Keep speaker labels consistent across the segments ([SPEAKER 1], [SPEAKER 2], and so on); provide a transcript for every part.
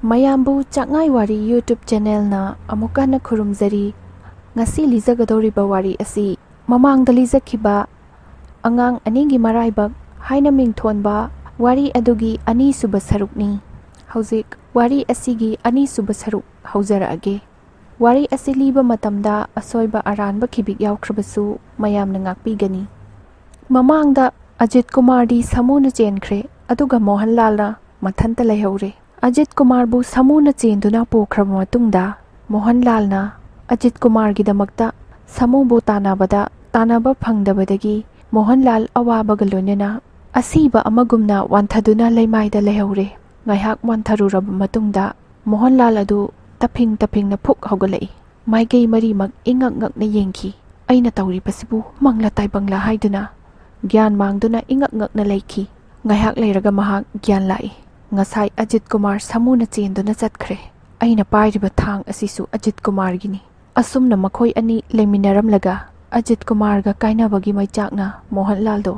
[SPEAKER 1] ꯃꯌꯥꯝꯕꯨ ꯆꯥꯛꯉꯥꯏ ꯋꯥꯔꯤ ꯌꯨꯇ꯭ꯌꯨꯕ ꯆꯦꯅꯦꯜꯅ ꯑꯃꯨꯛ ꯍꯟꯅ ꯈꯨꯔꯨꯝꯖꯔꯤ. ꯉꯁꯤ ꯂꯤꯖꯒꯗꯧꯔꯤꯕ ꯋꯥꯔꯤ ꯑꯁꯤ ꯃꯃꯥꯡꯗ ꯂꯤꯖꯈꯤꯕ ꯑꯉꯥꯡ ꯑꯅꯤꯒꯤ ꯃꯔꯥꯏꯕꯛ ꯍꯥꯏꯅ ꯃꯤꯡꯊꯣꯟꯕ ꯋꯥꯔꯤ ꯑꯗꯨꯒꯤ ꯑꯅꯤꯁꯨꯕ ꯁꯔꯨꯛꯅꯤ. ꯍꯧꯖꯤꯛ ꯋꯥꯔꯤ ꯑꯁꯤꯒꯤ ꯑꯅꯤꯁꯨꯕ ꯁꯔꯨꯛ ꯍꯧꯖꯔꯛꯑꯒꯦ. ꯋꯥꯔꯤ ꯑꯁꯤ ꯂꯤꯕ ꯃꯇꯝꯗ ꯑꯁꯣꯏꯕ ꯑꯔꯥꯟꯕ ꯈꯤꯕꯤꯛ ꯌꯥꯎꯈ꯭ꯔꯕꯁꯨ ꯃꯌꯥꯝꯅ ꯉꯥꯛꯄꯤꯒꯅꯤ. ꯃꯃꯥꯡꯗ ꯑꯖꯤꯠ ꯀꯨꯃꯥꯔꯗꯤ ꯁꯥꯃꯨꯅ ꯆꯦꯟꯈ꯭ꯔꯦ, ꯑꯗꯨꯒ ꯃꯣꯍꯟꯂꯥꯜꯅ ꯃꯊꯟꯇ ꯂꯩꯍꯧꯔꯦ. ꯑꯖꯤꯠ ꯀꯨꯃꯥꯔꯕꯨ ꯁꯥꯃꯨꯅ ꯆꯦꯟꯗꯨꯅ ꯄꯣꯈ꯭ꯔꯕ ꯃꯇꯨꯡꯗ ꯃꯣꯍꯟꯂꯥꯜꯅ ꯑꯖꯤꯠ ꯀꯨꯃꯥꯔꯒꯤꯗꯃꯛꯇ ꯁꯥꯃꯨꯕꯨ ꯇꯥꯟꯅꯕ ꯐꯪꯗꯕꯗꯒꯤ ꯃꯣꯍꯟꯂꯥꯜ ꯑꯋꯥꯕꯒ ꯂꯣꯏꯅꯅ ꯑꯁꯤꯕ ꯑꯃꯒꯨꯝꯅ ꯋꯥꯟꯊꯗꯨꯅ ꯂꯩꯃꯥꯏꯗ ꯂꯩꯍꯧꯔꯦ. ꯉꯥꯏꯍꯥꯛ ꯋꯥꯟꯊꯔꯨꯔꯕ ꯃꯇꯨꯡꯗ ꯃꯣꯍꯟꯂꯥꯜ ꯑꯗꯨ ꯇꯞꯐꯤꯡꯅ ꯐꯨꯛ ꯍꯧꯒꯠꯂꯛꯏ. ꯃꯥꯏꯀꯩ ꯃꯔꯤꯃꯛ ꯏꯉꯛ ꯉꯛꯅ ꯌꯦꯡꯈꯤ. ꯑꯩꯅ ꯇꯧꯔꯤꯕꯁꯤꯕꯨ ꯃꯪꯂꯥ ꯇꯥꯏꯕꯪꯂꯥ ꯍꯥꯏꯗꯨꯅ ꯒ꯭ꯌꯥꯟ ꯃꯥꯡꯗꯨꯅ ꯏꯉꯛ ꯉꯛꯅ ꯂꯩꯈꯤ. ꯉꯥꯏꯍꯥꯛ ꯂꯩꯔꯒ ꯃꯍꯥꯛ ꯒ꯭ꯌꯥꯟ ꯂꯥꯛꯏ. ꯉꯁꯥꯏ ꯑꯖꯤꯠ ꯀꯨꯃꯥꯔ ꯁꯥꯃꯨꯅ ꯆꯦꯟꯗꯨꯅ ꯆꯠꯈ꯭ꯔꯦ. ꯑꯩꯅ ꯄꯥꯏꯔꯤꯕ ꯊꯥꯡ ꯑꯁꯤꯁꯨ ꯑꯖꯤꯠ ꯀꯨꯃꯥꯔꯒꯤꯅꯤ. ꯑꯁꯨꯝꯅ ꯃꯈꯣꯏ ꯑꯅꯤ ꯂꯩꯃꯤꯟꯅꯔꯝꯂꯒ ꯑꯖꯤꯠ ꯀꯨꯃꯥꯔꯒ ꯀꯥꯏꯅꯕꯒꯤ ꯃꯩꯆꯥꯛꯅ ꯃꯣꯍꯟꯂꯥꯜꯗꯣ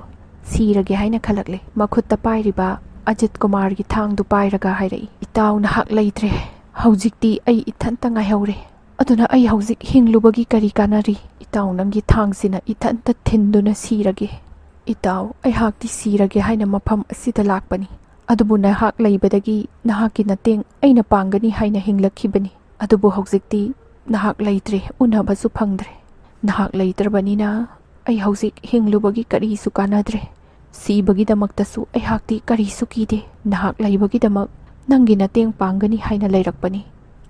[SPEAKER 1] ꯁꯤꯔꯒꯦ ꯍꯥꯏꯅ ꯈꯜꯂꯛꯂꯦ. ꯃꯈꯨꯠꯇ ꯄꯥꯏꯔꯤꯕ ꯑꯖꯤꯠ ꯀꯨꯃꯥꯔꯒꯤ ꯊꯥꯡꯗꯨ ꯄꯥꯏꯔꯒ ꯍꯥꯏꯔꯛꯏ, ꯏꯇꯥꯎ ꯅꯍꯥꯛ ꯂꯩꯇ꯭ꯔꯦ. ꯍꯧꯖꯤꯛꯇꯤ ꯑꯩ ꯏꯊꯟꯇ ꯉꯥꯏꯍꯧꯔꯦ. ꯑꯗꯨꯅ ꯑꯩ ꯍꯧꯖꯤꯛ ꯍꯤꯡꯂꯨꯕꯒꯤ ꯀꯔꯤ ꯀꯥꯟꯅꯔꯤ? ꯏꯇꯥꯎ ꯅꯪꯒꯤ ꯊꯥꯡꯁꯤꯅ ꯏꯊꯟꯇ ꯊꯤꯟꯗꯨꯅ ꯁꯤꯔꯒꯦ. ꯏꯇꯥꯎ, ꯑꯩꯍꯥꯛꯇꯤ ꯁꯤꯔꯒꯦ ꯍꯥꯏꯅ ꯃꯐꯝ ꯑꯁꯤꯗ ꯂꯥꯛꯄꯅꯤ. ꯑꯗꯨꯕꯨ ꯅꯍꯥꯛ ꯂꯩꯕꯗꯒꯤ ꯅꯍꯥꯛꯀꯤ ꯃꯇꯦꯡ ꯑꯩꯅ ꯄꯥꯡꯒꯅꯤ ꯍꯥꯏꯅ ꯍꯤꯡꯂꯛꯈꯤꯕꯅꯤ. ꯑꯗꯨꯕꯨ ꯍꯧꯖꯤꯛꯇꯤ ꯅꯍꯥꯛ ꯂꯩꯇ꯭ꯔꯦ, ꯎꯅꯕꯁꯨ ꯐꯪꯗ꯭ꯔꯦ. ꯅꯍꯥꯛ ꯂꯩꯇ꯭ꯔꯕꯅꯤꯅ ꯑꯩ ꯍꯧꯖꯤꯛ ꯍꯤꯡꯂꯨꯕꯒꯤ ꯀꯔꯤꯁꯨ ꯀꯥꯟꯅꯗ꯭ꯔꯦ. ꯁꯤꯕꯒꯤꯗꯃꯛꯇꯁꯨ ꯑꯩꯍꯥꯛꯇꯤ ꯀꯔꯤꯁꯨ ꯀꯤꯗꯦ. ꯅꯍꯥꯛ ꯂꯩꯕꯒꯤꯗꯃꯛ ꯅꯪꯒꯤ ꯃꯇꯦꯡ ꯄꯥꯡꯒꯅꯤ ꯍꯥꯏꯅ ꯂꯩꯔꯛꯄꯅꯤ.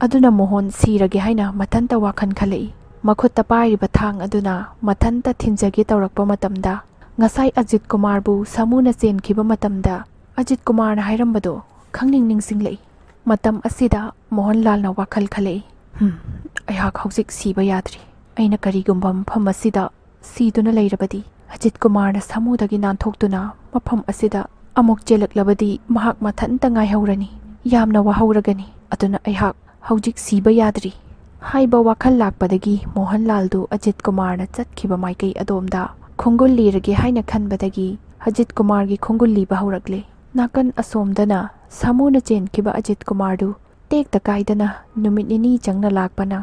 [SPEAKER 1] ꯑꯗꯨꯅ ꯃꯣꯍꯟ ꯁꯤꯔꯒꯦ ꯍꯥꯏꯅ ꯃꯊꯟꯇ ꯋꯥꯈꯜ ꯈꯜꯂꯛꯏ. ꯃꯈꯨꯠꯇ ꯄꯥꯏꯔꯤꯕ ꯊꯥꯡ ꯑꯗꯨꯅ ꯃꯊꯟꯇ ꯊꯤꯟꯖꯒꯦ ꯇꯧꯔꯛꯄ ꯃꯇꯝꯗ ꯉꯁꯥꯏ ꯑꯖꯤꯠ ꯀꯨꯃꯥꯔꯕꯨ ꯁꯥꯃꯨꯅ ꯆꯦꯟꯈꯤꯕ ꯃꯇꯝꯗ ꯑꯖꯤꯠ ꯀꯨꯃꯥꯔꯅ ꯍꯥꯏꯔꯝꯕꯗꯣ ꯅꯤꯡꯁꯤꯡꯂꯛꯏ. ꯃꯇꯝ ꯑꯁꯤꯗ ꯃꯣꯍꯟꯂꯥꯜꯅ ꯋꯥꯈꯜ ꯈꯜꯂꯛꯏ. ꯑꯩꯍꯥꯛ ꯍꯧꯖꯤꯛ ꯁꯤꯕ ꯌꯥꯗ꯭ꯔꯤ. ꯑꯩꯅ ꯀꯔꯤꯒꯨꯝꯕ ꯃꯐꯝ ꯑꯁꯤꯗ ꯁꯤꯗꯨꯅ ꯂꯩꯔꯕꯗꯤ ꯑꯖꯤꯠ ꯀꯨꯃꯥꯔꯅ ꯁꯥꯃꯨꯗꯒꯤ ꯅꯥꯟꯊꯣꯛꯇꯨꯅ ꯃꯐꯝ ꯑꯁꯤꯗ ꯑꯃꯨꯛ ꯆꯦꯜꯂꯛꯂꯕꯗꯤ ꯃꯍꯥꯛ ꯃꯊꯟꯇ ꯉꯥꯏꯍꯧꯔꯅꯤ. ꯌꯥꯝꯅ ꯋꯥꯍꯧꯔꯒꯅꯤ. ꯑꯗꯨꯅ ꯑꯩꯍꯥꯛ ꯍꯧꯖꯤꯛ ꯁꯤꯕ ꯌꯥꯗ꯭ꯔꯤ ꯍꯥꯏꯕ ꯋꯥꯈꯜ ꯂꯥꯛꯄꯗꯒꯤ ꯃꯣꯍꯟꯂꯥꯜꯗꯨ ꯑꯖꯤꯠ ꯀꯨꯃꯥꯔꯅ ꯆꯠꯈꯤꯕ ꯃꯥꯏꯀꯩ ꯑꯗꯣꯝꯗ ꯈꯣꯡꯒꯨꯜ ꯂꯤꯔꯒꯦ ꯍꯥꯏꯅ ꯈꯟꯕꯗꯒꯤ ꯑꯖꯤꯠ ꯀꯨꯃꯥꯔꯒꯤ ꯈꯣꯡꯒꯨꯜ ꯂꯤꯕ ꯍꯧꯔꯛꯂꯦ. ꯅꯥꯀꯟ ꯑꯁꯣꯝꯗꯅ ꯁꯥꯃꯨꯅ ꯆꯦꯟꯈꯤꯕ ꯑꯖꯤꯠ ꯀꯨꯃꯥꯔꯗꯨ ꯇꯦꯛꯇ ꯀꯥꯏꯗꯅ ꯅꯨꯃꯤꯠ ꯅꯤꯅꯤ ꯆꯪꯅ ꯂꯥꯛꯄꯅ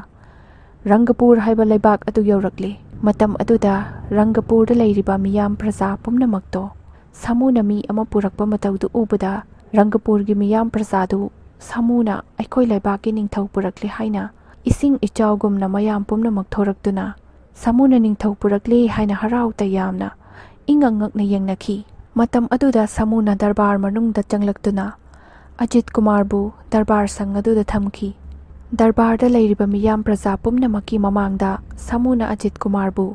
[SPEAKER 1] ꯔꯪꯒꯄꯨꯔ ꯍꯥꯏꯕ ꯂꯩꯕꯥꯛ ꯑꯗꯨ ꯌꯧꯔꯛꯂꯦ. ꯃꯇꯝ ꯑꯗꯨꯗ ꯔꯪꯒꯄꯨꯔꯗ ꯂꯩꯔꯤꯕ ꯃꯤꯌꯥꯝ ꯄ꯭ꯔꯖꯥ ꯄꯨꯝꯅꯃꯛꯇꯣ ꯁꯥꯃꯨꯅ ꯃꯤ ꯑꯃ ꯄꯨꯔꯛꯄ ꯃꯇꯧꯗꯨ ꯎꯕꯗ ꯔꯪꯒꯄꯨꯔꯒꯤ ꯃꯤꯌꯥꯝ ꯄ꯭ꯔꯖꯥꯗꯨ ꯁꯥꯃꯨꯅ ꯑꯩꯈꯣꯏ ꯂꯩꯕꯥꯛꯀꯤ ꯅꯤꯡꯊꯧ ꯄꯨꯔꯛꯂꯦ ꯍꯥꯏꯅ ꯏꯁꯤꯡ ꯏꯆꯥꯎꯒꯨꯝꯅ ꯃꯌꯥꯝ ꯄꯨꯝꯅꯃꯛ ꯊꯣꯔꯛꯇꯨꯅ ꯁꯥꯃꯨꯅ ꯅꯤꯡꯊꯧ ꯄꯨꯔꯛꯂꯦ ꯍꯥꯏꯅ ꯍꯔꯥꯎ ꯇꯌꯥꯝꯅ ꯏꯉꯛ ꯉꯛꯅ ꯌꯦꯡꯅꯈꯤ. ꯃꯇꯝ ꯑꯗꯨꯗ ꯁꯥꯃꯨꯅ ꯗꯔꯕꯥꯔ ꯃꯅꯨꯡꯗ ꯆꯪꯂꯛꯇꯨꯅ ꯑꯖꯤꯠ ꯀꯨꯃꯥꯔꯕꯨ ꯗꯔꯕꯥꯔ ꯁꯪ ꯑꯗꯨꯗ ꯊꯝꯈꯤ. ꯗꯔꯕꯥꯔꯗ ꯂꯩꯔꯤꯕ ꯃꯤꯌꯥꯝ ꯄ꯭ꯔꯖꯥ ꯄꯨꯝꯅꯃꯛꯀꯤ ꯃꯃꯥꯡꯗ ꯁꯥꯃꯨꯅ ꯑꯖꯤꯠ ꯀꯨꯃꯥꯔꯕꯨ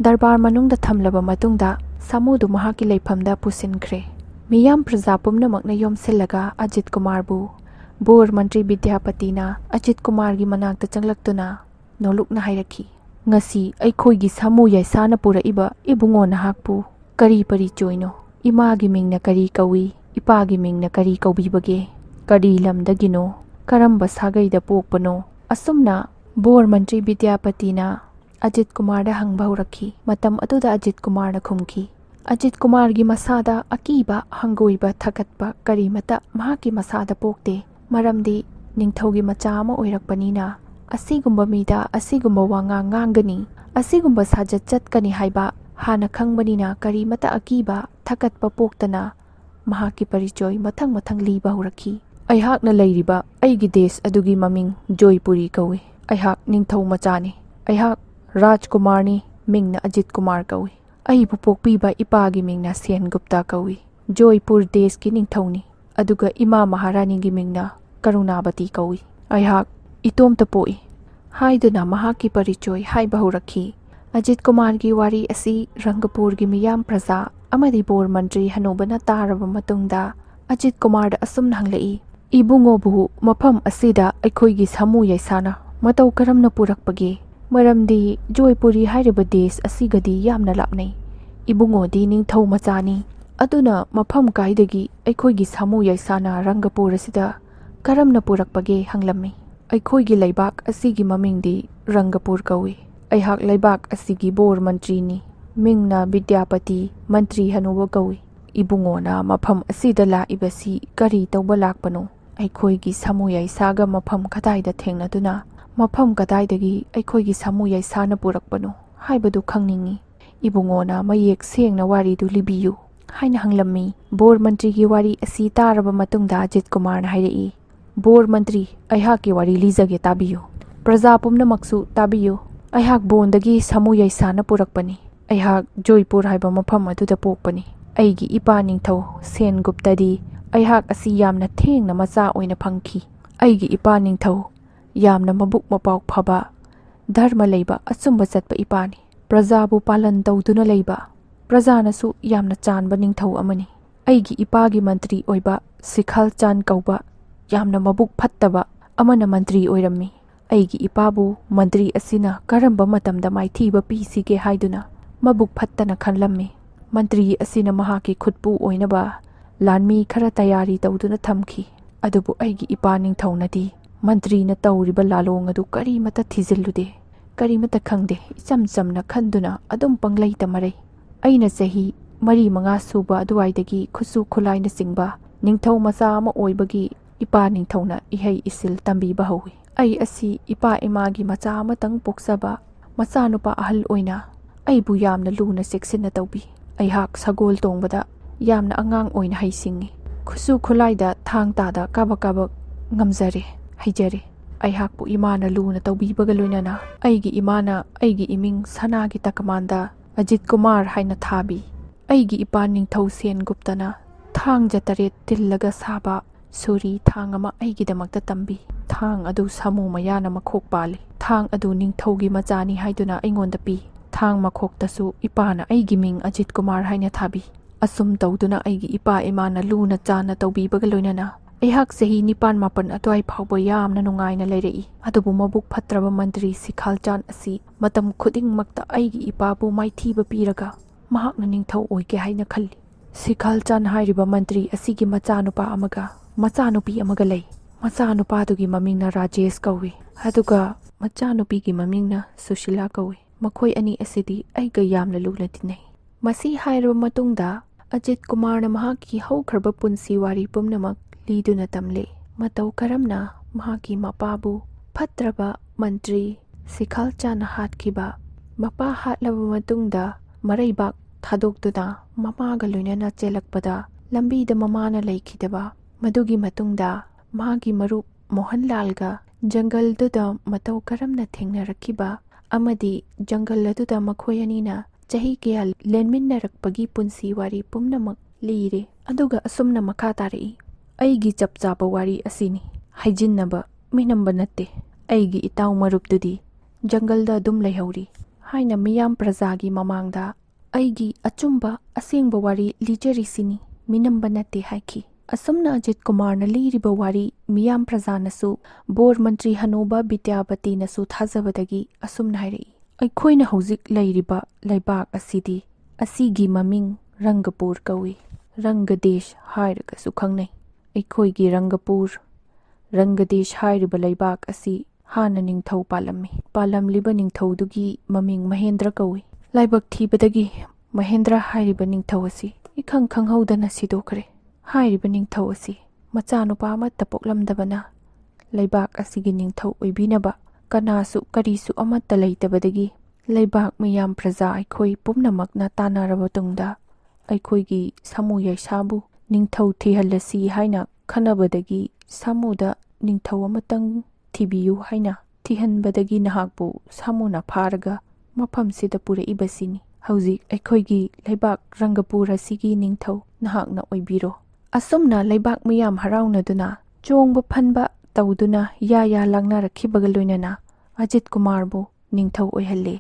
[SPEAKER 1] ꯗꯔꯕꯥꯔ ꯃꯅꯨꯡꯗ ꯊꯝꯂꯕ ꯃꯇꯨꯡꯗ ꯁꯥꯃꯨꯗꯨ ꯃꯍꯥꯛꯀꯤ ꯂꯩꯐꯝꯗ ꯄꯨꯁꯤꯟꯈ꯭ꯔꯦ. ꯃꯤꯌꯥꯝ ꯄ꯭ꯔꯖꯥ ꯄꯨꯝꯅꯃꯛꯅ ꯌꯣꯝꯁꯤꯜꯂꯒ ꯑꯖꯤꯠ ꯀꯨꯃꯥꯔꯕꯨ ꯕꯣꯔ ꯃꯟꯇ꯭ꯔꯤ ꯕꯤꯗ꯭ꯌꯥꯄꯇꯤꯅ ꯑꯖꯤꯠ ꯀꯨꯃꯥꯔꯒꯤ ꯃꯅꯥꯛꯇ ꯆꯪꯂꯛꯇꯨꯅ ꯅꯣꯂꯨꯛꯅ ꯍꯥꯏꯔꯛꯈꯤ, ꯉꯁꯤ ꯑꯩꯈꯣꯏꯒꯤ ꯁꯥꯃꯨ ꯌꯥꯏꯁꯥꯅ ꯄꯨꯔꯛꯏꯕ ꯏꯕꯨꯡꯉꯣ ꯅꯍꯥꯛꯄꯨ ꯀꯔꯤ ꯄꯔꯤꯆꯣꯏꯅꯣ? ꯏꯃꯥꯒꯤ ꯃꯤꯡꯅ ꯀꯔꯤ ꯀꯧꯏ? ꯏꯄꯥꯒꯤ ꯃꯤꯡꯅ ꯀꯔꯤ ꯀꯧꯕꯤꯕꯒꯦ? ꯀꯔꯤ ꯂꯝꯗꯒꯤꯅꯣ? ꯀꯔꯝꯕ ꯁꯥꯒꯩꯗ ꯄꯣꯛꯄꯅꯣ? ꯑꯁꯨꯝꯅ ꯕꯣꯔ ꯃꯟꯇ꯭ꯔꯤ ꯕꯤꯗ꯭ꯌꯥꯄꯇꯤꯅ ꯑꯖꯤꯠ ꯀꯨꯃꯥꯔꯗ ꯍꯪꯕ ꯍꯧꯔꯛꯈꯤ. ꯃꯇꯝ ꯑꯗꯨꯗ ꯑꯖꯤꯠ ꯀꯨꯃꯥꯔꯅ ꯈꯨꯝꯈꯤ, ꯑꯖꯤꯠ ꯀꯨꯃꯥꯔꯒꯤ ꯃꯁꯥꯗ ꯑꯀꯤꯕ, ꯍꯪꯒꯣꯏꯕ, ꯊꯀꯠꯄ ꯀꯔꯤꯃꯠꯇ ꯃꯍꯥꯛꯀꯤ ꯃꯁꯥꯗ ꯄꯣꯛꯇꯦ. ꯃꯔꯝꯗꯤ ꯅꯤꯡꯊꯧꯒꯤ ꯃꯆꯥ ꯑꯃ ꯑꯣꯏꯔꯛꯄꯅꯤꯅ ꯑꯁꯤꯒꯨꯝꯕ ꯃꯤꯗ ꯑꯁꯤꯒꯨꯝꯕ ꯋꯥꯉꯥꯡ ꯉꯥꯡꯒꯅꯤ, ꯑꯁꯤꯒꯨꯝꯕ ꯁꯥꯖꯠ ꯆꯠꯀꯅꯤ ꯍꯥꯏꯕ ꯍꯥꯟꯅ ꯈꯪꯕꯅꯤꯅ ꯀꯔꯤꯃꯠꯇ ꯑꯀꯤꯕ, ꯊꯀꯠꯄ ꯄꯣꯛꯇꯅ ꯃꯍꯥꯛꯀꯤ ꯄꯔꯤꯆꯣꯏ ꯃꯊꯪ ꯂꯤꯕ ꯍꯧꯔꯛꯈꯤ. ꯑꯩꯍꯥꯛꯅ ꯂꯩꯔꯤꯕ ꯑꯩꯒꯤ ꯗꯦꯁ ꯑꯗꯨꯒꯤ ꯃꯃꯤꯡ ꯖꯣꯏꯄꯨꯔꯤ ꯀꯧꯏ. ꯑꯩꯍꯥꯛ ꯅꯤꯡꯊꯧ ꯃꯆꯥꯅꯤ. ꯑꯩꯍꯥꯛ ꯔꯥꯖꯀꯨꯃꯥꯔꯅꯤ. ꯃꯤꯡꯅ ꯑꯖꯤꯠ ꯀꯨꯃꯥꯔ ꯀꯧꯏ. ꯑꯩꯕꯨ ꯄꯣꯛꯄꯤꯕ ꯏꯄꯥꯒꯤ ꯃꯤꯡꯅ ꯁꯦꯟꯒꯨꯞꯇꯥ ꯀꯧꯏ. ꯖꯣꯏꯄꯨꯔ ꯗꯦꯁꯀꯤ ꯅꯤꯡꯊꯧꯅꯤ. ꯑꯗꯨꯒ ꯏꯃꯥ ꯃꯍꯥꯔꯥꯅꯤꯒꯤ ꯃꯤꯡꯅ ꯀꯔꯨꯅꯥꯕꯇꯤ ꯀꯧꯏ. ꯑꯩꯍꯥꯛ ꯏꯇꯣꯝꯇ ꯄꯣꯛꯏ ꯍꯥꯏꯗꯨꯅ ꯃꯍꯥꯛꯀꯤ ꯄꯔꯤꯆꯣꯏ ꯍꯥꯏꯕ ꯍꯧꯔꯛꯈꯤ. ꯑꯖꯤꯠ ꯀꯨꯃꯥꯔꯒꯤ ꯋꯥꯔꯤ ꯑꯁꯤ ꯔꯪꯒꯄꯨꯔꯒꯤ ꯃꯤꯌꯥꯝ ꯄ꯭ꯔꯖꯥ ꯑꯃꯗꯤ ꯕꯣꯔ ꯃꯟꯇ꯭ꯔꯤ ꯍꯅꯨꯕꯅ ꯇꯥꯔꯕ ꯃꯇꯨꯡꯗ ꯑꯖꯤꯠ ꯀꯨꯃꯥꯔꯗ ꯑꯁꯨꯝꯅ ꯍꯪꯂꯛꯏ, ꯏꯕꯨꯡꯉꯣꯕꯨ ꯃꯐꯝ ꯑꯁꯤꯗ ꯑꯩꯈꯣꯏꯒꯤ ꯁꯥꯃꯨ ꯌꯥꯏꯁꯥꯅ ꯃꯇꯧ ꯀꯔꯝꯅ ꯄꯨꯔꯛꯄꯒꯦ? ꯃꯔꯝꯗꯤ ꯖꯣꯏꯄꯨꯔꯤ ꯍꯥꯏꯔꯤꯕ ꯗꯦꯁ ꯑꯁꯤꯒꯗꯤ ꯌꯥꯝꯅ ꯂꯥꯞꯅꯩ. ꯏꯕꯨꯡꯉꯣꯗꯤ ꯅꯤꯡꯊꯧ ꯃꯆꯥꯅꯤ. ꯑꯗꯨꯅ ꯃꯐꯝ ꯀꯥꯏꯗꯒꯤ ꯑꯩꯈꯣꯏꯒꯤ ꯁꯥꯃꯨ ꯌꯥꯏꯁꯥꯅ ꯔꯪꯒꯄꯨꯔ ꯑꯁꯤꯗ ꯀꯔꯝꯅ ꯄꯨꯔꯛꯄꯒꯦ ꯍꯪꯂꯝꯃꯤ. ꯑꯩꯈꯣꯏꯒꯤ ꯂꯩꯕꯥꯛ ꯑꯁꯤꯒꯤ ꯃꯃꯤꯡꯗꯤ ꯔꯪꯒꯄꯨꯔ ꯀꯧꯏ. ꯑꯩꯍꯥꯛ ꯂꯩꯕꯥꯛ ꯑꯁꯤꯒꯤ ꯕꯣꯔ ꯃꯟꯇ꯭ꯔꯤꯅꯤ. ꯃꯤꯡꯅ ꯕꯤꯗ꯭ꯌꯥꯄꯇꯤ, ꯃꯟꯇ꯭ꯔꯤ ꯍꯅꯨꯕ ꯀꯧꯏ. ꯏꯕꯨꯡꯉꯣꯅ ꯃꯐꯝ ꯑꯁꯤꯗ ꯂꯥꯛꯏꯕꯁꯤ ꯀꯔꯤ ꯇꯧꯕ ꯂꯥꯛꯄꯅꯣ? ꯑꯩꯈꯣꯏꯒꯤ ꯁꯥꯃꯨ ꯌꯥꯏꯁꯥꯒ ꯃꯐꯝ ꯀꯗꯥꯏꯗ ꯊꯦꯡꯅꯗꯨꯅ ꯃꯐꯝ ꯀꯗꯥꯏꯗꯒꯤ ꯑꯩꯈꯣꯏꯒꯤ ꯁꯥꯃꯨ ꯌꯥꯏꯁꯥꯅ ꯄꯨꯔꯛꯄꯅꯣ ꯍꯥꯏꯕꯗꯨ ꯈꯪꯅꯤꯡꯏ꯫ ꯏꯕꯨꯡꯉꯣꯅ ꯃꯌꯦꯛ ꯁꯦꯡꯅ ꯋꯥꯔꯤꯗꯨ ꯂꯤꯕꯤꯌꯨ ꯍꯥꯏꯅ ꯍꯪꯂꯝꯃꯤ꯫ ꯕꯣꯔ ꯃꯟꯇ꯭ꯔꯤꯒꯤ ꯋꯥꯔꯤ ꯑꯁꯤ ꯇꯥꯔꯕ ꯃꯇꯨꯡꯗ ꯑꯖꯤꯠ ꯀꯨꯃꯥꯔꯅ ꯍꯥꯏꯔꯛꯏ, ꯕꯣꯔ ꯃꯟꯇ꯭ꯔꯤ, ꯑꯩꯍꯥꯛꯀꯤ ꯋꯥꯔꯤ ꯂꯤꯖꯒꯦ ꯇꯥꯕꯤꯌꯨ꯫ ꯄ꯭ꯔꯖꯥ ꯄꯨꯝꯅꯃꯛꯁꯨ ꯇꯥꯕꯤꯌꯨ꯫ ꯑꯩꯍꯥꯛ ꯕꯣꯟꯗꯒꯤ ꯁꯥꯃꯨ ꯌꯥꯏꯁꯥꯅ ꯄꯨꯔꯛꯄꯅꯤ꯫ ꯑꯩꯍꯥꯛ ꯖꯣꯏꯄꯨꯔ ꯍꯥꯏꯕ ꯃꯐꯝ ꯑꯗꯨꯗ ꯄꯣꯛꯄꯅꯤ꯫ ꯑꯩꯒꯤ ꯏꯄꯥ ꯅꯤꯡꯊꯧ ꯁꯦꯟꯒꯨꯞꯇꯗꯤ ꯑꯩꯍꯥꯛ ꯑꯁꯤ ꯌꯥꯝꯅ ꯊꯦꯡꯅ ꯃꯆꯥ ꯑꯣꯏꯅ ꯐꯪꯈꯤ꯫ ꯑꯩꯒꯤ ꯏꯄꯥ ꯅꯤꯡꯊꯧ ꯌꯥꯝꯅ ꯃꯕꯨꯛ ꯃꯄꯥꯎ ꯐꯕ, ꯙꯔꯃ ꯂꯩꯕ, ꯑꯆꯨꯝꯕ ꯆꯠꯄ ꯏꯄꯥꯅꯤ꯫ ꯄ꯭ꯔꯖꯥꯕꯨ ꯄꯥꯂꯟ ꯇꯧꯗꯨꯅ ꯂꯩꯕ, प्रजानसु यामना चानबा निंगथौ अमनि। अैगी इपागी मंत्री ओइबा सिखालचान कौबा यामना मबुक फत्तबा अमना मंत्री ओइरम्मी। अैगी इपाबु मंत्री असिना करंबा मतमदा माइथीबा पीसिगे हाइदुना मबुक फत्तना खनलम्मी। मंत्री असिना महाकी खुदपु ओइनबा लानमी खरा तयारी तौदुना थमखी। अदुबु अैगी इपा निंगथौनदी मंत्रीना तौरिबा लालोंग अदु करीमता थिजिल्लुदे, करीमता खंगदे, इचम चमना खंदुना अदुम पंगलैता मरै। अैना चही मरी मंगा सुबा अदुवाइदगी खुसु खुलाइना चिंगबा निंगथौ मचा अमा ओइबगी इपा निंगथौना इहै इसिल तंबीबा हौई। अै असि इपा इमागी मचा अमतंग पोक्सबा मचानुपा अहल ओइना अैबु यामना लूना चेक्सिना तौबी। अैहाक सगोल तोंबदा यामना अंगांग ओइना हैसिंगी। खुसु खुलाइदा थांग तादा काबक काबक ngamjare haijare। अैहाकपु इमाना लूना तौबीबगा लोइनाना अैगी इमाना अैगी इमिंग सनागी तकमांदा अजित कुमार हाइना थाबी। अैगी इपा निंगथौ सेनगुप्तना थांग जतरे तिल्लगा साबा सुरी थांग अमा अैगीदमक्ता तंबी। थांग अदु सामू मयाना मखोक पाली। थांग अदु निंगथौगी मचानी हाइदुना अैंगोंदा पी। थांग मखोक्तसु इपाना अैगी मिंग अजित कुमार हाइना थाबी। असुम तौदुना अैगी इपा इमाना लूना चाना तौबीबगा लोइनाना अैहाक चही 9-10 अदुवाइ फाउबा यामना नुंगाइना लैरई। अदुबु मबुक फत्रबा मंत्री सिखालचान असी मतम खुदिंगमक्ता अैगी इपाबु माइथीबा पीरगा महाकना निंगथौ ओइगे हाइना खल्ली। सिखालचान हाइरिबा मंत्री असीगी मचानुपा अमगा मचानुपी अमगा लै। मचानुपादुगी ममिंगना राजेश कौवी, अदुगा मचानुपीगी ममिंगना सुशीला कौवी। मखोय अनी असिदी अैगा यामना लूना तिन्नै। मसी हाइरबा मतुंगदा अजित कुमारना महाकी हौखरबा पुंसी वारी पुमनमक लीदुना तमले। मतौ करमना महाकी मपाबु फत्रबा मंत्री सिखालचान हाटखिबा। मपा हाटलबा मतुंगदा मरैबाक थादोक्तुना ममागा लोइनाना चेलकपदा लंबीदा ममाना लैखिदबा। मदुगी मतुंगदा महागी मरुप मोहनलालगा जंगलदुदा मतौ करमना थेंगनरखिबा अमदी जंगल अदुदा मखोय अनीना चही कया लेनमिन्नरकपगी पुंसी वारी पुमनमक लीरे। अदुगा असुमना मखा तारई। अैगी चपचापा वारी असिनी हाइजिन्नबा मिनंबा नत्ते। अैगी इताउ मरुपदुदी जंगलदा अदुम लैहौरी हाइना मियाम प्रजागी ममांगदा अैगी अचुंबा असेंगबा वारी लीजरिसिनी मिनंबा नत्ते हाइखी। असुमना अजित कुमारना लीरिबा वारी मियाम प्रजानसु बोर मंत्री हनोबा विद्यापतिनसु थाजबदगी असुमना हाइरई। अैखोइना हौजिक लैरिबा लैबाक असिदी असिगी ममिंग रंगपुर कौई। रंगदेश हाइरगसु खंगनै। अैखोइगी रंगदेश हाइरिबा लैबाक असी हाना निंगथौ पालम्मी। पालमलिबा निंगथौदुगी ममिंग महेंद्र कौई। लाइबक थीबदगी महेंद्र हाइरिबा निंगथौ असी इखंग खंगहौदना सिदोखरे। हाइरिबा निंगथौ असी मचानुपा अमत्ता पोक्लमदबना लैबाक असिगी निंगथौ ओइबिनबा कनासु करीसु अमत्ता लैतबदगी लैबाक मियाम प्रजा अैखोइ पुमनमकना तानारबा तुंगदा अैखोइगी सामू याइसाबु निंगथौ थिहल्लसी हाइना खनबदगी सामूदा निंगथौ अमतंग थिबियु हाइना थिहनबदगी नहाकबु सामूना फारगा मफमसिदा पुरइबसिनी। हौजिक अैखोइगी लैबाक रंगपुर असिगी निंगथौ नहाकना ओइबिरो। असुमना लैबाक मियाम हराउनदुना चोंगबा फनबा तौदुना या लांगनारखिबगा लोइनाना अजित कुमारबु निंगथौ ओइहल्ले।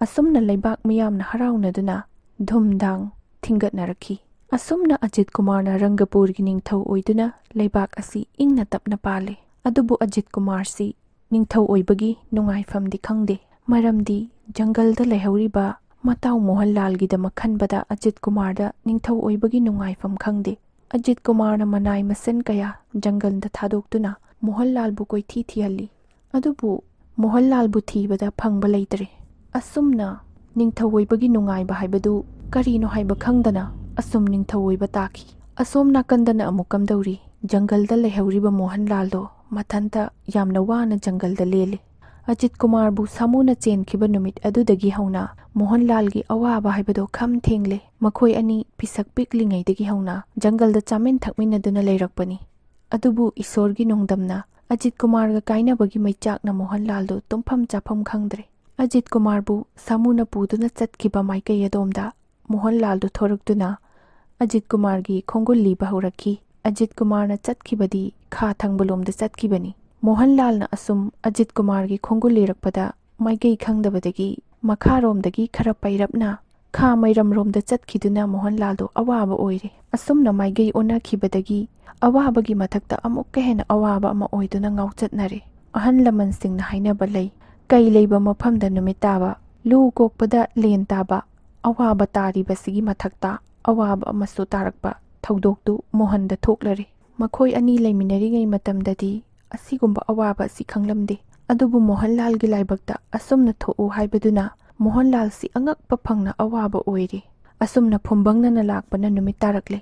[SPEAKER 1] असुमना लैबाक मियामना हराउनदुना धुमधांग थिंगतनारखी। असुमना अजित कुमारना रंगपुरगी निंगथौ ओइदुना लैबाक असी इंगना तपना पाले। अदुबु अजित कुमारसी निंगथौ ओइबगी नुंगाइफमदि खंगदे। मरमदी जंगलदा लैहौरिबा मताउ मोहनलालगीदमक खनबदा अजित कुमारदा निंगथौ ओइबगी नुंगाइफम खंगदे। अजित कुमारना मनाई मसन कया जंगलदा थादोक्तुना मोहनलालबु कोइथी थिहल्ली। अदुबु मोहनलालबु थीबदा फंगबा लैतरे। असुमना निंगथौ ओइबगी नुंगाइबा हाइबदु करीनो हाइबा खंगदना असुम निंगथौ ओइबा ताखी। असोम नाकंदना अमुक कमदौरी ꯖꯪꯒꯜꯗ ꯂꯩꯍꯧꯔꯤꯕ ꯃꯣꯍꯟꯂꯥꯜꯗꯣ ꯃꯊꯟꯇ ꯌꯥꯝꯅ ꯋꯥꯅ ꯖꯪꯒꯜꯗ ꯂꯦꯜꯂꯤ꯫ ꯑꯖꯤꯠ ꯀꯨꯃꯥꯔꯕꯨ ꯁꯥꯃꯨꯅ ꯆꯦꯟꯈꯤꯕ ꯅꯨꯃꯤꯠ ꯑꯗꯨꯗꯒꯤ ꯍꯧꯅ ꯃꯣꯍꯟꯂꯥꯜꯒꯤ ꯑꯋꯥꯕ ꯍꯥꯏꯕꯗꯣ ꯈꯝ ꯊꯦꯡꯂꯦ꯫ ꯃꯈꯣꯏ ꯑꯅꯤ ꯄꯤꯁꯛ ꯄꯤꯛꯂꯤꯉꯩꯗꯒꯤ ꯍꯧꯅ ꯖꯪꯒꯜꯗ ꯆꯥꯃꯤꯟ ꯊꯛꯃꯤꯟꯅꯗꯨꯅ ꯂꯩꯔꯛꯄꯅꯤ꯫ ꯑꯗꯨꯕꯨ ꯏꯁꯣꯔꯒꯤ ꯅꯣꯡꯗꯝꯅ ꯑꯖꯤꯠ ꯀꯨꯃꯥꯔꯒ ꯀꯥꯏꯅꯕꯒꯤ ꯃꯩꯆꯥꯛꯅ ꯃꯣꯍꯟꯂꯥꯜꯗꯣ ꯇꯨꯝꯐꯝ ꯆꯥꯐꯝ ꯈꯪꯗ꯭ꯔꯦ꯫ ꯑꯖꯤꯠ ꯀꯨꯃꯥꯔꯕꯨ ꯁꯥꯃꯨꯅ ꯄꯨꯗꯨꯅ ꯆꯠꯈꯤꯕ ꯃꯥꯏꯀꯩ ꯑꯗꯣꯝꯗ ꯃꯣꯍꯟꯂꯥꯜꯗꯣ ꯊꯣꯔꯛꯇꯨꯅ ꯑꯖꯤꯠ ꯀꯨꯃꯥꯔꯒꯤ ꯈꯣꯡꯒꯨꯜ ꯂꯤꯕ ꯍꯧꯔꯛꯈꯤ꯫ ꯑꯖꯤꯠ ꯀꯨꯃꯥꯔꯅ ꯆꯠꯈꯤꯕꯗꯤ ꯈꯥ ꯊꯪꯕꯂꯣꯝꯗ ꯆꯠꯈꯤꯕꯅꯤ꯫ ꯃꯣꯍꯟꯂꯥꯜꯅ ꯑꯁꯨꯝ ꯑꯖꯤꯠ ꯀꯨꯃꯥꯔꯒꯤ ꯈꯣꯡꯒꯨꯜ ꯂꯤꯔꯛꯄꯗ ꯃꯥꯏꯀꯩ ꯈꯪꯗꯕꯗꯒꯤ ꯃꯈꯥꯔꯣꯝꯗꯒꯤ ꯈꯔ ꯄꯩꯔꯞꯅ ꯈꯥ ꯃꯩꯔꯝꯔꯣꯝꯗ ꯆꯠꯈꯤꯗꯨꯅ ꯃꯣꯍꯟꯂꯥꯜꯗꯣ ꯑꯋꯥꯕ ꯑꯣꯏꯔꯦ꯫ ꯑꯁꯨꯝꯅ ꯃꯥꯏꯀꯩ ꯑꯣꯟꯅꯈꯤꯕꯗꯒꯤ ꯑꯋꯥꯕꯒꯤ ꯃꯊꯛꯇ ꯑꯃꯨꯛꯀ ꯍꯦꯟꯅ ꯑꯋꯥꯕ ꯑꯃ ꯑꯣꯏꯗꯨꯅ ꯉꯥꯎꯆꯠꯅꯔꯦ꯫ ꯑꯍꯜ ꯂꯃꯟꯁꯤꯡꯅ ꯍꯥꯏꯅꯕ ꯂꯩ, ꯀꯩ ꯂꯩꯕ ꯃꯐꯝꯗ ꯅꯨꯃꯤꯠ ꯇꯥꯕ, ꯂꯨ ꯀꯣꯛꯄꯗ ꯂꯦꯟ ꯇꯥꯕ, ꯑꯋꯥꯕ ꯇꯥꯔꯤꯕꯁꯤꯒꯤ ꯃꯊꯛꯇ ꯑꯋꯥꯕ ꯑꯃꯁꯨ ꯇꯥꯔꯛꯄ ꯊꯧꯗꯣꯛꯇꯨ ꯃꯣꯍꯟꯗ ꯊꯣꯛꯂꯔꯦ꯫ ꯃꯈꯣꯏ ꯑꯅꯤ ꯂꯩꯃꯤꯟꯅꯔꯤꯉꯩ ꯃꯇꯝꯗꯗꯤ ꯑꯁꯤꯒꯨꯝꯕ ꯑꯋꯥꯕ ꯑꯁꯤ ꯈꯪꯂꯝꯗꯦ꯫ ꯑꯗꯨꯕꯨ ꯃꯣꯍꯟꯂꯥꯜꯒꯤ ꯂꯥꯏꯕꯛꯇ ꯑꯁꯨꯝꯅ ꯊꯣꯛꯎ ꯍꯥꯏꯕꯗꯨꯅ ꯃꯣꯍꯟꯂꯥꯜꯁꯤ ꯑꯉꯛꯄ ꯐꯪꯅ ꯑꯋꯥꯕ ꯑꯣꯏꯔꯦ꯫ ꯑꯁꯨꯝꯅ ꯐꯨꯝꯕꯪꯅꯅ ꯂꯥꯛꯄꯅ ꯅꯨꯃꯤꯠ ꯇꯥꯔꯛꯂꯦ꯫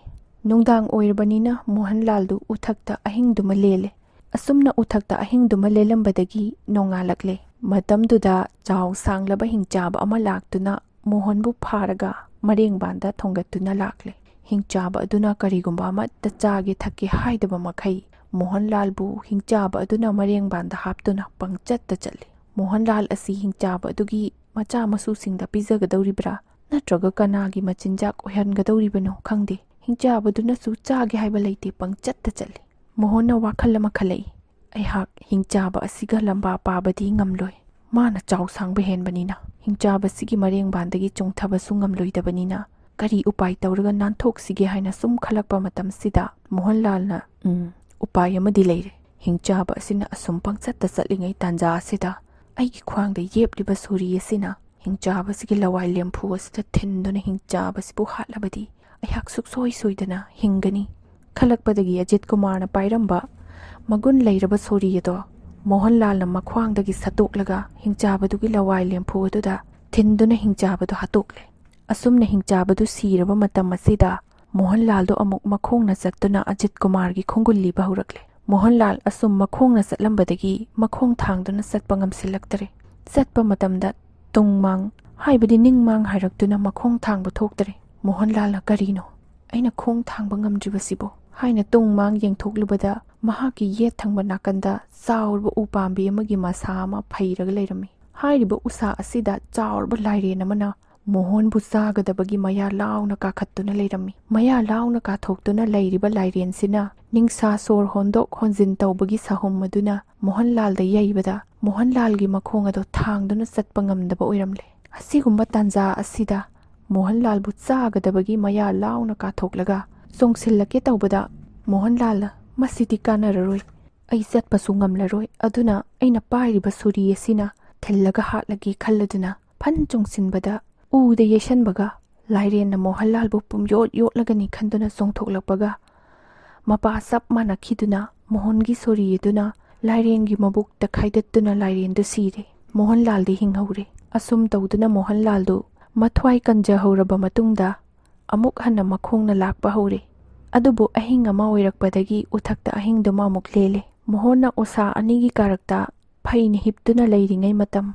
[SPEAKER 1] ꯅꯨꯡꯗꯥꯡ ꯑꯣꯏꯔꯕꯅꯤꯅ ꯃꯣꯍꯟꯂꯥꯜꯗꯨ ꯎꯊꯛꯇ ꯑꯍꯤꯡꯗꯨꯃ ꯂꯦꯜꯂꯦ꯫ ꯑꯁꯨꯝꯅ ꯎꯊꯛꯇ ꯑꯍꯤꯡꯗꯨꯃ ꯂꯦꯜꯂꯝꯕꯗꯒꯤ ꯅꯣꯡꯉꯥꯜꯂꯛꯂꯦ꯫ ꯃꯇꯝꯗꯨꯗ ꯆꯥꯎ ꯁꯥꯡꯂꯕ ꯍꯤꯡꯆꯥꯕ ꯑꯃ ꯂꯥꯛꯇꯨꯅ ꯃꯣꯍꯟꯕꯨ ꯐꯥꯔꯒ ꯃꯔꯦꯡꯕꯥꯟꯗ ꯊꯣꯡꯒꯠꯇꯨꯅ ꯂꯥꯛꯂꯦ꯫ ꯍꯤꯡꯆꯥꯕ ꯑꯗꯨꯅ ꯀꯔꯤꯒꯨꯝꯕ ꯑꯃꯠꯇ ꯆꯥꯒꯦ ꯊꯛꯀꯦ ꯍꯥꯏꯗꯕ ꯃꯈꯩ ꯃꯣꯍꯟꯂꯥꯜꯕꯨ ꯍꯤꯡꯆꯥꯕ ꯑꯗꯨꯅ ꯃꯔꯦꯡꯕꯥꯟꯗ ꯍꯥꯞꯇꯨꯅ ꯄꯪꯆꯠꯇ ꯆꯠꯂꯤ꯫ ꯃꯣꯍꯟꯂꯥꯜ ꯑꯁꯤ ꯍꯤꯡꯆꯥꯕ ꯑꯗꯨꯒꯤ ꯃꯆꯥ ꯃꯁꯨꯁꯤꯡꯗ ꯄꯤꯖꯒꯗꯧꯔꯤꯕ꯭ꯔꯥ ꯅꯠꯇ꯭ꯔꯒ ꯀꯅꯥꯒꯤ ꯃꯆꯤꯟꯖꯥꯛ ꯑꯣꯏꯍꯟꯒꯗꯧꯔꯤꯕꯅꯣ ꯈꯪꯗꯦ꯫ ꯍꯤꯡꯆꯥꯕꯗꯨꯅꯁꯨ ꯆꯥꯒꯦ ꯍꯥꯏꯕ ꯂꯩꯇꯦ, ꯄꯪꯆꯠꯇ ꯆꯠꯂꯤ꯫ ꯃꯣꯍꯟꯅ ꯋꯥꯈꯜ ꯑꯃ ꯈꯜꯂꯛꯏ, ꯑꯩꯍꯥꯛ ꯍꯤꯡꯆꯥꯕ ꯑꯁꯤꯒ ꯂꯝꯕꯥ ꯄꯥꯕꯗꯤ ꯉꯝꯂꯣꯏ꯫ ꯃꯥꯅ ꯆꯥꯎ ꯁꯥꯡꯕ ꯍꯦꯟꯕꯅꯤꯅ, ꯍꯤꯡꯆꯥꯕꯁꯤꯒꯤ ꯃꯔꯦꯡꯕꯥꯟꯗꯒꯤ ꯆꯣꯡꯊꯕꯁꯨ ꯉꯝꯂꯣꯏꯗꯕꯅꯤꯅ ꯀꯔꯤ ꯎꯄꯥꯏ ꯇꯧꯔꯒ ꯅꯥꯟꯊꯣꯛꯁꯤꯒꯦ ꯍꯥꯏꯅ ꯁꯨꯝ ꯈꯜꯂꯛꯄ ꯃꯇꯝꯁꯤꯗ ꯃꯣꯍꯟꯂꯥꯜꯅ ꯎꯄꯥꯏ ꯑꯃꯗꯤ ꯂꯩꯔꯦ꯫ ꯍꯤꯡꯆꯥꯕ ꯑꯁꯤꯅ ꯑꯁꯨꯝ ꯄꯪꯆꯠꯇ ꯆꯠꯂꯤꯉꯩ ꯇꯥꯟꯖꯥ ꯑꯁꯤꯗ ꯑꯩꯒꯤ ꯈ꯭ꯋꯥꯡꯗ ꯌꯦꯞꯂꯤꯕ ꯁꯣꯔꯤ ꯑꯁꯤꯅ ꯍꯤꯡꯆꯥꯕꯁꯤꯒꯤ ꯂꯋꯥꯏ ꯂꯦꯝꯐꯨ ꯑꯁꯤꯗ ꯊꯤꯟꯗꯨꯅ ꯍꯤꯡꯆꯥꯕꯁꯤꯕꯨ ꯍꯥꯠꯂꯕꯗꯤ ꯑꯩꯍꯥꯛ ꯁꯨꯛꯁꯣꯏ ꯁꯣꯏꯗꯅ ꯍꯤꯡꯒꯅꯤ ꯈꯜꯂꯛꯄꯗꯒꯤ ꯑꯖꯤꯠ ꯀꯨꯃꯥꯔꯅ ꯄꯥꯏꯔꯝꯕ ꯃꯒꯨꯟ ꯂꯩꯔꯕ ꯁꯣꯔꯤ ꯑꯗꯣ ꯃꯣꯍꯟꯂꯥꯜꯅ ꯃꯈ꯭ꯋꯥꯡꯗꯒꯤ ꯁꯠꯇꯣꯛꯂꯒ ꯍꯤꯡꯆꯥꯕꯗꯨꯒꯤ ꯂꯋꯥꯏ ꯂꯦꯝꯐꯨ ꯑꯗꯨꯗ ꯊꯤꯟꯗꯨꯅ ꯍꯤꯡꯆꯥꯕꯗꯨ ꯍꯥꯠꯇꯣꯛꯂꯦ꯫ ꯑꯁꯨꯝꯅ ꯍꯤꯡꯆꯥꯕꯗꯨ ꯁꯤꯔꯕ ꯃꯇꯝ ꯑꯁꯤꯗ ꯃꯣꯍꯟꯂꯥꯜꯗꯣ ꯑꯃꯨꯛ ꯃꯈꯣꯡꯅ ꯆꯠꯇꯨꯅ ꯑꯖꯤꯠ ꯀꯨꯃꯥꯔꯒꯤ ꯈꯣꯡꯒꯨꯜ ꯂꯤꯕ ꯍꯧꯔꯛꯂꯦ꯫ ꯃꯣꯍꯟꯂꯥꯜ ꯑꯁꯨꯝ ꯃꯈꯣꯡꯅ ꯆꯠꯂꯝꯕꯗꯒꯤ ꯃꯈꯣꯡ ꯊꯥꯡꯗꯨꯅ ꯆꯠꯄ ꯉꯝꯁꯤꯜꯂꯛꯇꯔꯦ꯫ ꯆꯠꯄ ꯃꯇꯝꯗ ꯇꯨꯡꯃꯥꯡ ꯍꯥꯏꯕꯗꯤ ꯅꯤꯡꯃꯥꯡ ꯍꯥꯏꯔꯛꯇꯨꯅ ꯃꯈꯣꯡ ꯊꯥꯡꯕ ꯊꯣꯛꯇꯔꯦ꯫ ꯃꯣꯍꯟꯂꯥꯜꯅ ꯀꯔꯤꯅꯣ ꯑꯩꯅ ꯈꯣꯡ ꯊꯥꯡꯕ ꯉꯝꯗ꯭ꯔꯤꯕꯁꯤꯕꯣ ꯍꯥꯏꯅ ꯇꯨꯡꯃꯥꯡ ꯌꯦꯡꯊꯣꯛꯂꯨꯕꯗ ꯃꯍꯥꯛꯀꯤ ꯌꯦꯠ ꯊꯪꯕ ꯅꯥꯀꯟꯗ ꯆꯥꯎꯔꯕ ꯎ ꯄꯥꯝꯕꯤ ꯑꯃꯒꯤ ꯃꯁꯥ ꯑꯃ ꯐꯩꯔꯒ ꯂꯩꯔꯝꯃꯤ꯫ ꯍꯥꯏꯔꯤꯕ ꯎꯁꯥ ꯑꯁꯤꯗ ꯆꯥꯎꯔꯕ ꯂꯥꯏꯔꯦꯟ ꯑꯃꯅ ꯃꯣꯍꯟꯕꯨ ꯆꯥꯒꯗꯕꯒꯤ ꯃꯌꯥ ꯂꯥꯎꯅ ꯀꯥꯈꯠꯇꯨꯅ ꯂꯩꯔꯝꯃꯤ꯫ ꯃꯌꯥ ꯂꯥꯎꯅ ꯀꯥꯊꯣꯛꯇꯨꯅ ꯂꯩꯔꯤꯕ ꯂꯥꯏꯔꯦꯟꯁꯤꯅ ꯅꯤꯡꯁꯥ ꯁꯣꯔ ꯍꯣꯟꯗꯣꯛ ꯍꯣꯟꯖꯤꯟ ꯇꯧꯕꯒꯤ ꯁꯍꯨꯝ ꯑꯗꯨꯅ ꯃꯣꯍꯟꯂꯥꯜꯗ ꯌꯩꯕꯗ ꯃꯣꯍꯟꯂꯥꯜꯒꯤ ꯃꯈꯣꯡ ꯑꯗꯣ ꯊꯥꯡꯗꯨꯅ ꯆꯠꯄ ꯉꯝꯗꯕ ꯑꯣꯏꯔꯝꯂꯦ꯫ ꯑꯁꯤꯒꯨꯝꯕ ꯇꯥꯟꯖꯥ ꯑꯁꯤꯗ ꯃꯣꯍꯟꯂꯥꯜꯕꯨ ꯆꯥꯒꯗꯕꯒꯤ ꯃꯌꯥ ꯂꯥꯎꯅ ꯀꯥꯊꯣꯛꯂꯒ ꯆꯣꯡꯁꯤꯜꯂꯛꯀꯦ ꯇꯧꯕꯗ ꯃꯣꯍꯟꯂꯥꯜꯅ ꯃꯁꯤꯗꯤ ꯀꯥꯟꯅꯔꯔꯣꯏ, ꯑꯩ ꯆꯠꯄꯁꯨ ꯉꯝꯂꯔꯣꯏ, ꯑꯗꯨꯅ ꯑꯩꯅ ꯄꯥꯏꯔꯤꯕ ꯁꯣꯔꯤ ꯑꯁꯤꯅ ꯊꯤꯜꯂꯒ ꯍꯥꯠꯂꯒꯦ ꯈꯜꯂꯗꯨꯅ ꯐꯟ ꯆꯣꯡꯁꯤꯟꯕꯗ ꯎꯗ ꯌꯩꯁꯟꯕꯒ ꯂꯥꯏꯔꯦꯟꯅ ꯃꯣꯍꯟꯂꯥꯜꯕꯨ ꯄꯨꯝꯌꯣꯠ ꯌꯣꯠꯂꯒꯅꯤ ꯈꯟꯗꯨꯅ ꯆꯣꯡꯊꯣꯛꯂꯛꯄꯒ ꯃꯄꯥ ꯆꯞ ꯃꯥꯟꯅꯈꯤꯗꯨꯅ ꯃꯣꯍꯟꯒꯤ ꯁꯣꯔꯤ ꯑꯗꯨꯅ ꯂꯥꯏꯔꯦꯟꯒꯤ ꯃꯕꯨꯛꯇ ꯈꯥꯏꯗꯠꯇꯨꯅ ꯂꯥꯏꯔꯦꯟꯗꯨ ꯁꯤꯔꯦ꯫ ꯃꯣꯍꯟꯂꯥꯜꯗꯤ ꯍꯤꯡꯍꯧꯔꯦ꯫ ꯑꯁꯨꯝ ꯇꯧꯗꯨꯅ ꯃꯣꯍꯟꯂꯥꯜꯗꯨ ꯃꯊ꯭ꯋꯥꯏ ꯀꯟꯖꯍꯧꯔꯕ ꯃꯇꯨꯡꯗ ꯑꯃꯨꯛ ꯍꯟꯅ ꯃꯈꯣꯡꯅ ꯂꯥꯛꯄ ꯍꯧꯔꯦ꯫ ꯑꯗꯨꯕꯨ ꯑꯍꯤꯡ ꯑꯃ ꯑꯣꯏꯔꯛꯄꯗꯒꯤ ꯎꯊꯛꯇ ꯑꯍꯤꯡꯗꯨꯃ ꯑꯃꯨꯛ ꯂꯦꯜꯂꯦ꯫ ꯃꯣꯍꯟꯅ ꯎꯁꯥ ꯑꯅꯤꯒꯤ ꯀꯥꯔꯛꯇ ꯐꯩꯅ ꯍꯤꯞꯇꯨꯅ ꯂꯩꯔꯤꯉꯩ ꯃꯇꯝ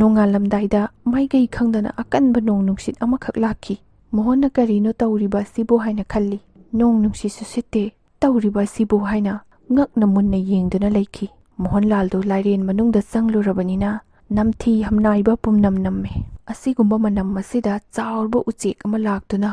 [SPEAKER 1] ꯅꯣꯡꯉꯥꯜꯂꯝꯗꯥꯏꯗ ꯃꯥꯏꯀꯩ ꯈꯪꯗꯅ ꯑꯀꯟꯕ ꯅꯣꯡ ꯅꯨꯡꯁꯤꯠ ꯑꯃꯈꯛ ꯂꯥꯛꯈꯤ꯫ ꯃꯣꯍꯟꯅ ꯀꯔꯤꯅꯣ ꯇꯧꯔꯤꯕ ꯑꯁꯤꯕꯨ ꯍꯥꯏꯅ ꯈꯜꯂꯤ꯫ ꯅꯣꯡ ꯅꯨꯡꯁꯤꯠꯁꯨ ꯁꯤꯠꯇꯦ, ꯇꯧꯔꯤꯕ ꯑꯁꯤꯕꯨ ꯍꯥꯏꯅ ꯉꯛꯅ ꯃꯨꯟꯅ ꯌꯦꯡꯗꯨꯅ ꯂꯩꯈꯤ꯫ ꯃꯣꯍꯟꯂꯥꯜꯗꯨ ꯂꯥꯏꯔꯦꯟ ꯃꯅꯨꯡꯗ ꯆꯪꯂꯨꯔꯕꯅꯤꯅ ꯅꯝꯊꯤ ꯍꯝꯅꯥꯏꯕ ꯄꯨꯝꯅꯝ ꯅꯝꯃꯦ꯫ ꯑꯁꯤꯒꯨꯝꯕ ꯃꯅꯝ ꯑꯁꯤꯗ ꯆꯥꯎꯔꯕ ꯎꯆꯦꯛ ꯑꯃ ꯂꯥꯛꯇꯨꯅ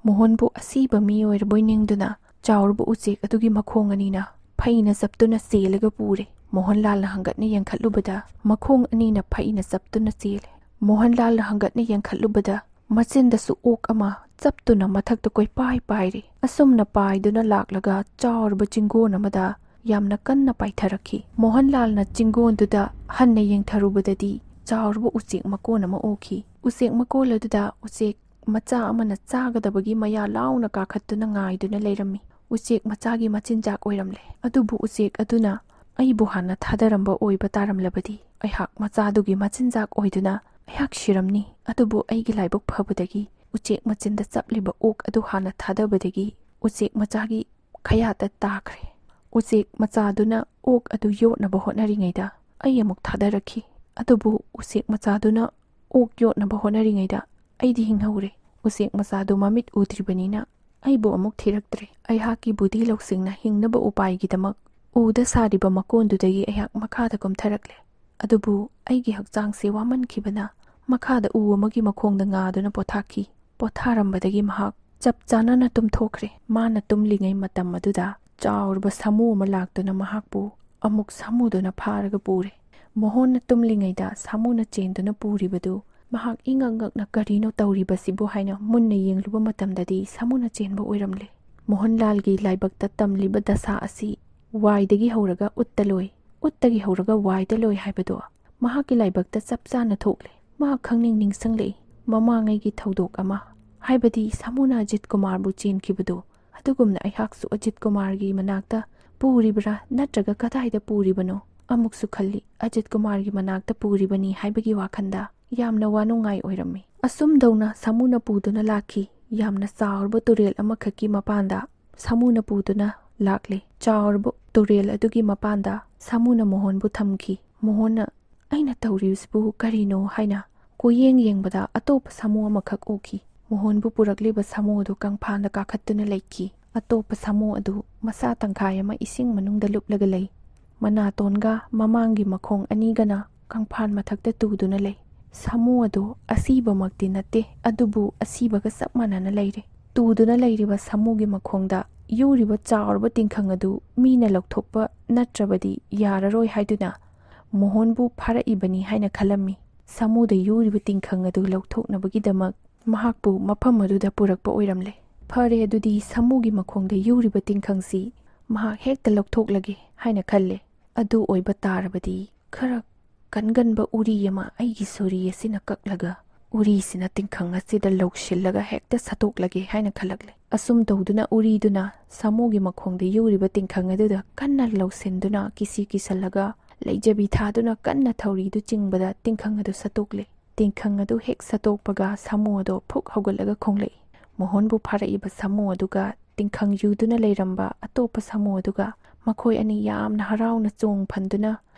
[SPEAKER 1] ꯃꯣꯍꯟꯕꯨ ꯑꯁꯤꯕ ꯃꯤ ꯑꯣꯏꯔꯕꯣꯏ ꯅꯤꯡꯗꯨꯅ ꯆꯥꯎꯔꯕ ꯎꯆꯦꯛ ꯑꯗꯨꯒꯤ ꯃꯈꯣꯡ ꯑꯅꯤꯅ ꯐꯩꯅ ꯆꯞꯇꯨꯅ ꯆꯦꯜꯂꯒ ꯄꯨꯔꯦ꯫ ꯃꯣꯍꯟꯂꯥꯜꯅ ꯍꯪꯒꯠꯅ ꯌꯦꯡꯈꯠꯂꯨꯕꯗ ꯃꯈꯣꯡ ꯑꯅꯤꯅ ꯐꯩꯅ ꯆꯞꯇꯨꯅ ꯆꯦꯜꯂꯦ꯫ ꯃꯣꯍꯟꯂꯥꯜꯅ ꯍꯪꯒꯠꯅ ꯌꯦꯡꯈꯠꯂꯨꯕꯗ ꯃꯆꯤꯟꯗꯁꯨ ꯑꯣꯛ ꯑꯃ ꯆꯞꯇꯨꯅ ꯃꯊꯛꯇ ꯀꯣꯏꯄꯥꯏ ꯄꯥꯏꯔꯦ꯫ ꯑꯁꯨꯝꯅ ꯄꯥꯏꯗꯨꯅ ꯂꯥꯛꯂꯒ ꯆꯥꯎꯔꯕ ꯆꯤꯡꯒꯣꯟ ꯑꯃꯗ ꯌꯥꯝꯅ ꯀꯟꯅ ꯄꯥꯏꯊꯔꯛꯈꯤ꯫ ꯃꯣꯍꯟꯂꯥꯜꯅ ꯆꯤꯡꯒꯣꯟꯗꯨꯗ ꯍꯟꯅ ꯌꯦꯡꯊꯔꯨꯕꯗꯗꯤ ꯆꯥꯎꯔꯕ ꯎꯆꯦꯛ ꯃꯀꯣꯟ ꯑꯃ ꯎꯈꯤ꯫ ꯎꯆꯦꯛ ꯃꯀꯣꯜ ꯑꯗꯨꯗ ꯎꯆꯦꯛ ꯃꯆꯥ ꯑꯃꯅ ꯆꯥꯒꯗꯕꯒꯤ ꯃꯌꯥ ꯂꯥꯎꯅ ꯀꯥꯈꯠꯇꯨꯅ ꯉꯥꯏꯗꯨꯅ ꯂꯩꯔꯝꯃꯤ꯫ ꯎꯆꯦꯛ ꯃꯆꯥꯒꯤ ꯃꯆꯤꯟꯖꯥꯛ ꯑꯣꯏꯔꯝꯂꯦ꯫ ꯑꯗꯨꯕꯨ ꯎꯆꯦꯛ ꯑꯗꯨꯅ ꯑꯩꯕꯨ ꯍꯥꯟꯅ ꯊꯥꯗꯔꯝꯕ ꯑꯣꯏꯕ ꯇꯥꯔꯝꯂꯕꯗꯤ ꯑꯩꯍꯥꯛ ꯃꯆꯥꯗꯨꯒꯤ ꯃꯆꯤꯟꯖꯥꯛ ꯑꯣꯏꯗꯨꯅ ꯑꯩꯍꯥꯛ ꯁꯤꯔꯝꯅꯤ꯫ ꯑꯗꯨꯕꯨ ꯑꯩꯒꯤ ꯂꯥꯏꯕꯛ ꯐꯕꯗꯒꯤ ꯎꯆꯦꯛ ꯃꯆꯤꯟꯗ ꯆꯞꯂꯤꯕ ꯑꯣꯛ ꯑꯗꯨ ꯍꯥꯟꯅ ꯊꯥꯗꯕꯗꯒꯤ ꯎꯆꯦꯛ ꯃꯆꯥꯒꯤ ꯈꯌꯥꯠꯇ ꯇꯥꯈ꯭ꯔꯦ꯫ ꯎꯆꯦꯛ ꯃꯆꯥꯗꯨꯅ ꯑꯣꯛ ꯑꯗꯨ ꯌꯣꯠꯅꯕ ꯍꯣꯠꯅꯔꯤꯉꯩꯗ ꯑꯩ ꯑꯃꯨꯛ ꯊꯥꯗꯔꯛꯈꯤ꯫ ꯑꯗꯨꯕꯨ ꯎꯆꯦꯛ ꯃꯆꯥꯗꯨꯅ ꯑꯣꯛ ꯌꯣꯠꯅꯕ ꯍꯣꯠꯅꯔꯤꯉꯩꯗ ꯑꯩꯗꯤ ꯍꯤꯡꯍꯧꯔꯦ꯫ ꯎꯆꯦꯛ ꯃꯆꯥꯗꯨ ꯃꯃꯤꯠ ꯎꯗ꯭ꯔꯤꯕꯅꯤꯅ ꯑꯩꯕꯨ ꯑꯃꯨꯛ ꯊꯤꯔꯛꯇ꯭ꯔꯦ꯫ ꯑꯩꯍꯥꯛꯀꯤ ꯕꯨꯙꯤ ꯂꯧꯁꯤꯡꯅ ꯍꯤꯡꯅꯕ ꯎꯄꯥꯏꯒꯤꯗꯃꯛ ꯎꯗ ꯁꯥꯔꯤꯕ ꯃꯀꯣꯟꯗꯨꯗꯒꯤ ꯑꯩꯍꯥꯛ ꯃꯈꯥꯗ ꯀꯨꯝꯊꯔꯛꯂꯦ꯫ ꯑꯗꯨꯕꯨ ꯑꯩꯒꯤ ꯍꯛꯆꯥꯡꯁꯦ ꯋꯥꯃꯟꯈꯤꯕꯅ ꯃꯈꯥꯗ ꯎ ꯑꯃꯒꯤ ꯃꯈꯣꯡꯗ ꯉꯥꯗꯨꯅ ꯄꯣꯊꯥꯈꯤ꯫ ꯄꯣꯊꯥꯔꯝꯕꯗꯒꯤ ꯃꯍꯥꯛ ꯆꯞ ꯆꯥꯅꯅ ꯇꯨꯝꯊꯣꯛꯈ꯭ꯔꯦ꯫ ꯃꯥꯅ ꯇꯨꯝꯂꯤꯉꯩ ꯃꯇꯝ ꯑꯗꯨꯗ ꯆꯥꯎꯔꯕ ꯁꯥꯃꯨ ꯑꯃ ꯂꯥꯛꯇꯨꯅ ꯃꯍꯥꯛꯄꯨ ꯑꯃꯨꯛ ꯁꯥꯃꯨꯗꯨꯅ ꯐꯥꯔꯒ ꯄꯨꯔꯦ꯫ ꯃꯣꯍꯣꯟꯅ ꯇꯨꯝꯂꯤꯉꯩꯗ ꯁꯥꯃꯨꯅ ꯆꯦꯟꯗꯨꯅ ꯄꯨꯔꯤꯕꯗꯨ ꯃꯍꯥꯛ ꯏꯉꯛ ꯉꯛꯅ ꯀꯔꯤꯅꯣ ꯇꯧꯔꯤꯕꯁꯤꯕꯨ ꯍꯥꯏꯅ ꯃꯨꯟꯅ ꯌꯦꯡꯂꯨꯕ ꯃꯇꯝꯗꯗꯤ ꯁꯥꯃꯨꯅ ꯆꯦꯟꯕ ꯑꯣꯏꯔꯝꯂꯦ꯫ ꯃꯣꯍꯟꯂꯥꯜꯒꯤ ꯂꯥꯏꯕꯛꯇ ꯇꯝꯂꯤꯕ ꯗꯁꯥ ꯑꯁꯤ ꯋꯥꯏꯗꯒꯤ ꯍꯧꯔꯒ ꯎꯠꯇ ꯂꯣꯏ, ꯎꯠꯇꯒꯤ ꯍꯧꯔꯒ ꯋꯥꯏꯗ ꯂꯣꯏ ꯍꯥꯏꯕꯗꯣ ꯃꯍꯥꯛꯀꯤ ꯂꯥꯏꯕꯛꯇ ꯆꯞ ꯆꯥꯅ ꯊꯣꯛꯂꯦ꯫ ꯃꯍꯥꯛ ꯈꯪꯅꯤꯡ ꯅꯤꯡꯁꯤꯡꯂꯛꯏ ꯃꯃꯥꯡꯉꯩꯒꯤ ꯊꯧꯗꯣꯛ ꯑꯃ, ꯍꯥꯏꯕꯗꯤ ꯁꯥꯃꯨꯅ ꯑꯖꯤꯠ ꯀꯨꯃꯥꯔꯕꯨ ꯆꯦꯟꯈꯤꯕꯗꯣ ꯑꯗꯨꯒꯨꯝꯅ ꯑꯩꯍꯥꯛꯁꯨ ꯑꯖꯤꯠ ꯀꯨꯃꯥꯔꯒꯤ ꯃꯅꯥꯛꯇ ꯄꯨꯔꯤꯕ꯭ꯔꯥ ꯅꯠꯇ꯭ꯔꯒ ꯀꯗꯥꯏꯗ ꯄꯨꯔꯤꯕꯅꯣ ꯑꯃꯨꯛꯁꯨ ꯈꯜꯂꯤ꯫ ꯑꯖꯤꯠ ꯀꯨꯃꯥꯔꯒꯤ ꯃꯅꯥꯛꯇ ꯄꯨꯔꯤꯕꯅꯤ ꯍꯥꯏꯕꯒꯤ ꯋꯥꯈꯟꯗ ꯌꯥꯝꯅ ꯋꯥꯅꯨꯡꯉꯥꯏ ꯑꯣꯏꯔꯝꯃꯤ꯫ ꯑꯁꯨꯝꯗꯧꯅ ꯁꯥꯃꯨꯅ ꯄꯨꯗꯨꯅ ꯂꯥꯛꯈꯤ꯫ ꯌꯥꯝꯅ ꯆꯥꯎꯔꯕ ꯇꯨꯔꯦꯜ ꯑꯃꯈꯛꯀꯤ ꯃꯄꯥꯟꯗ ꯁꯥꯃꯨꯅ ꯄꯨꯗꯨꯅ ꯂꯥꯛꯂꯦ꯫ ꯆꯥꯎꯔꯕ ꯇꯨꯔꯦꯜ ꯑꯗꯨꯒꯤ ꯃꯄꯥꯟꯗ ꯁꯥꯃꯨꯅ ꯃꯣꯍꯣꯟꯕꯨ ꯊꯝꯈꯤ꯫ ꯃꯣꯍꯣꯟꯅ ꯑꯩꯅ ꯇꯧꯔꯤꯕꯁꯤꯕꯨ ꯀꯔꯤꯅꯣ ꯍꯥꯏꯅ ꯀꯣꯏꯌꯦꯡ ꯌꯦꯡꯕꯗ ꯑꯇꯣꯞꯄ ꯁꯥꯃꯨ ꯑꯃꯈꯛ ꯎꯈꯤ꯫ ꯃꯣꯍꯣꯟꯕꯨ ꯄꯨꯔꯛꯂꯤꯕ ꯁꯥꯃꯨ ꯑꯗꯨ ꯀꯪꯐꯥꯟꯗ ꯀꯥꯈꯠꯇꯨꯅ ꯂꯩꯈꯤ꯫ ꯑꯇꯣꯞꯄ ꯁꯥꯃꯨ ꯑꯗꯨ ꯃꯁꯥ ꯇꯪꯈꯥꯏ ꯑꯃ ꯏꯁꯤꯡ ꯃꯅꯨꯡꯗ ꯂꯨꯞꯂꯒ ꯂꯩ꯫ ꯃꯅꯥꯇꯣꯟꯒ ꯃꯃꯥꯡꯒꯤ ꯃꯈꯣꯡ ꯑꯅꯤꯒꯅ ꯀꯪꯐꯥꯟ ꯃꯊꯛꯇ ꯇꯨꯗꯨꯅ ꯂꯩ꯫ ꯁꯥꯃꯨ ꯑꯗꯨ ꯑꯁꯤꯕꯃꯛꯇꯤ ꯅꯠꯇꯦ, ꯑꯗꯨꯕꯨ ꯑꯁꯤꯕꯒ ꯆꯞ ꯃꯥꯟꯅꯅ ꯂꯩꯔꯦ꯫ ꯇꯨꯗꯨꯅ ꯂꯩꯔꯤꯕ ꯁꯥꯃꯨꯒꯤ ꯃꯈꯣꯡꯗ ꯌꯨꯔꯤꯕ ꯆꯥꯎꯔꯕ ꯇꯤꯡꯈꯪ ꯑꯗꯨ ꯃꯤꯅ ꯂꯧꯊꯣꯛꯄ ꯅꯠꯇ꯭ꯔꯕꯗꯤ ꯌꯥꯔꯔꯣꯏ ꯍꯥꯏꯗꯨꯅ ꯃꯣꯍꯣꯟꯕꯨ ꯐꯥꯔꯛꯏꯕꯅꯤ ꯍꯥꯏꯅ ꯈꯜꯂꯝꯃꯤ꯫ ꯁꯥꯃꯨꯗ ꯌꯨꯔꯤꯕ ꯇꯤꯡꯈꯪ ꯑꯗꯨ ꯂꯧꯊꯣꯛꯅꯕꯒꯤꯗꯃꯛ ꯃꯍꯥꯛꯄꯨ ꯃꯐꯝ ꯑꯗꯨꯗ ꯄꯨꯔꯛꯄ ꯑꯣꯏꯔꯝꯂꯦ꯫ ꯐꯔꯦ, ꯑꯗꯨꯗꯤ ꯁꯥꯃꯨꯒꯤ ꯃꯈꯣꯡꯗ ꯌꯨꯔꯤꯕ ꯇꯤꯡꯈꯪꯁꯤ ꯃꯍꯥꯛ ꯍꯦꯛꯇ ꯂꯧꯊꯣꯛꯂꯒꯦ ꯍꯥꯏꯅ ꯈꯜꯂꯦ꯫ ꯑꯗꯨ ꯑꯣꯏꯕ ꯇꯥꯔꯕꯗꯤ ꯈꯔ ꯀꯟꯒꯟꯕ ꯎꯔꯤ ꯑꯃ ꯑꯩꯒꯤ ꯁꯣꯔꯤ ꯑꯁꯤꯅ ꯀꯛꯂꯒ ꯎꯔꯤꯁꯤꯅ ꯇꯤꯡꯈꯪ ꯑꯁꯤꯗ ꯂꯧꯁꯤꯜꯂꯒ ꯍꯦꯛꯇ ꯁꯠꯇꯣꯛꯂꯒꯦ ꯍꯥꯏꯅ ꯈꯜꯂꯛꯂꯦ꯫ ꯑꯁꯨꯝ ꯇꯧꯗꯨꯅ ꯎꯔꯤꯗꯨꯅ ꯁꯥꯃꯨꯒꯤ ꯃꯈꯣꯡꯗ ꯌꯨꯔꯤꯕ ꯇꯤꯡꯈꯪ ꯑꯗꯨꯗ ꯀꯟꯅ ꯂꯧꯁꯤꯟꯗꯨꯅ ꯀꯤꯁꯤ ꯀꯤꯁꯜꯂꯒ ꯂꯩꯖꯕꯤ ꯊꯥꯗꯨꯅ ꯀꯟꯅ ꯊꯧꯔꯤꯗꯨ ꯆꯤꯡꯕꯗ ꯇꯤꯡꯈꯪ ꯑꯗꯨ ꯁꯠꯇꯣꯛꯂꯦ꯫ ꯇꯤꯡꯈꯪ ꯑꯗꯨ ꯍꯦꯛ ꯁꯠꯇꯣꯛꯄꯒ ꯁꯥꯃꯨ ꯑꯗꯨ ꯐꯨꯛ ꯍꯧꯒꯠꯂꯒ ꯈꯣꯡꯂꯛꯏ꯫ ꯃꯣꯍꯣꯟꯕꯨ ꯐꯥꯔꯛꯏꯕ ꯁꯥꯃꯨ ꯑꯗꯨꯒ ꯇꯤꯡꯈꯪ ꯌꯨꯗꯨꯅ ꯂꯩꯔꯝꯕ ꯑꯇꯣꯞꯄ ꯁꯥꯃꯨ ꯑꯗꯨꯒ ꯃꯈꯣꯏ ꯑꯅꯤ ꯌꯥꯝꯅ ꯍꯔꯥꯎꯅ ꯆꯣꯡ ꯐꯟꯗꯨꯅ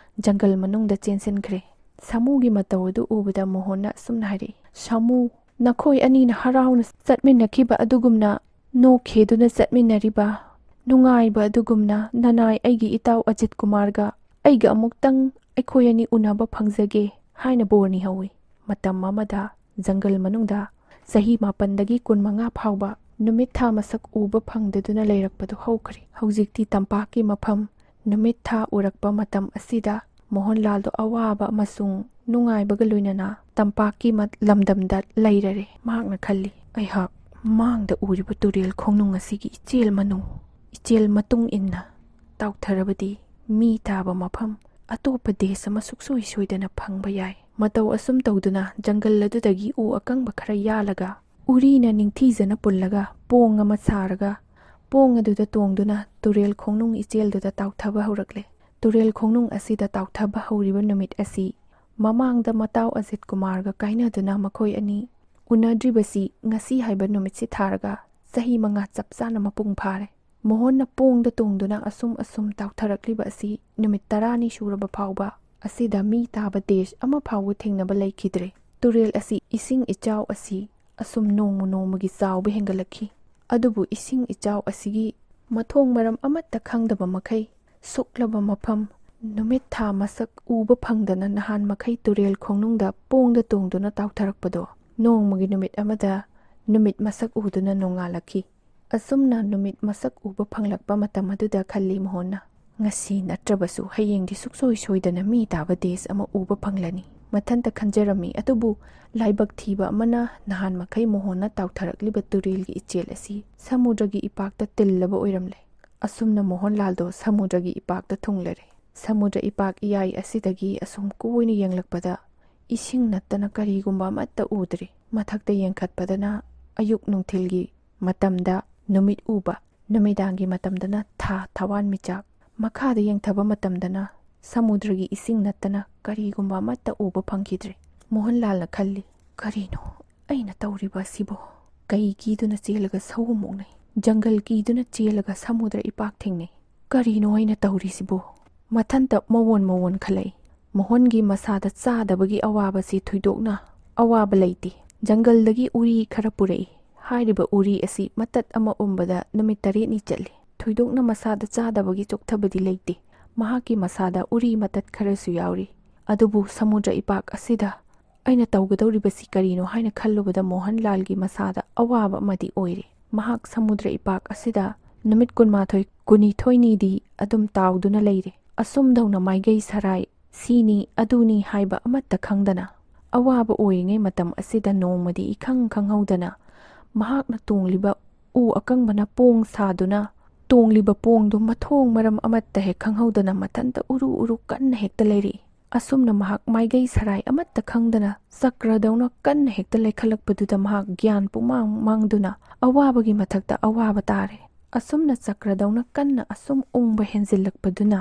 [SPEAKER 1] ꯖꯪꯒꯜ ꯃꯅꯨꯡꯗ ꯆꯦꯟꯁꯤꯟꯈ꯭ꯔꯦ꯫ ꯁꯥꯃꯨꯒꯤ ꯃꯇꯧ ꯑꯗꯨ ꯎꯕꯗ ꯃꯣꯍꯣꯟꯅ ꯑꯁꯨꯝꯅ ꯍꯥꯏꯔꯛꯏ, ꯁꯥꯃꯨ, ꯅꯈꯣꯏ ꯑꯅꯤꯅ ꯍꯔꯥꯎꯅ ꯆꯠꯃꯤꯟꯅꯈꯤꯕ ꯑꯗꯨꯒꯨꯝꯅ ꯅꯣꯛꯈꯦꯗꯨꯅ ꯆꯠꯃꯤꯟꯅꯔꯤꯕ ꯅꯨꯡꯉꯥꯏꯕ ꯑꯗꯨꯒꯨꯝꯅ ꯅꯅꯥꯏ ꯑꯩꯒꯤ ꯏꯇꯥꯎ ꯑꯖꯤꯠ ꯀꯨꯃꯥꯔꯒ ꯑꯩꯒ ꯑꯃꯨꯛꯇꯪ ꯑꯩꯈꯣꯏ ꯑꯅꯤ ꯎꯅꯕ ꯐꯪꯖꯒꯦ ꯍꯥꯏꯅ ꯕꯣꯔ ꯅꯤꯍꯧꯏ꯫ ꯃꯇꯝ ꯑꯃꯗ ꯖꯪꯒꯜ ꯃꯅꯨꯡꯗ ꯆꯍꯤ 7ꯗꯒꯤ 15 ꯐꯥꯎꯕ ꯅꯨꯃꯤꯠ ꯊꯥ ꯃꯁꯛ ꯎꯕ ꯐꯪꯗꯗꯨꯅ ꯂꯩꯔꯛꯄꯗꯨ ꯍꯧꯈ꯭ꯔꯦ꯫ ꯍꯧꯖꯤꯛꯇꯤ ꯇꯝꯄꯥꯛꯀꯤ ꯃꯐꯝ ꯅꯨꯃꯤꯠ ꯊꯥ ꯎꯔꯛꯄ ꯃꯇꯝ ꯑꯁꯤꯗ ꯃꯣꯍꯟꯂꯥꯜꯗꯣ ꯑꯋꯥꯕ ꯑꯃꯁꯨꯡ ꯅꯨꯡꯉꯥꯏꯕꯒ ꯂꯣꯏꯅꯅ ꯇꯝꯄꯥꯛꯀꯤ ꯂꯝꯗꯝꯗ ꯂꯩꯔꯔꯦ꯫ ꯃꯍꯥꯛꯅ ꯈꯜꯂꯤ, ꯑꯩꯍꯥꯛ ꯃꯥꯡꯗ ꯎꯔꯤꯕ ꯇꯨꯔꯦꯜ ꯈꯣꯡꯅꯨꯡ ꯑꯁꯤꯒꯤ ꯏꯆꯦꯜ ꯃꯇꯨꯡ ꯏꯟꯅ ꯇꯥꯎꯊꯔꯕꯗꯤ ꯃꯤ ꯇꯥꯕ ꯃꯐꯝ ꯑꯇꯣꯞꯄ ꯗꯦꯁ ꯑꯃ ꯁꯨꯛꯁꯣꯏ ꯁꯣꯏꯗꯅ ꯐꯪꯕ ꯌꯥꯏ꯫ ꯃꯇꯧ ꯑꯁꯨꯝ ꯇꯧꯗꯨꯅ ꯖꯪꯒꯜ ꯑꯗꯨꯗꯒꯤ ꯎ ꯑꯀꯪꯕ ꯈꯔ ꯌꯥꯜꯂꯒ ꯎꯔꯤꯅ ꯅꯤꯡꯊꯤꯖꯅ ꯄꯨꯜꯂꯒ ꯄꯣꯡ ꯑꯃ ꯁꯥꯔꯒ ꯄꯣꯡ ꯑꯗꯨꯗ ꯇꯣꯡꯗꯨꯅ ꯇꯨꯔꯦꯜ ꯈꯣꯡꯅꯨꯡ ꯏꯆꯦꯜꯗꯨꯗ ꯇꯥꯎꯊꯕ ꯍꯧꯔꯛꯂꯦ꯫ ꯇꯨꯔꯦꯜ ꯈꯣꯡꯅꯨꯡ ꯑꯁꯤꯗ ꯇꯥꯎꯊꯕ ꯍꯧꯔꯤꯕ ꯅꯨꯃꯤꯠ ꯑꯁꯤ ꯃꯃꯥꯡꯗ ꯃꯇꯥꯎ ꯑꯖꯤꯠ ꯀꯨꯃꯥꯔꯒ ꯀꯥꯏꯅꯗꯨꯅ ꯃꯈꯣꯏ ꯑꯅꯤ ꯎꯅꯗ꯭ꯔꯤꯕꯁꯤ ꯉꯁꯤ ꯍꯥꯏꯕ ꯅꯨꯃꯤꯠꯁꯤ ꯊꯥꯔꯒ ꯆꯍꯤ 5 ꯆꯞ ꯆꯥꯅ ꯃꯄꯨꯡ ꯐꯥꯔꯦ꯫ ꯃꯣꯍꯣꯟꯅ ꯄꯣꯡꯗ ꯇꯣꯡꯗꯨꯅ ꯑꯁꯨꯝ ꯇꯥꯎꯊꯔꯛꯂꯤꯕ ꯑꯁꯤ ꯅꯨꯃꯤꯠ 10ꯅꯤ ꯁꯨꯔꯕ ꯐꯥꯎꯕ ꯑꯁꯤꯗ ꯃꯤ ꯇꯥꯕ ꯗꯦꯁ ꯑꯃ ꯐꯥꯎꯕ ꯊꯦꯡꯅꯕ ꯂꯩꯈꯤꯗ꯭ꯔꯦ꯫ ꯇꯨꯔꯦꯜ ꯑꯁꯤ ꯏꯁꯤꯡ ꯏꯆꯥꯎ ꯑꯁꯤ ꯑꯁꯨꯝ ꯅꯣꯡꯃꯒꯤ ꯆꯥꯎꯕ ꯍꯦꯟꯒꯠꯂꯛꯈꯤ꯫ ꯑꯗꯨꯕꯨ ꯏꯁꯤꯡ ꯏꯆꯥꯎ ꯑꯁꯤꯒꯤ ꯃꯊꯣꯡ ꯃꯔꯝ ꯑꯃꯠꯇ ꯈꯪꯗꯕ ꯃꯈꯩ ꯁꯨꯛꯂꯕ ꯃꯐꯝ ꯅꯨꯃꯤꯠ ꯊꯥ ꯃꯁꯛ ꯎꯕ ꯐꯪꯗꯅ ꯅꯍꯥꯟ ꯃꯈꯩ ꯇꯨꯔꯦꯜ ꯈꯣꯡꯅꯨꯡꯗ ꯄꯣꯡꯗ ꯇꯣꯡꯗꯨꯅ ꯇꯥꯎꯊꯔꯛꯄꯗꯣ ꯅꯣꯡꯃꯒꯤ ꯅꯨꯃꯤꯠ ꯑꯃꯗ ꯅꯨꯃꯤꯠ ꯃꯁꯛ ꯎꯗꯨꯅ ꯅꯣꯡꯉꯥꯜꯂꯛꯈꯤ꯫ ꯑꯁꯨꯝꯅ ꯅꯨꯃꯤꯠ ꯃꯁꯛ ꯎꯕ ꯐꯪꯂꯛꯄ ꯃꯇꯝ ꯑꯗꯨꯗ ꯈꯜꯂꯤ ꯃꯣꯍꯣꯟꯅ, ꯉꯁꯤ ꯅꯠꯇ꯭ꯔꯕꯁꯨ ꯍꯌꯦꯡꯗꯤ ꯁꯨꯛꯁꯣꯏ ꯁꯣꯏꯗꯅ ꯃꯤ ꯇꯥꯕ ꯗꯦꯁ ꯑꯃ ꯎꯕ ꯐꯪꯂꯅꯤ꯫ ꯃꯊꯟꯇ ꯈꯟꯖꯔꯝꯃꯤ꯫ ꯑꯗꯨꯕꯨ ꯂꯥꯏꯕꯛ ꯊꯤꯕ ꯑꯃꯅ ꯅꯍꯥꯟ ꯃꯈꯩ ꯃꯣꯍꯣꯟꯅ ꯇꯥꯎꯊꯔꯛꯂꯤꯕ ꯇꯨꯔꯦꯜꯒꯤ ꯏꯆꯦꯜ ꯑꯁꯤ ꯁꯃꯨꯗ꯭ꯔꯒꯤ ꯏꯄꯥꯛꯇ ꯇꯤꯜꯂꯕ ꯑꯣꯏꯔꯝꯂꯦ꯫ ꯑꯁꯨꯝꯅ ꯃꯣꯍꯟꯂꯥꯜꯗꯣ ꯁꯃꯨꯗ꯭ꯔꯒꯤ ꯏꯄꯥꯛꯇ ꯊꯨꯡꯂꯔꯦ꯫ ꯁꯃꯨꯗ꯭ꯔ ꯏꯄꯥꯛ ꯏꯌꯥꯏ ꯑꯁꯤꯗꯒꯤ ꯑꯁꯨꯝ ꯀꯣꯏꯅ ꯌꯦꯡꯂꯛꯄꯗ ꯏꯁꯤꯡ ꯅꯠꯇꯅ ꯀꯔꯤꯒꯨꯝꯕ ꯑꯃꯠꯇ ꯎꯗ꯭ꯔꯦ꯫ ꯃꯊꯛꯇ ꯌꯦꯡꯈꯠꯄꯗꯅ ꯑꯌꯨꯛ ꯅꯨꯡꯊꯤꯜꯒꯤ ꯃꯇꯝꯗ ꯅꯨꯃꯤꯠ ꯎꯕ, ꯅꯨꯃꯤꯗꯥꯡꯒꯤ ꯃꯇꯝꯗꯅ ꯊꯥ ꯊꯋꯥꯟꯃꯤꯆꯥꯛ, ꯃꯈꯥꯗ ꯌꯦꯡꯊꯕ ꯃꯇꯝꯗꯅ ꯁꯃꯨꯗ꯭ꯔꯒꯤ ꯏꯁꯤꯡ ꯅꯠꯇꯅ ꯀꯔꯤꯒꯨꯝꯕ ꯑꯃꯠꯇ ꯎꯕ ꯐꯪꯈꯤꯗ꯭ꯔꯦ꯫ ꯃꯣꯍꯟꯂꯥꯜꯅ ꯈꯜꯂꯤ, ꯀꯔꯤꯅꯣ ꯑꯩꯅ ꯇꯧꯔꯤꯕ ꯑꯁꯤꯕꯣ? ꯀꯩ ꯀꯤꯗꯨꯅ ꯆꯦꯜꯂꯒ ꯁꯑꯣꯝ ꯑꯣꯛꯅꯩ, ꯖꯪꯒꯜ ꯀꯤꯗꯨꯅ ꯆꯦꯜꯂꯒ ꯁꯃꯨꯗ꯭ꯔ ꯏꯄꯥꯛ ꯊꯦꯡꯅꯩ, ꯀꯔꯤꯅꯣ ꯑꯩꯅ ꯇꯧꯔꯤꯁꯤꯕꯨ? ꯃꯊꯟꯇ ꯃꯋꯣꯟ ꯈꯜꯂꯛꯏ꯫ ꯃꯣꯍꯟꯒꯤ ꯃꯁꯥꯗ ꯆꯥꯗꯕꯒꯤ ꯑꯋꯥꯕꯁꯤ ꯊꯣꯏꯗꯣꯛꯅ ꯑꯋꯥꯕ ꯂꯩꯇꯦ꯫ ꯖꯪꯒꯜꯗꯒꯤ ꯎꯔꯤ ꯈꯔ ꯄꯨꯔꯛꯏ꯫ ꯍꯥꯏꯔꯤꯕ ꯎꯔꯤ ꯑꯁꯤ ꯃꯇꯠ ꯑꯃ ꯎꯝꯕꯗ ꯅꯨꯃꯤꯠ 8ꯅꯤ ꯆꯠꯂꯤ꯫ ꯊꯣꯏꯗꯣꯛꯅ ꯃꯁꯥꯗ ꯆꯥꯗꯕꯒꯤ ꯆꯣꯛꯊꯕꯗꯤ ꯂꯩꯇꯦ꯫ ꯃꯍꯥꯛꯀꯤ ꯃꯁꯥꯗ ꯎꯔꯤ ꯃꯇꯠ ꯈꯔꯁꯨ ꯌꯥꯎꯔꯤ꯫ ꯑꯗꯨꯕꯨ ꯁꯃꯨꯗ꯭ꯔ ꯏꯄꯥꯛ ꯑꯁꯤꯗ ꯑꯩꯅ ꯇꯧꯒꯗꯧꯔꯤꯕꯁꯤ ꯀꯔꯤꯅꯣ ꯍꯥꯏꯅ ꯈꯜꯂꯨꯕꯗ ꯃꯣꯍꯟꯂꯥꯜꯒꯤ ꯃꯁꯥꯗ ꯑꯋꯥꯕ ꯑꯃꯗꯤ ꯑꯣꯏꯔꯦ꯫ ꯃꯍꯥꯛ ꯁꯃꯨꯗ꯭ꯔ ꯏꯄꯥꯛ ꯑꯁꯤꯗ ꯅꯨꯃꯤꯠ 12 12ꯅꯤꯗꯤ ꯑꯗꯨꯝ ꯇꯥꯎꯗꯨꯅ ꯂꯩꯔꯦ꯫ ꯑꯁꯨꯝꯗꯧꯅ ꯃꯥꯏꯒꯩ ꯁꯔꯥꯏ ꯁꯤꯅꯤ ꯑꯗꯨꯅꯤ ꯍꯥꯏꯕ ꯑꯃꯠꯇ ꯈꯪꯗꯅ ꯑꯋꯥꯕ ꯑꯣꯏꯔꯤꯉꯩ ꯃꯇꯝ ꯑꯁꯤꯗ ꯅꯣꯡꯃꯗꯤ ꯏꯈꯪ ꯈꯪꯍꯧꯗꯅ ꯃꯍꯥꯛꯅ ꯇꯣꯡꯂꯤꯕ ꯎ ꯑꯀꯪꯕꯅ ꯄꯣꯡ ꯁꯥꯗꯨꯅ ꯇꯣꯡꯂꯤꯕ ꯄꯣꯡꯗꯨ ꯃꯊꯣꯡ ꯃꯔꯝ ꯑꯃꯠꯇ ꯍꯦꯛ ꯈꯪꯍꯧꯗꯅ ꯃꯊꯟꯇ ꯎꯔꯨ ꯀꯟꯅ ꯍꯦꯛꯇ ꯂꯩꯔꯛꯏ꯫ ꯑꯁꯨꯝꯅ ꯃꯍꯥꯛ ꯃꯥꯏꯒꯩ ꯁꯔꯥꯏ ꯑꯃꯠꯇ ꯈꯪꯗꯅ ꯆꯀ꯭ꯔꯗꯧꯅ ꯀꯟꯅ ꯍꯦꯛꯇ ꯂꯩꯈꯠꯂꯛꯄꯗꯨꯗ ꯃꯍꯥꯛ ꯒ꯭ꯌꯥꯟ ꯄꯨꯡꯃꯥꯡ ꯃꯥꯡꯗꯨꯅ ꯑꯋꯥꯕꯒꯤ ꯃꯊꯛꯇ ꯑꯋꯥꯕ ꯇꯥꯔꯦ꯫ ꯑꯁꯨꯝꯅ ꯆꯀ꯭ꯔꯗꯧꯅ ꯀꯟꯅ ꯑꯁꯨꯝ ꯎꯪꯕ ꯍꯦꯟꯖꯤꯜꯂꯛꯄꯗꯨꯅ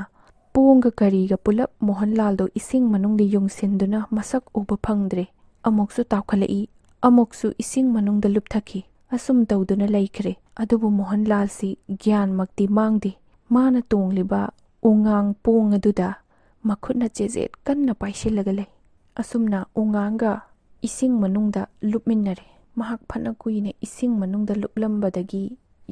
[SPEAKER 1] ꯄꯣꯡꯒ ꯀꯔꯤꯒ ꯄꯨꯂꯞ ꯃꯣꯍꯟꯂꯥꯜꯗꯣ ꯏꯁꯤꯡ ꯃꯅꯨꯡꯗ ꯌꯨꯡꯁꯤꯟꯗꯨꯅ ꯃꯁꯛ ꯎꯕ ꯐꯪꯗ꯭ꯔꯦ꯫ ꯑꯃꯨꯛꯁꯨ ꯇꯥꯎꯈꯠꯂꯛꯏ, ꯑꯃꯨꯛꯁꯨ ꯏꯁꯤꯡ ꯃꯅꯨꯡꯗ ꯂꯨꯞꯊꯈꯤ꯫ ꯑꯁꯨꯝ ꯇꯧꯗꯨꯅ ꯂꯩꯈ꯭ꯔꯦ꯫ ꯑꯗꯨꯕꯨ ꯃꯣꯍꯟꯂꯥꯜꯁꯤ ꯒ꯭ꯌꯥꯟꯃꯛꯇꯤ ꯃꯥꯡꯗꯦ꯫ ꯃꯥꯅ ꯇꯣꯡꯂꯤꯕ ꯎꯉꯥꯡ ꯄꯣꯡ ꯑꯗꯨꯗ ꯃꯈꯨꯠꯅ ꯆꯦꯖꯦꯠ ꯀꯟꯅ ꯄꯥꯏꯁꯤꯜꯂꯒ ꯂꯩ꯫ ꯑꯁꯨꯝꯅ ꯎꯉꯥꯡꯒ ꯏꯁꯤꯡ ꯃꯅꯨꯡꯗ ꯂꯨꯞꯃꯤꯟꯅꯔꯦ꯫ ꯃꯍꯥꯛ ꯐꯅ ꯀꯨꯏꯅ ꯏꯁꯤꯡ ꯃꯅꯨꯡꯗ ꯂꯨꯞꯂꯝꯕꯗꯒꯤ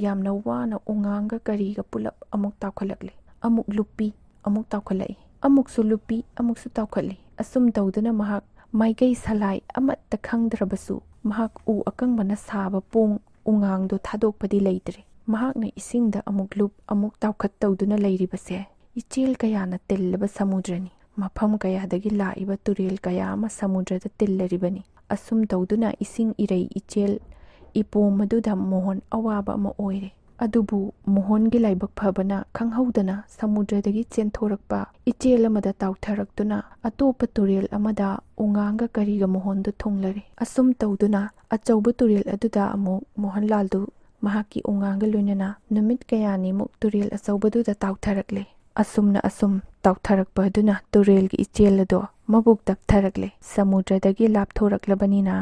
[SPEAKER 1] ꯌꯥꯝꯅ ꯋꯥꯅ ꯎꯉꯥꯡꯒ ꯀꯔꯤꯒ ꯄꯨꯂꯞ ꯑꯃꯨꯛ ꯇꯥꯎꯈꯠꯂꯛꯂꯦ꯫ ꯑꯃꯨꯛ ꯂꯨꯞꯄꯤ, ꯑꯃꯨꯛ ꯇꯥꯎꯈꯠꯂꯛꯏ, ꯑꯃꯨꯛꯁꯨ ꯂꯨꯞꯄꯤ, ꯑꯃꯨꯛꯁꯨ ꯇꯥꯎꯈꯠꯂꯤ꯫ ꯑꯁꯨꯝ ꯇꯧꯗꯨꯅ ꯃꯍꯥꯛ ꯃꯥꯏꯀꯩ ꯁꯂꯥꯏ ꯑꯃꯠꯇ ꯈꯪꯗ꯭ꯔꯕꯁꯨ ꯃꯍꯥꯛ ꯎ ꯑꯀꯪꯕꯅ ꯁꯥꯕ ꯄꯣꯡ ꯎꯉꯥꯡꯗꯣ ꯊꯥꯗꯣꯛꯄꯗꯤ ꯂꯩꯇ꯭ꯔꯦ꯫ ꯃꯍꯥꯛꯅ ꯏꯁꯤꯡꯗ ꯑꯃꯨꯛ ꯂꯨꯞ ꯑꯃꯨꯛ ꯇꯥꯎꯈꯠ ꯇꯧꯗꯨꯅ ꯂꯩꯔꯤꯕꯁꯦ ꯏꯆꯦꯜ ꯀꯌꯥꯅ ꯇꯤꯜꯂꯕ ꯁꯃꯨꯗ꯭ꯔꯅꯤ꯫ ꯃꯐꯝ ꯀꯌꯥꯗꯒꯤ ꯂꯥꯛꯏꯕ ꯇꯨꯔꯦꯜ ꯀꯌꯥ ꯑꯃ ꯁꯃꯨꯗ꯭ꯔꯗ ꯇꯤꯜꯂꯔꯤꯕꯅꯤ꯫ ꯑꯁꯨꯝ ꯇꯧꯗꯨꯅ ꯏꯁꯤꯡ ꯏꯔꯩ ꯏꯆꯦꯜ ꯏꯄꯣꯝ ꯑꯗꯨꯗ ꯃꯣꯍꯟ ꯑꯋꯥꯕ ꯑꯃ ꯑꯣꯏꯔꯦ꯫ ꯑꯗꯨꯕꯨ ꯃꯣꯍꯟꯒꯤ ꯂꯥꯏꯕꯛ ꯐꯕꯅ ꯈꯪꯍꯧꯗꯅ ꯁꯃꯨꯗ꯭ꯔꯗꯒꯤ ꯆꯦꯟꯊꯣꯔꯛꯄ ꯏꯆꯦꯜ ꯑꯃꯗ ꯇꯥꯎꯊꯔꯛꯇꯨꯅ ꯑꯇꯣꯞꯄ ꯇꯨꯔꯦꯜ ꯑꯃꯗ ꯎꯉꯥꯡꯒ ꯀꯔꯤꯒ ꯃꯣꯍꯟꯗꯨ ꯊꯨꯡꯂꯔꯦ꯫ ꯑꯁꯨꯝ ꯇꯧꯗꯨꯅ ꯑꯆꯧꯕ ꯇꯨꯔꯦꯜ ꯑꯗꯨꯗ ꯑꯃꯨꯛ ꯃꯣꯍꯟꯂꯥꯜꯗꯨ ꯃꯍꯥꯛꯀꯤ ꯎꯉꯥꯡꯒ ꯂꯣꯏꯅꯅ ꯅꯨꯃꯤꯠ ꯀꯌꯥꯅꯤꯃꯨꯛ ꯇꯨꯔꯦꯜ ꯑꯆꯧꯕꯗꯨꯗ ꯇꯥꯎꯊꯔꯛꯂꯦ꯫ ꯑꯁꯨꯝꯅ ꯇꯥꯎꯊꯔꯛꯄ ꯑꯗꯨꯅ ꯇꯨꯔꯦꯜꯒꯤ ꯏꯆꯦꯜ ꯑꯗꯣ ꯃꯕꯨꯛ ꯇꯞꯊꯔꯛꯂꯦ꯫ ꯁꯃꯨꯗ꯭ꯔꯗꯒꯤ ꯂꯥꯞꯊꯣꯔꯛꯂꯕꯅꯤꯅ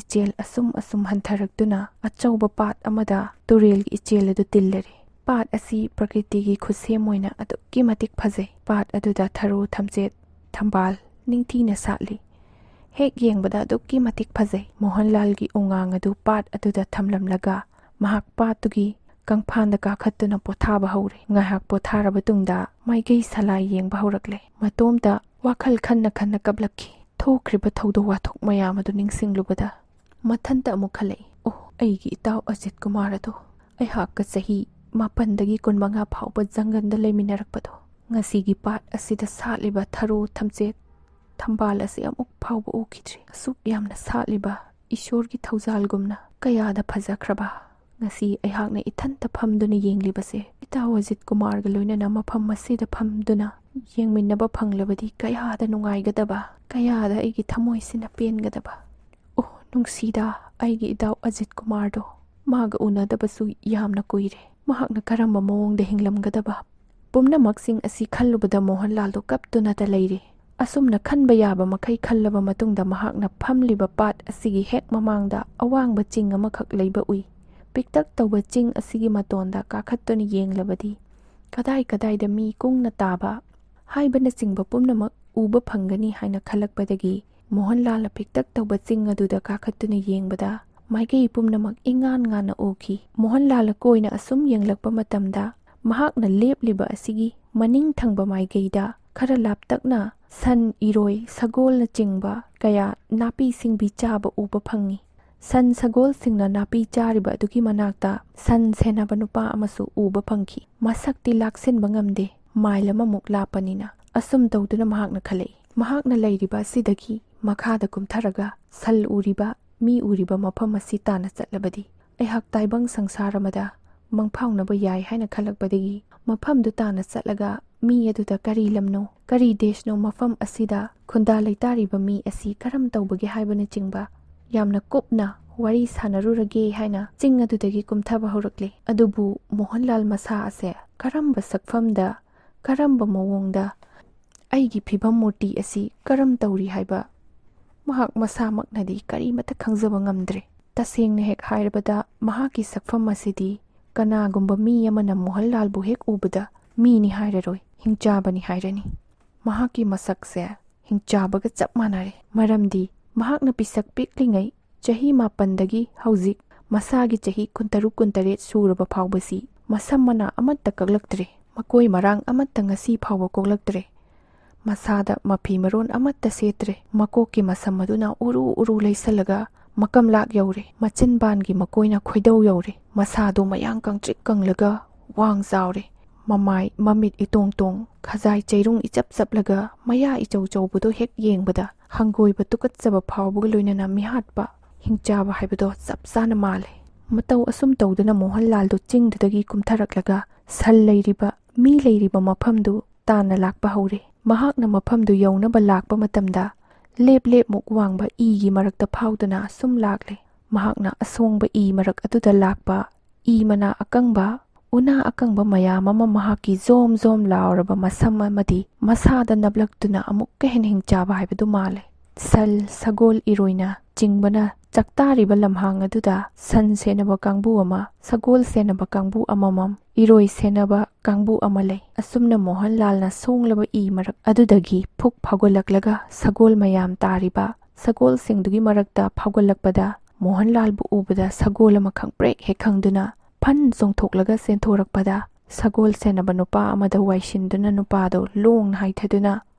[SPEAKER 1] ꯏꯆꯦꯜ ꯑꯁꯨꯝ ꯍꯟꯊꯔꯛꯇꯨꯅ ꯑꯆꯧꯕ ꯄꯥꯠ ꯑꯃꯗ ꯇꯨꯔꯦꯜꯒꯤ ꯏꯆꯦꯜ ꯑꯗꯨ ꯇꯤꯜꯂꯔꯦ꯫ ꯄꯥꯠ ꯑꯁꯤ ꯄ꯭ꯔꯀ꯭ꯔꯤꯇꯤꯒꯤ ꯈꯨꯠꯁꯦꯝ ꯑꯣꯏꯅ ꯑꯗꯨꯛꯀꯤ ꯃꯇꯤꯛ ꯐꯖꯩ꯫ ꯄꯥꯠ ꯑꯗꯨꯗ ꯊꯔꯣ ꯊꯝꯆꯦꯠ ꯊꯝꯕꯥꯜ ꯅꯤꯡꯊꯤꯅ ꯁꯥꯠꯂꯤ꯫ ꯍꯦꯛ ꯌꯦꯡꯕꯗ ꯑꯗꯨꯛꯀꯤ ꯃꯇꯤꯛ ꯐꯖꯩ꯫ ꯃꯣꯍꯟꯂꯥꯜꯒꯤ ꯎꯉꯥꯡ ꯑꯗꯨ ꯄꯥꯠ ꯑꯗꯨꯗ ꯊꯝꯂꯝꯂꯒ ꯃꯍꯥꯛ ꯄꯥꯠꯇꯨꯒꯤ ꯀꯪꯐꯥꯟꯗ ꯀꯥꯈꯠꯇꯨꯅ ꯄꯣꯊꯥꯕ ꯍꯧꯔꯦ꯫ ꯉꯥꯏꯍꯥꯛ ꯄꯣꯊꯥꯔꯕ ꯇꯨꯡꯗ ꯃꯥꯏꯀꯩ ꯁꯂꯥꯏ ꯌꯦꯡꯕ ꯍꯧꯔꯛꯂꯦ꯫ ꯃꯇꯣꯝꯇ ꯋꯥꯈꯜ ꯈꯟꯅ ꯀꯞꯂꯛꯈꯤ꯫ ꯊꯣꯛꯈ꯭ꯔꯤꯕ ꯊꯧꯗꯣꯛ ꯋꯥꯊꯣꯛ ꯃꯌꯥꯝ ꯑꯗꯨ ꯅꯤꯡꯁꯤꯡꯂꯨꯕꯗ ꯃꯊꯟꯇ ꯑꯃꯨꯛ ꯈꯜꯂꯛꯏ꯫ ꯑꯩꯒꯤ ꯏꯇꯥꯎ ꯑꯖꯤꯠ ꯀꯨꯃꯥꯔ ꯑꯗꯣ ꯑꯩꯍꯥꯛꯀ ꯆꯍꯤ 7ꯗꯒꯤ 15 ꯐꯥꯎꯕ ꯖꯪꯒꯜꯗ ꯂꯩꯃꯤꯟꯅꯔꯛꯄꯗꯣ ꯉꯁꯤꯒꯤ ꯄꯥꯠ ꯑꯁꯤꯗ ꯁꯥꯠꯂꯤꯕ ꯊꯔꯣ ꯊꯝꯆꯦꯠ ꯊꯝꯕꯥꯜ ꯑꯁꯤ ꯑꯃꯨꯛ ꯐꯥꯎꯕ ꯎꯈꯤꯗ꯭ꯔꯤ꯫ ꯑꯁꯨꯛ ꯌꯥꯝꯅ ꯁꯥꯠꯂꯤꯕ ꯏꯁꯣꯔꯒꯤ ꯊꯧꯖꯥꯜꯒꯨꯝꯅ ꯀꯌꯥꯗ ꯐꯖꯈ꯭ꯔꯕ ꯉꯁꯤ ꯑꯩꯍꯥꯛꯅ ꯏꯊꯟꯇ ꯐꯝꯗꯨꯅ ꯌꯦꯡꯂꯤꯕꯁꯦ ꯏꯇꯥꯎ ꯑꯖꯤꯠ ꯀꯨꯃꯥꯔꯒ ꯂꯣꯏꯅꯅ ꯃꯐꯝ ꯑꯁꯤꯗ ꯐꯝꯗꯨꯅ ꯌꯦꯡꯃꯤꯟꯅꯕ ꯐꯪꯂꯕꯗꯤ ꯀꯌꯥꯗ ꯅꯨꯡꯉꯥꯏꯒꯗꯕ, ꯀꯌꯥꯗ ꯑꯩꯒꯤ ꯊꯃꯣꯏꯁꯤꯅ ꯄꯦꯟꯒꯗꯕ꯫ ꯅꯨꯡꯁꯤꯗ ꯑꯩꯒꯤ ꯏꯇꯥꯎ ꯑꯖꯤꯠ ꯀꯨꯃꯥꯔꯗꯣ꯫ ꯃꯥꯒ ꯎꯅꯗꯕꯁꯨ ꯌꯥꯝꯅ ꯀꯨꯏꯔꯦ꯫ ꯃꯍꯥꯛꯅ ꯀꯔꯝꯕ ꯃꯑꯣꯡꯗ ꯍꯤꯡꯂꯝꯒꯗꯕ ꯄꯨꯝꯅꯃꯛꯁꯤꯡ ꯑꯁꯤ ꯈꯜꯂꯨꯕꯗ ꯃꯣꯍꯟꯂꯥꯜꯗꯣ ꯀꯞꯇꯨꯅꯇ ꯂꯩꯔꯦ꯫ ꯑꯁꯨꯝꯅ ꯈꯟꯕ ꯌꯥꯕ ꯃꯈꯩ ꯈꯜꯂꯕ ꯃꯇꯨꯡꯗ ꯃꯍꯥꯛꯅ ꯐꯝꯂꯤꯕ ꯄꯥꯠ ꯑꯁꯤꯒꯤ ꯍꯦꯛ ꯃꯃꯥꯡꯗ ꯑꯋꯥꯡꯕ ꯆꯤꯡ ꯑꯃꯈꯛ ꯂꯩꯕ ꯎꯏ꯫ ꯄꯤꯛꯇꯛ ꯇꯧꯕ ꯆꯤꯡ ꯑꯁꯤꯒꯤ ꯃꯇꯣꯟꯗ ꯀꯥꯈꯠꯇꯨꯅ ꯌꯦꯡꯂꯕꯗꯤ ꯀꯗꯥꯏꯗ ꯃꯤ ꯀꯨꯡꯅ ꯇꯥꯕ ꯍꯥꯏꯕꯅꯆꯤꯡꯕ ꯄꯨꯝꯅꯃꯛ ꯎꯕ ꯐꯪꯒꯅꯤ ꯍꯥꯏꯅ ꯈꯜꯂꯛꯄꯗꯒꯤ ꯃꯣꯍꯟꯂꯥꯜꯅ ꯄꯤꯛꯇꯛ ꯇꯧꯕ ꯆꯤꯡ ꯑꯗꯨꯗ ꯀꯥꯈꯠꯇꯨꯅ ꯌꯦꯡꯕꯗ ꯃꯥꯏꯀꯩ ꯄꯨꯝꯅꯃꯛ ꯏꯉꯥꯟ ꯉꯥꯟꯅ ꯎꯈꯤ꯫ ꯃꯣꯍꯟꯂꯥꯜꯅ ꯀꯣꯏꯅ ꯑꯁꯨꯝ ꯌꯦꯡꯂꯛꯄ ꯃꯇꯝꯗ ꯃꯍꯥꯛꯅ ꯂꯦꯞꯂꯤꯕ ꯑꯁꯤꯒꯤ ꯃꯅꯤꯡ ꯊꯪꯕ ꯃꯥꯏꯀꯩꯗ ꯈꯔ ꯂꯥꯞꯇꯛꯅ ꯁꯟ, ꯏꯔꯣꯏ, ꯁꯒꯣꯜꯅꯆꯤꯡꯕ ꯀꯌꯥ ꯅꯥꯄꯤ ꯁꯤꯡꯕꯤ ꯆꯥꯕ ꯎꯕ ꯐꯪꯏ꯫ ꯁꯟ ꯁꯒꯣꯜꯁꯤꯡꯅ ꯅꯥꯄꯤ ꯆꯥꯔꯤꯕ ꯑꯗꯨꯒꯤ ꯃꯅꯥꯛꯇ ꯁꯟ ꯁꯦꯟꯅꯕ ꯅꯨꯄꯥ ꯑꯃꯁꯨ ꯎꯕ ꯐꯪꯈꯤ꯫ ꯃꯁꯛꯇꯤ ꯂꯥꯛꯁꯤꯟꯕ ꯉꯝꯗꯦ, ꯃꯥꯏꯜ ꯑꯃꯃꯨꯛ ꯂꯥꯞꯄꯅꯤꯅ꯫ ꯑꯁꯨꯝ ꯇꯧꯗꯨꯅ ꯃꯍꯥꯛꯅ ꯈꯜꯂꯛꯏ, ꯃꯍꯥꯛꯅ ꯂꯩꯔꯤꯕ ꯑꯁꯤꯗꯒꯤ ꯃꯈꯥꯗ ꯀꯨꯝꯊꯔꯒ ꯁꯟ ꯎꯔꯤꯕ, ꯃꯤ ꯎꯔꯤꯕ ꯃꯐꯝ ꯑꯁꯤ ꯇꯥꯟꯅ ꯆꯠꯂꯕꯗꯤ ꯑꯩꯍꯥꯛ ꯇꯥꯏꯕꯪ ꯁꯪꯁꯥꯔ ꯑꯃꯗ ꯃꯪꯐꯥꯎꯅꯕ ꯌꯥꯏ ꯍꯥꯏꯅ ꯈꯜꯂꯛꯄꯗꯒꯤ ꯃꯐꯝꯗꯨ ꯇꯥꯟꯅ ꯆꯠꯂꯒ ꯃꯤ ꯑꯗꯨꯗ ꯀꯔꯤ ꯂꯝꯅꯣ, ꯀꯔꯤ ꯗꯦꯁꯅꯣ, ꯃꯐꯝ ꯑꯁꯤꯗ ꯈꯨꯟꯗꯥ ꯂꯩꯇꯥꯔꯤꯕ ꯃꯤ ꯑꯁꯤ ꯀꯔꯝ ꯇꯧꯕꯒꯦ ꯍꯥꯏꯕꯅꯆꯤꯡꯕ ꯌꯥꯝꯅ ꯀꯨꯞꯅ ꯋꯥꯔꯤ ꯁꯥꯟꯅꯔꯨꯔꯒꯦ ꯍꯥꯏꯅ ꯆꯤꯡ ꯑꯗꯨꯗꯒꯤ ꯀꯨꯝꯊꯕ ꯍꯧꯔꯛꯂꯦ꯫ ꯑꯗꯨꯕꯨ ꯃꯣꯍꯟꯂꯥꯜ ꯃꯁꯥ ꯑꯁꯦ ꯀꯔꯝꯕ ꯁꯛꯐꯝꯗ, ꯀꯔꯝꯕ ꯃꯑꯣꯡꯗ ꯑꯩꯒꯤ ꯐꯤꯚꯝ ꯃꯨꯔꯇꯤ ꯑꯁꯤ ꯀꯔꯝ ꯇꯧꯔꯤ ꯍꯥꯏꯕ ꯃꯍꯥꯛ ꯃꯁꯥꯃꯛꯅꯗꯤ ꯀꯔꯤꯃꯠꯇ ꯈꯪꯖꯕ ꯉꯝꯗ꯭ꯔꯦ꯫ ꯇꯁꯦꯡꯅ ꯍꯦꯛ ꯍꯥꯏꯔꯕꯗ ꯃꯍꯥꯛꯀꯤ ꯁꯛꯐꯝ ꯑꯁꯤꯗꯤ ꯀꯅꯥꯒꯨꯝꯕ ꯃꯤ ꯑꯃꯅ ꯃꯣꯍꯟꯂꯥꯜꯕꯨ ꯍꯦꯛ ꯎꯕꯗ ꯃꯤꯅꯤ ꯍꯥꯏꯔꯔꯣꯏ, ꯍꯤꯡꯆꯥꯕꯅꯤ ꯍꯥꯏꯔꯅꯤ꯫ ꯃꯍꯥꯛꯀꯤ ꯃꯁꯛꯁꯦ ꯍꯤꯡꯆꯥꯕꯒ ꯆꯞ ꯃꯥꯟꯅꯔꯦ, ꯃꯔꯝꯗꯤ ꯃꯍꯥꯛꯅ ꯄꯤꯁꯛ ꯄꯤꯛꯂꯤꯉꯩ ꯆꯍꯤ 7ꯗꯒꯤ ꯍꯧꯖꯤꯛ ꯃꯁꯥꯒꯤ ꯆꯍꯤ 26-27 ꯁꯨꯔꯕ ꯐꯥꯎꯕꯁꯤ ꯃꯁꯝ ꯃꯅꯥ ꯑꯃꯠꯇ ꯀꯛꯂꯛꯇ꯭ꯔꯦ, ꯃꯀꯣꯏ ꯃꯔꯥꯡ ꯑꯃꯠꯇ ꯉꯁꯤ ꯐꯥꯎꯕ ꯀꯣꯛꯂꯛꯇ꯭ꯔꯦ, ꯃꯁꯥꯗ ꯃꯐꯤ ꯃꯔꯣꯟ ꯑꯃꯠꯇ ꯁꯦꯠꯇ꯭ꯔꯦ, ꯃꯀꯣꯛꯀꯤ ꯃꯁꯝ ꯑꯗꯨꯅ ꯎꯔꯨ ꯎꯔꯨ ꯂꯩꯁꯜꯂꯒ ꯃꯀꯝꯂꯥꯛ ꯌꯧꯔꯦ, ꯃꯆꯤꯟꯕꯥꯟꯒꯤ ꯃꯀꯣꯏꯅ ꯈꯣꯏꯗꯧ ꯌꯧꯔꯦ, ꯃꯁꯥꯗꯣ ꯃꯌꯥꯡ ꯀꯪꯇ꯭ꯔꯤꯛ ꯀꯪꯂꯒ ꯋꯥꯡ ꯆꯥꯎꯔꯦ, ꯃꯃꯥꯏ ꯃꯃꯤꯠ ꯏꯇꯣꯡ ꯇꯣꯡ, ꯈꯖꯥꯏ ꯆꯩꯔꯨꯡ ꯏꯆꯞ ꯆꯞꯂꯒ ꯃꯌꯥ ꯏꯆꯧ ꯆꯧꯕꯗꯣ ꯍꯦꯛ ꯌꯦꯡꯕꯗ ꯍꯪꯒꯣꯏꯕ ꯇꯨꯀꯠꯆꯕ ꯐꯥꯎꯕꯒ ꯂꯣꯏꯅꯅ ꯃꯤꯍꯥꯠꯄ ꯍꯤꯡꯆꯥꯕ ꯍꯥꯏꯕꯗꯣ ꯆꯞ ꯆꯥꯅ ꯃꯥꯜꯂꯦ꯫ ꯃꯇꯧ ꯑꯁꯨꯝ ꯇꯧꯗꯨꯅ ꯃꯣꯍꯟꯂꯥꯜꯗꯣ ꯆꯤꯡꯗꯨꯗꯒꯤ ꯀꯨꯝꯊꯔꯛꯂꯒ ꯁꯟ ꯂꯩꯔꯤꯕ, ꯃꯤ ꯂꯩꯔꯤꯕ ꯃꯐꯝꯗꯨ ꯇꯥꯟꯅ ꯂꯥꯛꯄ ꯍꯧꯔꯦ꯫ ꯃꯍꯥꯛꯅ ꯃꯐꯝꯗꯨ ꯌꯧꯅꯕ ꯂꯥꯛꯄ ꯃꯇꯝꯗ ꯂꯦꯞ ꯂꯦꯞꯃꯨꯛ ꯋꯥꯡꯕ ꯏꯒꯤ ꯃꯔꯛꯇ ꯐꯥꯎꯗꯨꯅ ꯁꯨꯝ ꯂꯥꯛꯂꯦ꯫ ꯃꯍꯥꯛꯅ ꯑꯁꯣꯡꯕ ꯏ ꯃꯔꯛ ꯑꯗꯨꯗ ꯂꯥꯛꯄ ꯏ ꯃꯅꯥ ꯑꯀꯪꯕ, ꯎꯅꯥ ꯑꯀꯪꯕ ꯃꯌꯥꯝ ꯑꯃ ꯃꯍꯥꯛꯀꯤ ꯖꯣꯝ ꯖꯣꯝ ꯂꯥꯎꯔꯕ ꯃꯁꯝ ꯑꯃꯗꯤ ꯃꯁꯥꯗ ꯅꯞꯂꯛꯇꯨꯅ ꯑꯃꯨꯛꯀ ꯍꯦꯟꯅ ꯍꯤꯡꯆꯥꯕ ꯍꯥꯏꯕꯗꯨ ꯃꯥꯜꯂꯦ꯫ ꯁꯟ, ꯁꯒꯣꯜ, ꯏꯔꯣꯏꯅ ꯆꯤꯡꯕꯅ ꯆꯥꯛꯇꯥꯔꯤꯕ ꯂꯝꯍꯥꯡ ꯑꯗꯨꯗ ꯁꯟ ꯁꯦꯟꯅꯕ ꯀꯥꯡꯕꯨ ꯑꯃ, ꯁꯒꯣꯜ ꯁꯦꯟꯅꯕ ꯀꯥꯡꯕꯨ ꯑꯃꯃꯝ, ꯏꯔꯣꯏ ꯁꯦꯟꯅꯕ ꯀꯥꯡꯕꯨ ꯑꯃ ꯂꯩ꯫ ꯑꯁꯨꯝꯅ ꯃꯣꯍꯟꯂꯥꯜꯅ ꯁꯣꯡꯂꯕ ꯏ ꯃꯔꯛ ꯑꯗꯨꯗꯒꯤ ꯐꯨꯛ ꯐꯥꯎꯒꯠꯂꯛꯂꯒ ꯁꯒꯣꯜ ꯃꯌꯥꯝ ꯇꯥꯔꯤꯕ ꯁꯒꯣꯜꯁꯤꯡꯗꯨꯒꯤ ꯃꯔꯛꯇ ꯐꯥꯎꯒꯠꯂꯛꯄꯗ ꯃꯣꯍꯟꯂꯥꯜꯕꯨ ꯎꯕꯗ ꯁꯒꯣꯜ ꯑꯃ ꯈꯪꯄ꯭ꯔꯦꯛ ꯍꯦꯛ ꯈꯪꯗꯨꯅ ꯐꯟ ꯆꯣꯡꯊꯣꯛꯂꯒ ꯆꯦꯟꯊꯣꯔꯛꯄꯗ ꯁꯒꯣꯜ ꯁꯦꯟꯅꯕ ꯅꯨꯄꯥ ꯑꯃꯗ ꯋꯥꯏꯁꯤꯟꯗꯨꯅ ꯅꯨꯄꯥꯗꯣ ꯂꯣꯡꯅ ꯍꯥꯏꯊꯗꯨꯅ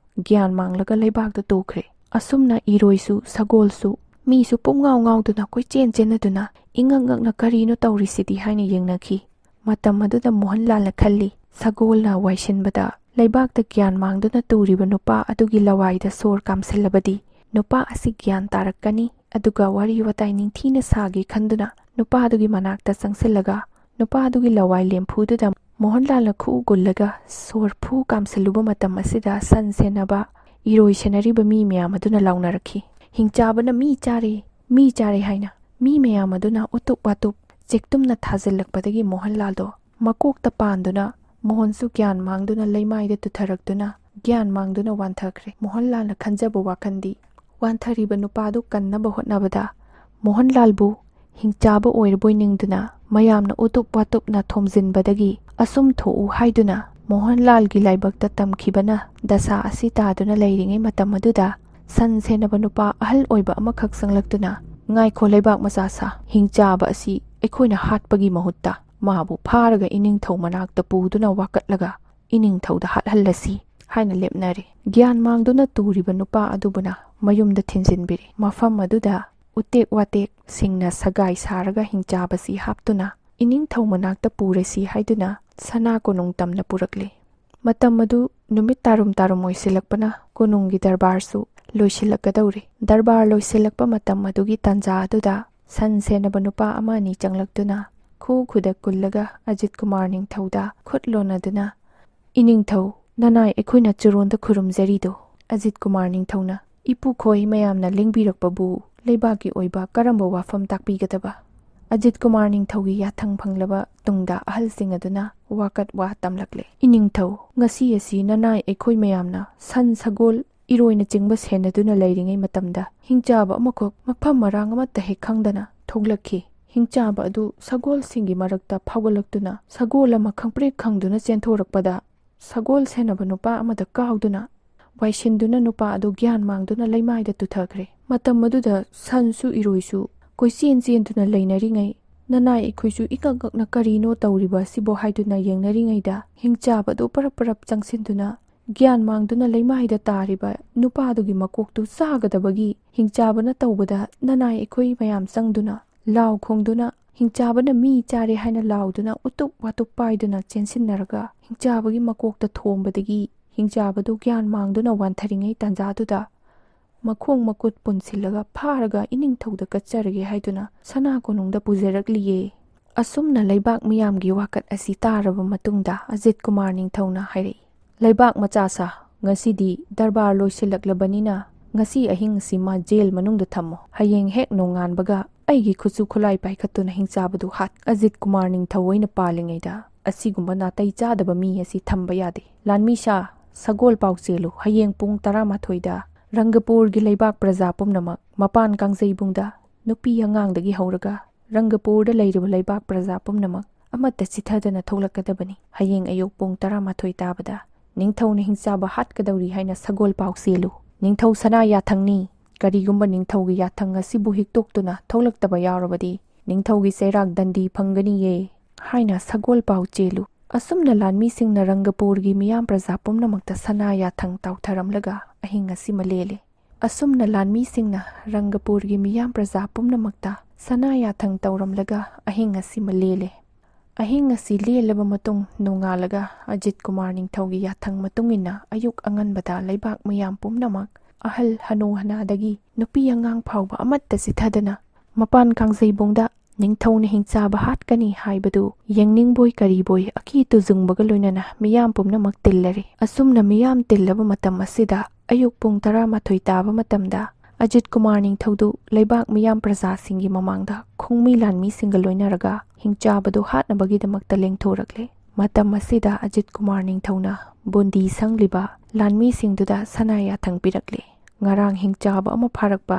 [SPEAKER 1] ꯒ꯭ꯌꯥꯟ ꯃꯥꯡꯂꯒ ꯂꯩꯕꯥꯛꯇ ꯇꯨꯈ꯭ꯔꯦ꯫ ꯑꯁꯨꯝꯅ ꯏꯔꯣꯏꯁꯨ, ꯁꯒꯣꯜꯁꯨ, ꯃꯤꯁꯨ ꯄꯨꯡꯉꯥꯎ ꯉꯥꯎꯗꯨꯅ ꯀꯣꯏꯆꯦꯟ ꯆꯦꯟꯅꯗꯨꯅ ꯏꯉꯛ ꯉꯛꯅ ꯀꯔꯤꯅꯣ ꯇꯧꯔꯤꯁꯤꯗꯤ ꯍꯥꯏꯅ ꯌꯦꯡꯅꯈꯤ꯫ ꯃꯇꯝ ꯑꯗꯨꯗ ꯃꯣꯍꯟꯂꯥꯜꯅ ꯈꯜꯂꯤ, ꯁꯒꯣꯜꯅ ꯋꯥꯏꯁꯤꯟꯕꯗ ꯂꯩꯕꯥꯛꯇ ꯒ꯭ꯌꯥꯟ ꯃꯥꯡꯗꯨꯅ ꯇꯨꯔꯤꯕ ꯅꯨꯄꯥ ꯑꯗꯨꯒꯤ ꯂꯋꯥꯏꯗ ꯁꯣꯔ ꯀꯥꯝꯁꯤꯜꯂꯕꯗꯤ ꯅꯨꯄꯥ ꯑꯁꯤ ꯒ꯭ꯌꯥꯟ ꯇꯥꯔꯛꯀꯅꯤ, ꯑꯗꯨꯒ ꯋꯥꯔꯤ ꯋꯥꯇꯥꯏ ꯅꯤꯡꯊꯤꯅ ꯁꯥꯒꯦ ꯈꯟꯗꯨꯅ ꯅꯨꯄꯥꯗꯨꯒꯤ ꯃꯅꯥꯛꯇ ꯆꯪꯁꯤꯜꯂꯒ ꯅꯨꯄꯥꯗꯨꯒꯤ ꯂꯋꯥꯏ ꯂꯦꯝꯐꯨꯗꯨꯗ ꯃꯣꯍꯟꯂꯥꯜꯅ ꯈꯨꯎ ꯒꯨꯜꯂꯒ ꯁꯣꯔ ꯐꯨ ꯀꯥꯝꯁꯤꯜꯂꯨꯕ ꯃꯇꯝ ꯑꯁꯤꯗ ꯁꯟ ꯁꯦꯟꯅꯕ, ꯏꯔꯣꯏ ꯁꯦꯟꯅꯔꯤꯕ ꯃꯤ ꯃꯌꯥꯝ ꯑꯗꯨꯅ ꯂꯥꯎꯅꯔꯛꯈꯤ, ꯍꯤꯡꯆꯥꯕꯅ ꯃꯤ ꯆꯥꯔꯦ, ꯃꯤ ꯆꯥꯔꯦ ꯍꯥꯏꯅ꯫ ꯃꯤ ꯃꯌꯥꯝ ꯑꯗꯨꯅ ꯎꯇꯨꯞ ꯋꯥꯇꯨꯞ ꯆꯦꯛꯇꯨꯝꯅ ꯊꯥꯖꯤꯜꯂꯛꯄꯗꯒꯤ ꯃꯣꯍꯟꯂꯥꯜꯗꯣ ꯃꯀꯣꯛꯇ ꯄꯥꯟꯗꯨꯅ, ꯃꯣꯍꯟꯁꯨ ꯒ꯭ꯌꯥꯟ ꯃꯥꯡꯗꯨꯅ ꯂꯩꯃꯥꯏꯗ ꯇꯨꯊꯔꯛꯇꯨꯅ ꯒ꯭ꯌꯥꯟ ꯃꯥꯡꯗꯨꯅ ꯋꯥꯟꯊꯈ꯭ꯔꯦ꯫ ꯃꯣꯍꯟꯂꯥꯜꯅ ꯈꯟꯖꯕ ꯋꯥꯈꯟꯗꯤ ꯋꯥꯟꯊꯔꯤꯕ ꯅꯨꯄꯥꯗꯨ ꯀꯟꯅꯕ ꯍꯣꯠꯅꯕꯗ ꯃꯣꯍꯟꯂꯥꯜꯕꯨ ꯍꯤꯡꯆꯥꯕ ꯑꯣꯏꯔꯕꯣꯏ ꯅꯤꯡꯗꯨꯅ ꯃꯌꯥꯝꯅ ꯎꯇꯨꯞ ꯋꯥꯇꯨꯞꯅ ꯊꯣꯝꯖꯤꯟꯕꯗꯒꯤ ꯑꯁꯨꯝ ꯊꯣꯛꯎ ꯍꯥꯏꯗꯨꯅ ꯃꯣꯍꯟꯂꯥꯜꯒꯤ ꯂꯥꯏꯕꯛꯇ ꯇꯝꯈꯤꯕꯅ ꯗꯁꯥ ꯑꯁꯤ ꯇꯥꯗꯨꯅ ꯂꯩꯔꯤꯉꯩ ꯃꯇꯝ ꯑꯗꯨꯗ ꯁꯟ ꯁꯦꯟꯅꯕ ꯅꯨꯄꯥ ꯑꯍꯜ ꯑꯣꯏꯕ ꯑꯃꯈꯛ ꯆꯪꯂꯛꯇꯨꯅ, ꯉꯥꯏꯈꯣ ꯂꯩꯕꯥꯛ ꯃꯆꯥ ꯁꯥ, ꯍꯤꯡꯆꯥꯕ ꯑꯁꯤ ꯑꯩꯈꯣꯏꯅ ꯍꯥꯠꯄꯒꯤ ꯃꯍꯨꯠꯇ ꯃꯥꯕꯨ ꯐꯥꯔꯒ ꯏꯅꯤꯡꯊꯧ ꯃꯅꯥꯛꯇ ꯄꯨꯗꯨꯅ ꯋꯥꯀꯠꯂꯒ ꯏꯅꯤꯡꯊꯧꯗ ꯍꯥꯠꯍꯜꯂꯁꯤ ꯍꯥꯏꯅ ꯂꯦꯞꯅꯔꯦ꯫ ꯒ꯭ꯌꯥꯟ ꯃꯥꯡꯗꯨꯅ ꯇꯨꯔꯤꯕ ꯅꯨꯄꯥ ꯑꯗꯨꯕꯨꯅ ꯃꯌꯨꯝꯗ ꯊꯤꯟꯖꯤꯟꯕꯤꯔꯦ꯫ ꯃꯐꯝ ꯑꯗꯨꯗ ꯎꯇꯦꯛ ꯋꯥꯇꯦꯛ ꯁꯤꯡꯅ ꯁꯒꯥꯏ ꯁꯥꯔꯒ ꯍꯤꯡꯆꯥꯕꯁꯤ ꯍꯥꯞꯇꯨꯅ ꯏꯅꯤꯡꯊꯧ ꯃꯅꯥꯛꯇ ꯄꯨꯔꯁꯤ ꯍꯥꯏꯗꯨꯅ ꯁꯅꯥ ꯀꯣꯅꯨꯡ ꯇꯝꯅ ꯄꯨꯔꯛꯂꯦ꯫ ꯃꯇꯝ ꯑꯗꯨ ꯅꯨꯃꯤꯠ ꯇꯥꯔꯨꯝ ꯇꯥꯔꯨꯝ ꯑꯣꯏꯁꯤꯜꯂꯛꯄꯅ ꯀꯣꯅꯨꯡꯒꯤ ꯗꯔꯕꯥꯔꯁꯨ ꯂꯣꯏꯁꯤꯜꯂꯛꯀꯗꯧꯔꯦ꯫ ꯗꯔꯕꯥꯔ ꯂꯣꯏꯁꯤꯜꯂꯛꯄ ꯃꯇꯝ ꯑꯗꯨꯒꯤ ꯇꯥꯟꯖꯥ ꯑꯗꯨꯗ ꯁꯟ ꯁꯦꯟꯅꯕ ꯅꯨꯄꯥ ꯑꯃ ꯑꯅꯤ ꯆꯪꯂꯛꯇꯨꯅ ꯈꯨ ꯈꯨꯗ ꯀꯨꯜꯂꯒ ꯑꯖꯤꯠ ꯀꯨꯃꯥꯔ ꯅꯤꯡꯊꯧꯗ ꯈꯨꯠ ꯂꯣꯟꯅꯗꯨꯅ, ꯏꯅꯤꯡꯊꯧ, ꯅꯅꯥꯏ ꯑꯩꯈꯣꯏꯅ ꯆꯨꯔꯣꯟꯗ ꯈꯨꯔꯨꯝꯖꯔꯤꯗꯣ꯫ ꯑꯖꯤꯠ ꯀꯨꯃꯥꯔ ꯅꯤꯡꯊꯧꯅ, ꯏꯄꯨꯈꯣꯏ ꯃꯌꯥꯝꯅ ꯂꯦꯡꯕꯤꯔꯛꯄꯕꯨ ꯂꯩꯕꯥꯛꯀꯤ ꯑꯣꯏꯕ ꯀꯔꯝꯕ ꯋꯥꯐꯝ ꯇꯥꯛꯄꯤꯒꯗꯕ? ꯑꯖꯤꯠ ꯀꯨꯃꯥꯔ ꯅꯤꯡꯊꯧꯒꯤ ꯌꯥꯊꯪ ꯐꯪꯂꯕ ꯇꯨꯡꯗ ꯑꯍꯜꯁꯤꯡ ꯑꯗꯨꯅ ꯋꯥꯀꯠ ꯋꯥ ꯇꯝꯂꯛꯂꯦ꯫ ꯏꯅꯤꯡꯊꯧ, ꯉꯁꯤ ꯑꯁꯤ ꯅꯅꯥꯏ ꯑꯩꯈꯣꯏ ꯃꯌꯥꯝꯅ ꯁꯟ, ꯁꯒꯣꯜ, ꯏꯔꯣꯏꯅꯆꯤꯡꯕ ꯁꯦꯟꯅꯗꯨꯅ ꯂꯩꯔꯤꯉꯩ ꯃꯇꯝꯗ ꯍꯤꯡꯆꯥꯕ ꯑꯃꯈꯛ ꯃꯐꯝ ꯃꯔꯥꯡ ꯑꯃꯠꯇ ꯍꯦꯛ ꯈꯪꯗꯅ ꯊꯣꯛꯂꯛꯈꯤ꯫ ꯍꯤꯡꯆꯥꯕ ꯑꯗꯨ ꯁꯒꯣꯜꯁꯤꯡꯒꯤ ꯃꯔꯛꯇ ꯐꯥꯎꯒꯠꯂꯛꯇꯨꯅ ꯁꯒꯣꯜ ꯑꯃ ꯈꯪꯄ꯭ꯔꯦꯛ ꯈꯪꯗꯨꯅ ꯆꯦꯟꯊꯣꯔꯛꯄꯗ ꯁꯒꯣꯜ ꯁꯦꯟꯅꯕ ꯅꯨꯄꯥ ꯑꯃꯗ ꯀꯥꯎꯗꯨꯅ ꯋꯥꯏꯁꯤꯟꯗꯨꯅ ꯅꯨꯄꯥ ꯑꯗꯨ ꯒ꯭ꯌꯥꯟ ꯃꯥꯡꯗꯨꯅ ꯂꯩꯃꯥꯏꯗ ꯇꯨꯊꯈ꯭ꯔꯦ꯫ ꯃꯇꯝ ꯑꯗꯨꯗ ꯁꯟꯁꯨ ꯏꯔꯣꯏꯁꯨ ꯀꯣꯏꯆꯦꯟ ꯆꯦꯟꯗꯨꯅ ꯂꯩꯅꯔꯤꯉꯩ, ꯅꯅꯥꯏ ꯑꯩꯈꯣꯏꯁꯨ ꯏꯉꯛ ꯉꯛꯅ ꯀꯔꯤꯅꯣ ꯇꯧꯔꯤꯕ ꯑꯁꯤꯕꯣ ꯍꯥꯏꯗꯨꯅ ꯌꯦꯡꯅꯔꯤꯉꯩꯗ ꯍꯤꯡꯆꯥꯕ ꯑꯗꯨ ꯄꯔꯞ ꯄꯔꯞ ꯆꯪꯁꯤꯟꯗꯨꯅ ꯒ꯭ꯌꯥꯟ ꯃꯥꯡꯗꯨꯅ ꯂꯩꯃꯥꯏꯗ ꯇꯥꯔꯤꯕ ꯅꯨꯄꯥꯗꯨꯒꯤ ꯃꯀꯣꯛꯇꯨ ꯆꯥꯒꯗꯕꯒꯤ ꯍꯤꯡꯆꯥꯕꯅ ꯇꯧꯕꯗ ꯅꯅꯥꯏ ꯑꯩꯈꯣꯏ ꯃꯌꯥꯝ ꯆꯪꯗꯨꯅ ꯂꯥꯎ ꯈꯣꯡꯗꯨꯅ ꯍꯤꯡꯆꯥꯕꯅ ꯃꯤ ꯆꯥꯔꯦ ꯍꯥꯏꯅ ꯂꯥꯎꯗꯨꯅ ꯎꯇꯨꯞ ꯋꯥꯇꯨꯞ ꯄꯥꯏꯗꯨꯅ ꯆꯦꯟꯁꯤꯟꯅꯔꯒ ꯍꯤꯡꯆꯥꯕꯒꯤ ꯃꯀꯣꯛꯇ ꯊꯣꯝꯕꯗꯒꯤ ꯍꯤꯡꯆꯥꯕꯗꯨ ꯒ꯭ꯌꯥꯟ ꯃꯥꯡꯗꯨꯅ ꯋꯥꯟꯊꯔꯤꯉꯩ ꯇꯥꯟꯖꯥꯗꯨꯗ ꯃꯈꯣꯡ ꯃꯈꯨꯠ ꯄꯨꯟꯁꯤꯜꯂꯒ ꯐꯥꯔꯒ ꯏꯅꯤꯡꯊꯧꯗ ꯀꯠꯆꯔꯒꯦ ꯍꯥꯏꯗꯨꯅ ꯁꯅꯥ ꯀꯣꯅꯨꯡꯗ ꯄꯨꯖꯔꯛꯂꯤꯌꯦ꯫ ꯑꯁꯨꯝꯅ ꯂꯩꯕꯥꯛ ꯃꯤꯌꯥꯝꯒꯤ ꯋꯥꯀꯠ ꯑꯁꯤ ꯇꯥꯔꯕ ꯃꯇꯨꯡꯗ ꯑꯖꯤꯠ ꯀꯨꯃꯥꯔ ꯅꯤꯡꯊꯧꯅ ꯍꯥꯏꯔꯛꯏ, ꯂꯩꯕꯥꯛ ꯃꯆꯥ ꯁꯥ, ꯉꯁꯤꯗꯤ ꯗꯔꯕꯥꯔ ꯂꯣꯏꯁꯤꯜꯂꯛꯂꯕꯅꯤನ ꯉꯁꯤ ꯑꯍꯤꯡ ꯑꯁꯤ ꯃꯥ ꯖꯦꯜ ꯃꯅꯨꯡꯗ ꯊꯝꯃꯣ, ꯍꯌꯦꯡ ꯍꯦꯛ ꯅꯣꯡꯉꯥꯟꯕꯒ ꯑꯩꯒꯤ ꯈꯨꯠꯁꯨ ꯈꯨꯠꯂꯥꯏ ꯄꯥꯏꯈꯠꯇꯨꯅ ꯍꯤꯡꯆꯥꯕꯗꯨ ꯍꯥꯠ꯫ ꯑꯖꯤꯠ ꯀꯨꯃꯥꯔ ꯅꯤꯡꯊꯧ ꯑꯣꯏꯅ ꯄꯥꯜꯂꯤꯉꯩꯗ ꯑꯁꯤꯒꯨꯝꯕ ꯅꯥꯇꯩ ꯆꯥꯗꯕ ꯃꯤ ꯑꯁꯤ ꯊꯝꯕ ꯌꯥꯗꯦ꯫ ꯂꯥꯟꯃꯤꯁꯥ, ꯁꯒꯣꯜ ꯄꯥꯎ ꯆꯦꯜꯂꯨ, ꯍꯌꯦꯡ ꯄꯨꯡ 11ꯗ ꯔꯪꯒꯄꯨꯔꯒꯤ ꯂꯩꯕꯥꯛ ꯄ꯭ꯔꯖꯥ ꯄꯨꯝꯅꯃꯛ, ꯃꯄꯥꯟ ꯀꯥꯡꯖꯩꯕꯨꯡꯗ ꯅꯨꯄꯤ ꯑꯉꯥꯡꯗꯒꯤ ꯍꯧꯔꯒ ꯔꯪꯒꯄꯨꯔꯗ ꯂꯩꯔꯤꯕ ꯂꯩꯕꯥꯛ ꯄ꯭ꯔꯖꯥ ꯄꯨꯝꯅꯃꯛ ꯑꯃꯠꯇ ꯆꯤꯊꯗꯅ ꯊꯣꯛꯂꯛꯀꯗꯕꯅꯤ꯫ ꯍꯌꯦꯡ ꯑꯌꯨꯛ ꯄꯨꯡ 12 ꯇꯥꯕꯗ ꯅꯤꯡꯊꯧꯅ ꯍꯤꯡꯆꯥꯕ ꯍꯥꯠꯀꯗꯧꯔꯤ ꯍꯥꯏꯅ ꯁꯒꯣꯜ ꯄꯥꯎ ꯆꯦꯜꯂꯨ꯫ ꯅꯤꯡꯊꯧ ꯁꯅꯥ ꯌꯥꯊꯪꯅꯤ꯫ ꯀꯔꯤꯒꯨꯝꯕ ꯅꯤꯡꯊꯧꯒꯤ ꯌꯥꯊꯪ ꯑꯁꯤꯕꯨ ꯍꯤꯛꯇꯣꯛꯇꯨꯅ ꯊꯣꯛꯂꯛꯇꯕ ꯌꯥꯎꯔꯕꯗꯤ ꯅꯤꯡꯊꯧꯒꯤ ꯆꯩꯔꯥꯛ ꯗꯟꯗꯤ ꯐꯪꯒꯅꯤꯌꯦ ꯍꯥꯏꯅ ꯁꯒꯣꯜ ꯄꯥꯎ ꯆꯦꯜꯂꯨ꯫ ꯑꯁꯨꯝꯅ ꯂꯥꯟꯃꯤꯁꯤꯡꯅ ꯔꯪꯒꯄꯨꯔꯒꯤ ꯃꯤꯌꯥꯝ ꯄ꯭ꯔꯖꯥ ꯄꯨꯝꯅꯃꯛꯇ ꯁꯅꯥ ꯌꯥꯊꯪ ꯇꯥꯎꯊꯔꯝꯂꯒ ꯑꯍꯤꯡ ꯑꯁꯤꯃ ꯂꯦꯜꯂꯦ꯫ ꯑꯁꯨꯝꯅ ꯂꯥꯟꯃꯤꯁꯤꯡꯅ ꯔꯪꯒꯄꯨꯔꯒꯤ ꯃꯤꯌꯥꯝ ꯄ꯭ꯔꯖꯥ ꯄꯨꯝꯅꯃꯛꯇ ꯁꯅꯥ ꯌꯥꯊꯪ ꯇꯧꯔꯝꯂꯒ ꯑꯍꯤꯡ ꯑꯁꯤꯃ ꯂꯦꯜꯂꯦ꯫ ꯑꯍꯤꯡ ꯑꯁꯤ ꯂꯦꯜꯂꯕ ꯃꯇꯨꯡ ꯅꯣꯡꯉꯥꯜꯂꯒ ꯑꯖꯤꯠ ꯀꯨꯃꯥꯔ ꯅꯤꯡꯊꯧꯒꯤ ꯌꯥꯊꯪ ꯃꯇꯨꯡꯏꯟꯅ ꯑꯌꯨꯛ ꯑꯉꯟꯕꯗ ꯂꯩꯕꯥꯛ ꯃꯤꯌꯥꯝ ꯄꯨꯝꯅꯃꯛ ꯑꯍꯜ ꯍꯅꯨ ꯍꯅꯥꯗꯒꯤ ꯅꯨꯄꯤ ꯑꯉꯥꯡ ꯐꯥꯎꯕ ꯑꯃꯠꯇ ꯆꯤꯊꯗꯅ ꯃꯄꯥꯟ ꯀꯥꯡꯖꯩꯕꯨꯡꯗ ꯅꯤꯡꯊꯧꯅ ꯍꯤꯡꯆꯥꯕ ꯍꯥꯠꯀꯅꯤ ꯍꯥꯏꯕꯗꯨ ꯌꯦꯡꯅꯤꯡꯕꯣꯏ ꯀꯔꯤꯕꯣꯏ ꯑꯀꯤ ꯇꯨꯖꯨꯡꯕꯒ ꯂꯣꯏꯅꯅ ꯃꯤꯌꯥꯝ ꯄꯨꯝꯅꯃꯛ ꯇꯤꯜꯂꯔꯦ꯫ ꯑꯁꯨꯝꯅ ꯃꯤꯌꯥꯝ ꯇꯤꯜꯂꯕ ꯃꯇꯝ ꯑꯁꯤꯗ ꯑꯌꯨꯛ ꯄꯨꯡ 11 ꯇꯥꯕ ꯃꯇꯝꯗ ꯑꯖꯤꯠ ꯀꯨꯃꯥꯔ ꯅꯤꯡꯊꯧꯗꯨ ꯂꯩꯕꯥꯛ ꯃꯤꯌꯥꯝ ꯄ꯭ꯔꯖꯥꯁꯤꯡꯒꯤ ꯃꯃꯥꯡꯗ ꯈꯣꯡꯃꯤ ꯂꯥꯟꯃꯤꯁꯤꯡꯒ ꯂꯣꯏꯅꯔꯒ ꯍꯤꯡꯆꯥꯕꯗꯨ ꯍꯥꯠꯅꯕꯒꯤꯗꯃꯛꯇ ꯂꯦꯡꯊꯣꯔꯛꯂꯦ꯫ ꯃꯇꯝ ꯑꯁꯤꯗ ꯑꯖꯤꯠ ꯀꯨꯃꯥꯔ ꯅꯤꯡꯊꯧꯅ ꯕꯣꯟꯗꯤ ꯁꯪꯂꯤꯕ ꯂꯥꯟꯃꯤꯁꯤꯡꯗꯨꯗ ꯁꯅꯥ ꯌꯥꯊꯪ ꯄꯤꯔꯛꯂꯦ꯫ ꯉꯔꯥꯡ ꯍꯤꯡꯆꯥꯕ ꯑꯃ ꯐꯥꯔꯛꯄ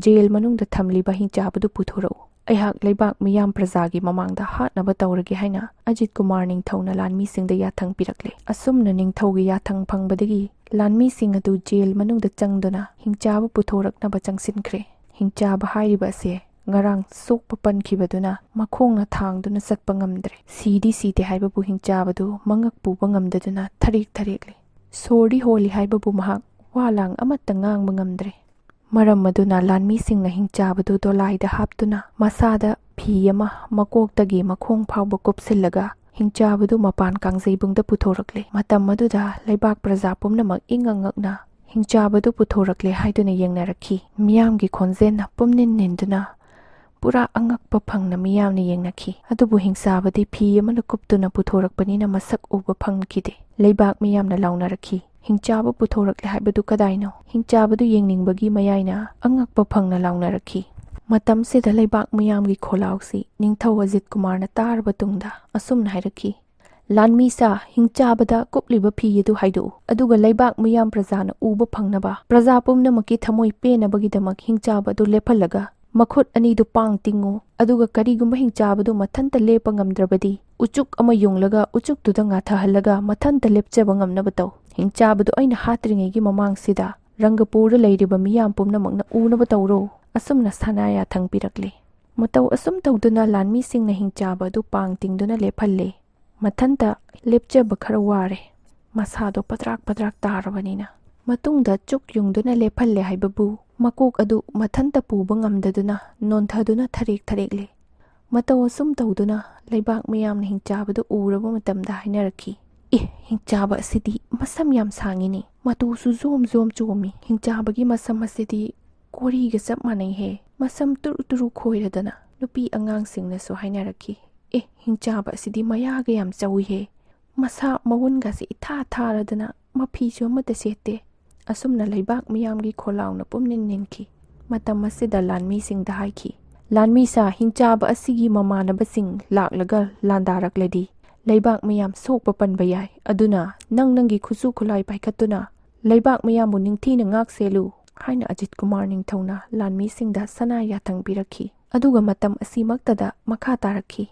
[SPEAKER 1] ꯖꯦꯜ ꯃꯅꯨꯡꯗ ꯊꯝꯂꯤꯕ ꯍꯤꯡꯆꯥꯕꯗꯨ ꯄꯨꯊꯣꯔꯛꯎ꯫ ꯑꯩꯍꯥꯛ ꯂꯩꯕꯥꯛ ꯃꯤꯌꯥꯝ ꯄ꯭ꯔꯖꯥꯒꯤ ꯃꯃꯥꯡꯗ ꯍꯥꯠꯅꯕ ꯇꯧꯔꯒꯦ ꯍꯥꯏꯅ ꯑꯖꯤꯠ ꯀꯨꯃꯥꯔ ꯅꯤꯡꯊꯧꯅ ꯂꯥꯟꯃꯤꯁꯤꯡꯗ ꯌꯥꯊꯪ ꯄꯤꯔꯛꯂꯦ꯫ ꯑꯁꯨꯝꯅ ꯅꯤꯡꯊꯧꯒꯤ ꯌꯥꯊꯪ ꯐꯪꯕꯗꯒꯤ ꯂꯥꯟꯃꯤꯁꯤꯡ ꯑꯗꯨ ꯖꯦꯜ ꯃꯅꯨꯡꯗ ꯆꯪꯗꯨꯅ ꯍꯤꯡꯆꯥꯕ ꯄꯨꯊꯣꯔꯛꯅꯕ ꯆꯪꯁꯤꯟꯈ꯭ರೆ꯫ ꯍꯤꯡꯆꯥꯕ ꯍꯥꯏꯔꯤꯕ ꯑꯁꯤ ꯉꯔꯥꯡ ꯁꯣꯛꯄ ꯄꯟꯈꯤꯕꯗꯨꯅ ꯃꯈꯣꯡꯅ ꯊꯥꯡꯗꯨꯅ ꯆꯠꯄ ꯉꯝꯗ꯭ꯔꯦ꯫ ꯁꯤꯗꯤ ꯁꯤꯗꯦ ꯍꯥꯏꯕꯕꯨ ꯍꯤꯡꯆꯥꯕꯗꯨ ꯃꯉꯛ ꯄꯨꯕ ꯉꯝꯗꯗꯨꯅ ꯊꯔꯦꯛ ꯊꯔꯦꯛꯂꯦ꯫ ꯁꯣꯔꯗꯤ ꯍꯣꯜꯂꯤ ꯍꯥꯏꯕꯕꯨ ꯃꯍꯥꯛ ꯋꯥ ꯂꯥꯡ ꯑꯃꯠꯇ ꯉꯥꯡꯕ ꯉꯝꯗ꯭ꯔꯦ꯫ ꯃꯔꯝ ꯑꯗꯨꯅ ꯂꯥꯟꯃꯤꯁꯤꯡꯅ ꯍꯤꯡꯆꯥꯕꯗꯨ ꯗꯣꯂꯥꯏꯗ ꯍꯥꯞꯇꯨꯅ ꯃꯁꯥꯗ ꯐꯤ ꯑꯃ ꯃꯀꯣꯛꯇꯒꯤ ꯃꯈꯣꯡ ꯐꯥꯎꯕ ꯀꯨꯞꯁꯤꯜꯂꯒ ꯍꯤꯡꯆꯥꯕꯗꯨ ꯃꯄꯥꯟ ꯀꯥꯡꯖꯩꯕꯨꯡꯗ ꯄꯨꯊꯣꯔꯛꯂꯦ꯫ ꯃꯇꯝ ꯑꯗꯨꯗ ꯂꯩꯕꯥꯛ ꯄ꯭ꯔꯖꯥ ꯄꯨꯝꯅꯃꯛ ꯏꯪꯉ ꯉꯛꯅ ꯍꯤꯡꯆꯥꯕꯗꯨ ꯄꯨꯊꯣꯔꯛꯂꯦ ꯍꯥꯏꯗꯨꯅ ꯌꯦꯡꯅꯔꯛꯈꯤ꯫ ꯃꯤꯌꯥꯝꯒꯤ ꯈꯣꯟꯖꯦꯜꯅ ꯄꯨꯝꯅꯤꯟ ꯅꯤꯟꯗꯨꯅ ꯄꯨꯔꯥ ꯑꯉꯛꯄ ꯐꯪꯅ ꯃꯤꯌꯥꯝꯅ ꯌꯦꯡꯅꯈꯤ꯫ ꯑꯗꯨꯕꯨ ꯍꯤꯡꯆꯥꯕꯗꯤ ꯐꯤ ꯑꯃꯅ ꯀꯨꯞꯇꯨꯅ ꯄꯨꯊꯣꯔꯛꯄꯅꯤꯅ ꯃꯁꯛ ꯎꯕ ꯐꯪꯈꯤꯗꯦ꯫ ꯂꯩꯕꯥꯛ ꯃꯤꯌꯥꯝꯅ ꯂꯥꯎꯅꯔꯛꯈꯤ, ꯍꯤꯡꯆꯥꯕ ꯄꯨꯊꯣꯔꯛꯂꯦ ꯍꯥꯏꯕꯗꯨ ꯀꯗꯥꯏꯅꯣ? ꯍꯤꯡꯆꯥꯕꯗꯨ ꯌꯦꯡꯅꯤꯡꯕꯒꯤ ꯃꯌꯥꯏꯅ ꯑꯉꯛꯄ ꯐꯪꯅ ꯂꯥꯎꯅꯔꯛꯈꯤ꯫ ꯃꯇꯝꯁꯤꯗ ꯂꯩꯕꯥꯛ ꯃꯤꯌꯥꯝꯒꯤ ꯈꯣꯜꯂꯥꯎꯁꯤ ꯅꯤꯡꯊꯧ ꯑꯖꯤꯠ ꯀꯨꯃꯥꯔꯅ ꯇꯥꯔꯕ ꯇꯨꯡꯗ ꯑꯁꯨꯝꯅ ꯍꯥꯏꯔꯛꯈꯤ, ꯂꯥꯟꯃꯤꯁꯥ, ꯍꯤꯡꯆꯥꯕꯗ ꯀꯨꯞꯂꯤꯕ ꯐꯤ ꯑꯗꯨ ꯍꯥꯏꯗꯣꯛꯎ, ꯑꯗꯨꯒ ꯂꯩꯕꯥꯛ ꯃꯤꯌꯥꯝ ꯄ꯭ꯔꯖꯥꯅ ꯎꯕ ꯐꯪꯅꯕ ꯄ꯭ꯔꯖꯥ ꯄꯨꯝꯅꯃꯛꯀꯤ ꯊꯃꯣꯏ ꯄꯦꯟꯅꯕꯒꯤꯗꯃꯛ ꯍꯤꯡꯆꯥꯕ ꯑꯗꯨ ꯂꯦꯞꯍꯜꯂꯒ ꯃꯈꯨꯠ ꯑꯅꯤꯗꯨ ꯄꯥꯡ ꯇꯤꯡꯉꯨ, ꯑꯗꯨꯒ ꯀꯔꯤꯒꯨꯝꯕ ꯍꯤꯡꯆꯥꯕꯗꯨ ꯃꯊꯟꯇ ꯂꯦꯞꯄ ꯉꯝꯗ꯭ꯔꯕꯗꯤ ꯎꯆꯨꯛ ꯑꯃ ꯌꯨꯡꯂꯒ ꯎꯆꯨꯛꯇꯨꯗ ꯉꯥꯊꯍꯜꯂꯒ ꯃꯊꯟꯇ ꯂꯦꯞꯆꯕ ꯉꯝꯅꯕ ꯇꯧ꯫ ꯍꯤꯡꯆꯥꯕꯗꯨ ꯑꯩꯅ ꯍꯥꯠꯇ꯭ꯔꯤꯉꯩꯒꯤ ꯃꯃꯥꯡꯁꯤꯗ ꯔꯪꯒꯄꯨꯔꯗ ꯂꯩꯔꯤꯕ ꯃꯤꯌꯥꯝ ꯄꯨꯝꯅꯃꯛꯅ ꯎꯅꯕ ꯇꯧꯔꯣ꯫ ꯑꯁꯨꯝꯅ ꯁꯅꯥ ꯌꯥꯊꯪ ꯄꯤꯔꯛꯂꯦ꯫ ꯃꯇꯧ ꯑꯁꯨꯝ ꯇꯧꯗꯨꯅ ꯂꯥꯟꯃꯤꯁꯤꯡꯅ ꯍꯤꯡꯆꯥꯕ ꯑꯗꯨ ꯄꯥꯡ ꯇꯤꯡꯗꯨꯅ ꯂꯦꯞꯍꯜꯂꯦ꯫ ꯃꯊꯟꯇ ꯂꯦꯞꯆꯕ ꯈꯔ ꯋꯥꯔꯦ, ꯃꯁꯥꯗꯣ ꯄꯗ꯭ꯔꯥꯛ ꯄꯗ꯭ꯔꯥꯛ ꯇꯥꯔꯕꯅꯤꯅ꯫ ꯃꯇꯨꯡꯗ ꯆꯨꯛ ꯌꯨꯡꯗꯨꯅ ꯂꯦꯞꯍꯜꯂꯦ ꯍꯥꯏꯕꯕꯨ ꯃꯀꯣꯛ ꯑꯗꯨ ꯃꯊꯟꯇ ꯄꯨꯕ ꯉꯝꯗꯗꯨꯅ ꯅꯣꯟꯊꯗꯨꯅ ꯊꯔꯦꯛ ꯊꯔꯦꯛꯂꯦ꯫ ꯃꯇꯧ ꯑꯁꯨꯝ ꯇꯧꯗꯨꯅ ꯂꯩꯕꯥꯛ ꯃꯤꯌꯥꯝꯅ ꯍꯤꯡꯆꯥꯕꯗꯨ ꯎꯔꯕ ꯃꯇꯝꯗ ꯍꯥꯏꯅꯔꯛꯈꯤ, ꯍꯤꯡꯆꯥꯕ ꯑꯁꯤꯗꯤ ꯃꯁꯝ ꯌꯥꯝ ꯁꯥꯡꯉꯤꯅꯤ, ꯃꯇꯨꯁꯨ ꯖꯣꯝ ꯖꯣꯝ ꯆꯣꯝꯃꯤ, ꯍꯤꯡꯆꯥꯕꯒꯤ ꯃꯁꯝ ꯑꯁꯤꯗꯤ ꯀꯣꯔꯤꯒ ꯆꯞ ꯃꯥꯟꯅꯩꯍꯦ, ꯃꯁꯝ ꯇꯨꯔꯨ ꯇꯨꯔꯨ ꯈꯣꯏꯔꯗꯅ꯫ ꯅꯨꯄꯤ ꯑꯉꯥꯡꯁꯤꯡꯅꯁꯨ ꯍꯥꯏꯅꯔꯛꯈꯤ, ꯍꯤꯡꯆꯥꯕ ꯑꯁꯤꯗꯤ ꯃꯌꯥꯒ ꯌꯥꯝ ꯆꯧꯏꯍꯦ, ꯃꯁꯥ ꯃꯎꯟꯒꯁꯤ ꯏꯊꯥ ꯊꯥꯔꯗꯅ ꯃꯐꯤꯁꯨ ꯑꯃꯠꯇ ꯁꯦꯠꯇꯦ꯫ ꯑꯁꯨꯝꯅ ꯂꯩꯕꯥꯛ ꯃꯤꯌꯥꯝꯒꯤ ꯈꯣꯜꯂꯥꯎꯅ ꯄꯨꯝꯅꯤꯟ ꯅꯤꯟꯈꯤ꯫ ꯃꯇꯝ ꯑꯁꯤꯗ ꯂꯥꯟꯃꯤꯁꯤꯡꯗ ꯍꯥꯏꯈꯤ, ꯂꯥꯟꯃꯤꯁꯥ, ꯍꯤꯡꯆꯥꯕ ꯑꯁꯤꯒꯤ ꯃꯃꯥꯟꯅꯕꯁꯤꯡ ꯂꯥꯛꯂꯒ ꯂꯥꯟꯗꯥꯔꯛꯂꯗꯤ ꯂꯩꯕꯥꯛ ꯃꯤꯌꯥꯝ ꯁꯣꯛꯄ ꯄꯟꯕ ꯌꯥꯏ, ꯑꯗꯨꯅ ꯅꯪꯒꯤ ꯈꯨꯠꯁꯨ ꯈꯨꯠꯂꯥꯏ ꯄꯥꯏꯈꯠꯇꯨꯅ ꯂꯩꯕꯥꯛ ꯃꯤꯌꯥꯝꯕꯨ ꯅꯤꯡꯊꯤꯅ ꯉꯥꯛ ꯁꯦꯜꯂꯨ ꯍꯥꯏꯅ ꯑꯖꯤꯠ ꯀꯨꯃꯥꯔ ꯅꯤꯡꯊꯧꯅ ꯂꯥꯟꯃꯤꯁꯤꯡꯗ ꯁꯅꯥ ꯌꯥꯊꯪ ꯄꯤꯔꯛꯈꯤ꯫ ꯑꯗꯨꯒ ꯃꯇꯝ ꯑꯁꯤꯃꯛꯇꯗ ꯃꯈꯥ ꯇꯥꯔꯛꯈꯤ,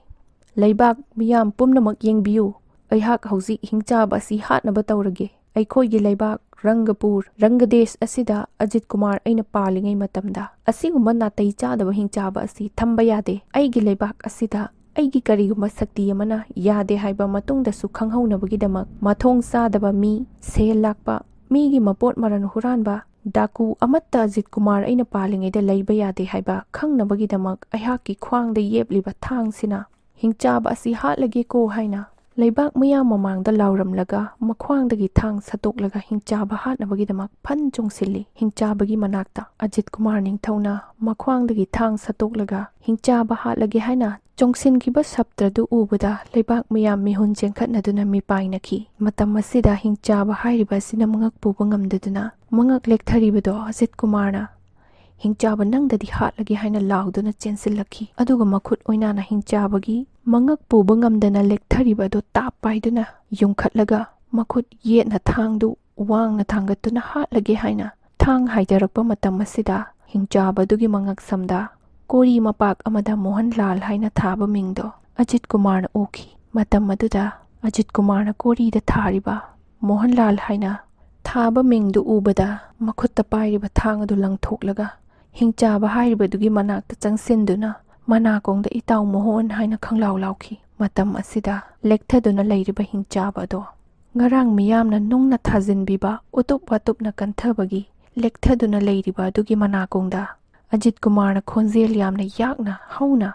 [SPEAKER 1] ꯂꯩꯕꯥꯛ ꯃꯤꯌꯥꯝ ꯄꯨꯝꯅꯃꯛ ꯌꯦꯡꯕꯤꯌꯨ, ꯑꯩꯍꯥꯛ ꯍꯧꯖꯤꯛ ꯍꯤꯡꯆꯥꯕ ꯑꯁꯤ ꯍꯥꯠꯅꯕ ꯇꯧꯔꯒꯦ꯫ ꯑꯩꯈꯣꯏꯒꯤ ꯂꯩꯕꯥꯛ ꯔꯪꯒꯄꯨꯔ ꯔꯪꯒꯗꯦꯁ ꯑꯁꯤꯗ ꯑꯖꯤꯠ ꯀꯨꯃꯥꯔ ꯑꯩꯅ ꯄꯥꯜꯂꯤꯉꯩ ꯃꯇꯝꯗ ꯑꯁꯤꯒꯨꯝꯕ ꯅꯥꯇꯩ ꯆꯥꯗꯕ ꯍꯤꯡꯆꯥꯕ ꯑꯁꯤ ꯊꯝꯕ ꯌꯥꯗꯦ꯫ ꯑꯩꯒꯤ ꯂꯩꯕꯥꯛ ꯑꯁꯤꯗ ꯑꯩꯒꯤ ꯀꯔꯤꯒꯨꯝꯕ ꯁꯛꯇꯤ ꯑꯃꯅ ꯌꯥꯗꯦ ꯍꯥꯏꯕ ꯃꯇꯨꯡꯗꯁꯨ ꯈꯪꯍꯧꯅꯕꯒꯤꯗꯃꯛ ꯃꯊꯣꯡ ꯆꯥꯗꯕ ꯃꯤ, ꯁꯦꯜ ꯂꯥꯛꯄ, ꯃꯤꯒꯤ ꯃꯄꯣꯠ ꯃꯔꯟ ꯍꯨꯔꯥꯟꯕ, ꯗꯥꯀꯨ ꯑꯃꯠꯇ ꯑꯖꯤꯠ ꯀꯨꯃꯥꯔ ꯑꯩꯅ ꯄꯥꯜꯂꯤꯉꯩꯗ ꯂꯩꯕ ꯌꯥꯗꯦ ꯍꯥꯏꯕ ꯈꯪꯅꯕꯒꯤꯗꯃꯛ ꯑꯩꯍꯥꯛꯀꯤ ꯈ꯭ꯋꯥꯡꯗ ꯌꯦꯞꯂꯤꯕ ꯊꯥꯡꯁꯤꯅ ꯍꯤꯡꯆꯥꯕ ꯑꯁꯤ ꯍꯥꯠꯂꯒꯦꯀꯣ ꯍꯥꯏꯅ ꯂꯩꯕꯥꯛ ꯃꯤꯌꯥꯝ ꯃꯃꯥꯡꯗ ꯂꯥꯎꯔꯝꯂꯒ ꯃꯈ꯭ꯋꯥꯡꯗꯒꯤ ꯊꯥꯡ ꯁꯠꯇꯣꯛꯂꯒ ꯍꯤꯡꯆꯥꯕ ꯍꯥꯠꯅꯕꯒꯤꯗꯃꯛ ꯐꯟ ꯆꯣꯡꯁꯤꯜꯂꯤ꯫ ꯍꯤꯡꯆꯥꯕꯒꯤ ꯃꯅꯥꯛꯇ ꯑꯖꯤꯠ ꯀꯨꯃꯥꯔ ꯅꯤꯡꯊꯧꯅ ꯃꯈ꯭ꯋꯥꯡꯗꯒꯤ ꯊꯥꯡ ꯁꯠꯇꯣꯛꯂꯒ ꯍꯤꯡꯆꯥꯕ ꯍꯥꯠꯂꯒꯦ ꯍꯥꯏꯅ ꯆꯣꯡꯁꯤꯟꯈꯤꯕ ꯁꯞꯇ꯭ꯔꯗꯨ ꯎꯕꯗ ꯂꯩꯕꯥꯛ ꯃꯤꯌꯥꯝ ꯃꯤꯍꯨꯟ ꯆꯦꯟꯈꯠꯅꯗꯨꯅ ꯃꯤꯄꯥꯏꯅꯈꯤ꯫ ꯃꯇꯝ ꯑꯁꯤꯗ ꯍꯤꯡꯆꯥꯕ ꯍꯥꯏꯔꯤꯕ ꯑꯁꯤꯅ ꯃꯉꯛ ꯄꯨꯕ ꯉꯝꯗꯗꯨꯅ ꯃꯉꯛ ꯂꯦꯛꯊꯔꯤꯕꯗꯣ ꯑꯖꯤꯠ ꯀꯨꯃꯥꯔꯅ ꯍꯤꯡꯆꯥꯕ ꯅꯪꯗꯗꯤ ꯍꯥꯠꯂꯒꯦ ꯍꯥꯏꯅ ꯂꯥꯎꯗꯨꯅ ꯆꯦꯟꯁꯤꯜꯂꯛꯈꯤ꯫ ꯑꯗꯨꯒ ꯃꯈꯨꯠ ꯑꯣꯏꯅꯥꯅ ꯍꯤꯡꯆꯥꯕꯒꯤ ꯃꯉꯛ ꯄꯨꯕ ꯉꯝꯗꯅ ꯂꯦꯛꯊꯔꯤꯕ ꯑꯗꯨ ꯇꯥꯞ ꯄꯥꯏꯗꯨꯅ ꯌꯨꯡꯈꯠꯂꯒ ꯃꯈꯨꯠ ꯌꯦꯠꯅ ꯊꯥꯡꯗꯨ ꯋꯥꯡꯅ ꯊꯥꯡꯒꯠꯇꯨꯅ ꯍꯥꯠꯂꯒꯦ ꯍꯥꯏꯅ ꯊꯥꯡ ꯍꯥꯏꯊꯔꯛꯄ ꯃꯇꯝ ꯑꯁꯤꯗ ꯍꯤꯡꯆꯥꯕꯗꯨꯒꯤ ꯃꯉꯛ ꯁꯝꯗ ꯀꯣꯔꯤ ꯃꯄꯥꯛ ꯑꯃꯗ ꯃꯣꯍꯟ ꯂꯥꯜ ꯍꯥꯏꯅ ꯊꯥꯕ ꯃꯤꯡꯗꯣ ꯑꯖꯤꯠ ꯀꯨꯃꯥꯔꯅ ꯎꯈꯤ꯫ ꯃꯇꯝ ꯑꯗꯨꯗ ꯑꯖꯤꯠ ꯀꯨꯃꯥꯔꯅ ꯀꯣꯔꯤꯗ ꯊꯥꯔꯤꯕ ꯃꯣꯍꯟꯂꯥꯜ ꯍꯥꯏꯅ ꯊꯥꯕ ꯃꯤꯡꯗꯨ ꯎꯕꯗ ꯃꯈꯨꯠꯇ ꯄꯥꯏꯔꯤꯕ ꯊꯥꯡ ꯑꯗꯨ ꯂꯪꯊꯣꯛꯂꯒ ꯍꯤꯡꯆꯥꯕ ꯍꯥꯏꯔꯤꯕꯗꯨꯒꯤ ꯃꯅꯥꯛꯇ ꯆꯪꯁꯤꯟꯗꯨꯅ ꯃꯅꯥꯀꯣꯡꯗ ꯏꯇꯥꯎ ꯃꯣꯍꯣꯟ ꯍꯥꯏꯅ ꯈꯪꯂꯥꯎ ꯂꯥꯎꯈꯤ꯫ ꯃꯇꯝ ꯑꯁꯤꯗ ꯂꯦꯛꯊꯗꯨꯅ ꯂꯩꯔꯤꯕ ꯍꯤꯡꯆꯥꯕ ꯑꯗꯣ ꯉꯔꯥꯡ ꯃꯤꯌꯥꯝꯅ ꯅꯨꯡꯅ ꯊꯥꯖꯤꯟꯕꯤꯕ ꯎꯇꯨꯞ ꯋꯥꯇꯨꯞꯅ ꯀꯟꯊꯕꯒꯤ ꯂꯦꯛꯊꯗꯨꯅ ꯂꯩꯔꯤꯕ ꯑꯗꯨꯒꯤ ꯃꯅꯥꯀꯣꯡꯗ ꯑꯖꯤꯠ ꯀꯨꯃꯥꯔꯅ ꯈꯣꯟꯖꯦꯜ ꯌꯥꯝꯅ ꯌꯥꯛꯅ ꯍꯧꯅ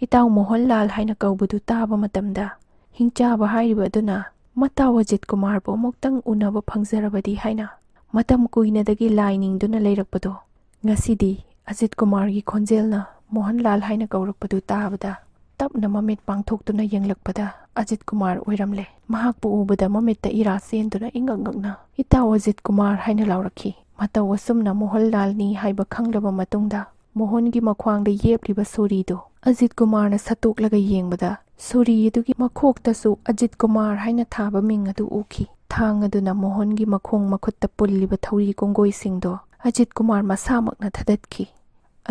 [SPEAKER 1] ꯏꯇꯥꯎ ꯃꯣꯍꯟꯂꯥꯜ ꯍꯥꯏꯅ ꯀꯧꯕꯗꯨ ꯇꯥꯕ ꯃꯇꯝꯗ ꯍꯤꯡꯆꯥꯕ ꯍꯥꯏꯔꯤꯕ ꯑꯗꯨꯅ ꯃꯇꯥꯎ ꯑꯖꯤꯠ ꯀꯨꯃꯥꯔꯕꯨ ꯑꯃꯨꯛꯇꯪ ꯎꯅꯕ ꯐꯪꯖꯔꯕꯗꯤ ꯍꯥꯏꯅ ꯃꯇꯝ ꯀꯨꯏꯅꯗꯒꯤ ꯂꯥꯏꯅꯤꯡꯗꯨꯅ ꯂꯩꯔꯛꯄꯗꯣ ꯉꯁꯤꯗꯤ ꯑꯖꯤꯠ ꯀꯨꯃꯥꯔꯒꯤ ꯈꯣꯟꯖꯦꯜꯅ ꯃꯣꯍꯟꯂꯥꯜ ꯍꯥꯏꯅ ꯀꯧꯔꯛꯄꯗꯨ ꯇꯥꯕꯗ ꯇꯞꯅ ꯃꯃꯤꯠ ꯄꯥꯡꯊꯣꯛꯇꯨꯅ ꯌꯦꯡꯂꯛꯄꯗ ꯑꯖꯤꯠ ꯀꯨꯃꯥꯔ ꯑꯣꯏꯔꯝꯂꯦ꯫ ꯃꯍꯥꯛꯄꯨ ꯎꯕꯗ ꯃꯃꯤꯠꯇ ꯏꯔꯥ ꯆꯦꯟꯗꯨꯅ ꯏꯉꯛ ꯉꯛꯅ ꯏꯇꯥꯎ ꯑꯖꯤꯠ ꯀꯨꯃꯥꯔ ꯍꯥꯏꯅ ꯂꯥꯎꯔꯛꯈꯤ꯫ ꯃꯇꯧ ꯑꯁꯨꯝꯅ ꯃꯣꯍꯟꯂꯥꯜꯅꯤ ꯍꯥꯏꯕ ꯈꯪꯂꯕ ꯃꯇꯨꯡꯗ ꯃꯣꯍꯟꯒꯤ ꯃꯈ꯭ꯋꯥꯡꯗ ꯌꯦꯞꯂꯤꯕ ꯁꯣꯔꯤꯗꯨ ꯑꯖꯤꯠ ꯀꯨꯃꯥꯔꯅ ꯁꯠꯇꯣꯛꯂꯒ ꯌꯦꯡꯕꯗ ꯁꯣꯔꯤ ꯑꯗꯨꯒꯤ ꯃꯈꯣꯛꯇꯁꯨ ꯑꯖꯤꯠ ꯀꯨꯃꯥꯔ ꯍꯥꯏꯅ ꯊꯥꯕ ꯃꯤꯡ ꯑꯗꯨ ꯎꯈꯤ꯫ ꯊꯥꯡ ꯑꯗꯨꯅ ꯃꯣꯍꯟꯒꯤ ꯃꯈꯣꯡ ꯃꯈꯨꯠꯇ ꯄꯨꯜꯂꯤꯕ ꯊꯧꯔꯤ ꯀꯣꯡꯒꯣꯏꯁꯤꯡꯗꯣ ꯑꯖꯤꯠ ꯀꯨꯃꯥꯔ ꯃꯁꯥꯃꯛꯅ ꯊꯗꯠꯈꯤ꯫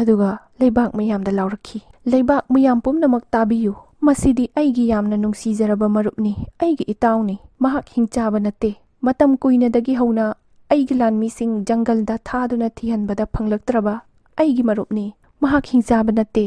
[SPEAKER 1] ꯑꯗꯨꯒ ꯂꯩꯕꯥꯛ ꯃꯌꯥꯝꯗ ꯂꯥꯎꯔꯛꯈꯤ, ꯂꯩꯕꯥꯛ ꯃꯤꯌꯥꯝ ꯄꯨꯝꯅꯃꯛ ꯇꯥꯕꯤꯌꯨ, ꯃꯁꯤꯗꯤ ꯑꯩꯒꯤ ꯌꯥꯝꯅ ꯅꯨꯡꯁꯤꯖꯔꯕ ꯃꯔꯨꯞꯅꯤ, ꯑꯩꯒꯤ ꯏꯇꯥꯎꯅꯤ, ꯃꯍꯥꯛ ꯍꯤꯡꯆꯥꯕ ꯅꯠꯇꯦ꯫ ꯃꯇꯝ ꯀꯨꯏꯅꯗꯒꯤ ꯍꯧꯅ ꯑꯩꯒꯤ ꯂꯥꯟꯃꯤꯁꯤꯡ ꯖꯪꯒꯜꯗ ꯊꯥꯗꯨꯅ ꯊꯤꯍꯟꯕꯗ ꯐꯪꯂꯛꯇ꯭ꯔꯕ ꯑꯩꯒꯤ ꯃꯔꯨꯞꯅꯤ, ꯃꯍꯥꯛ ꯍꯤꯡꯆꯥꯕ ꯅꯠꯇꯦ꯫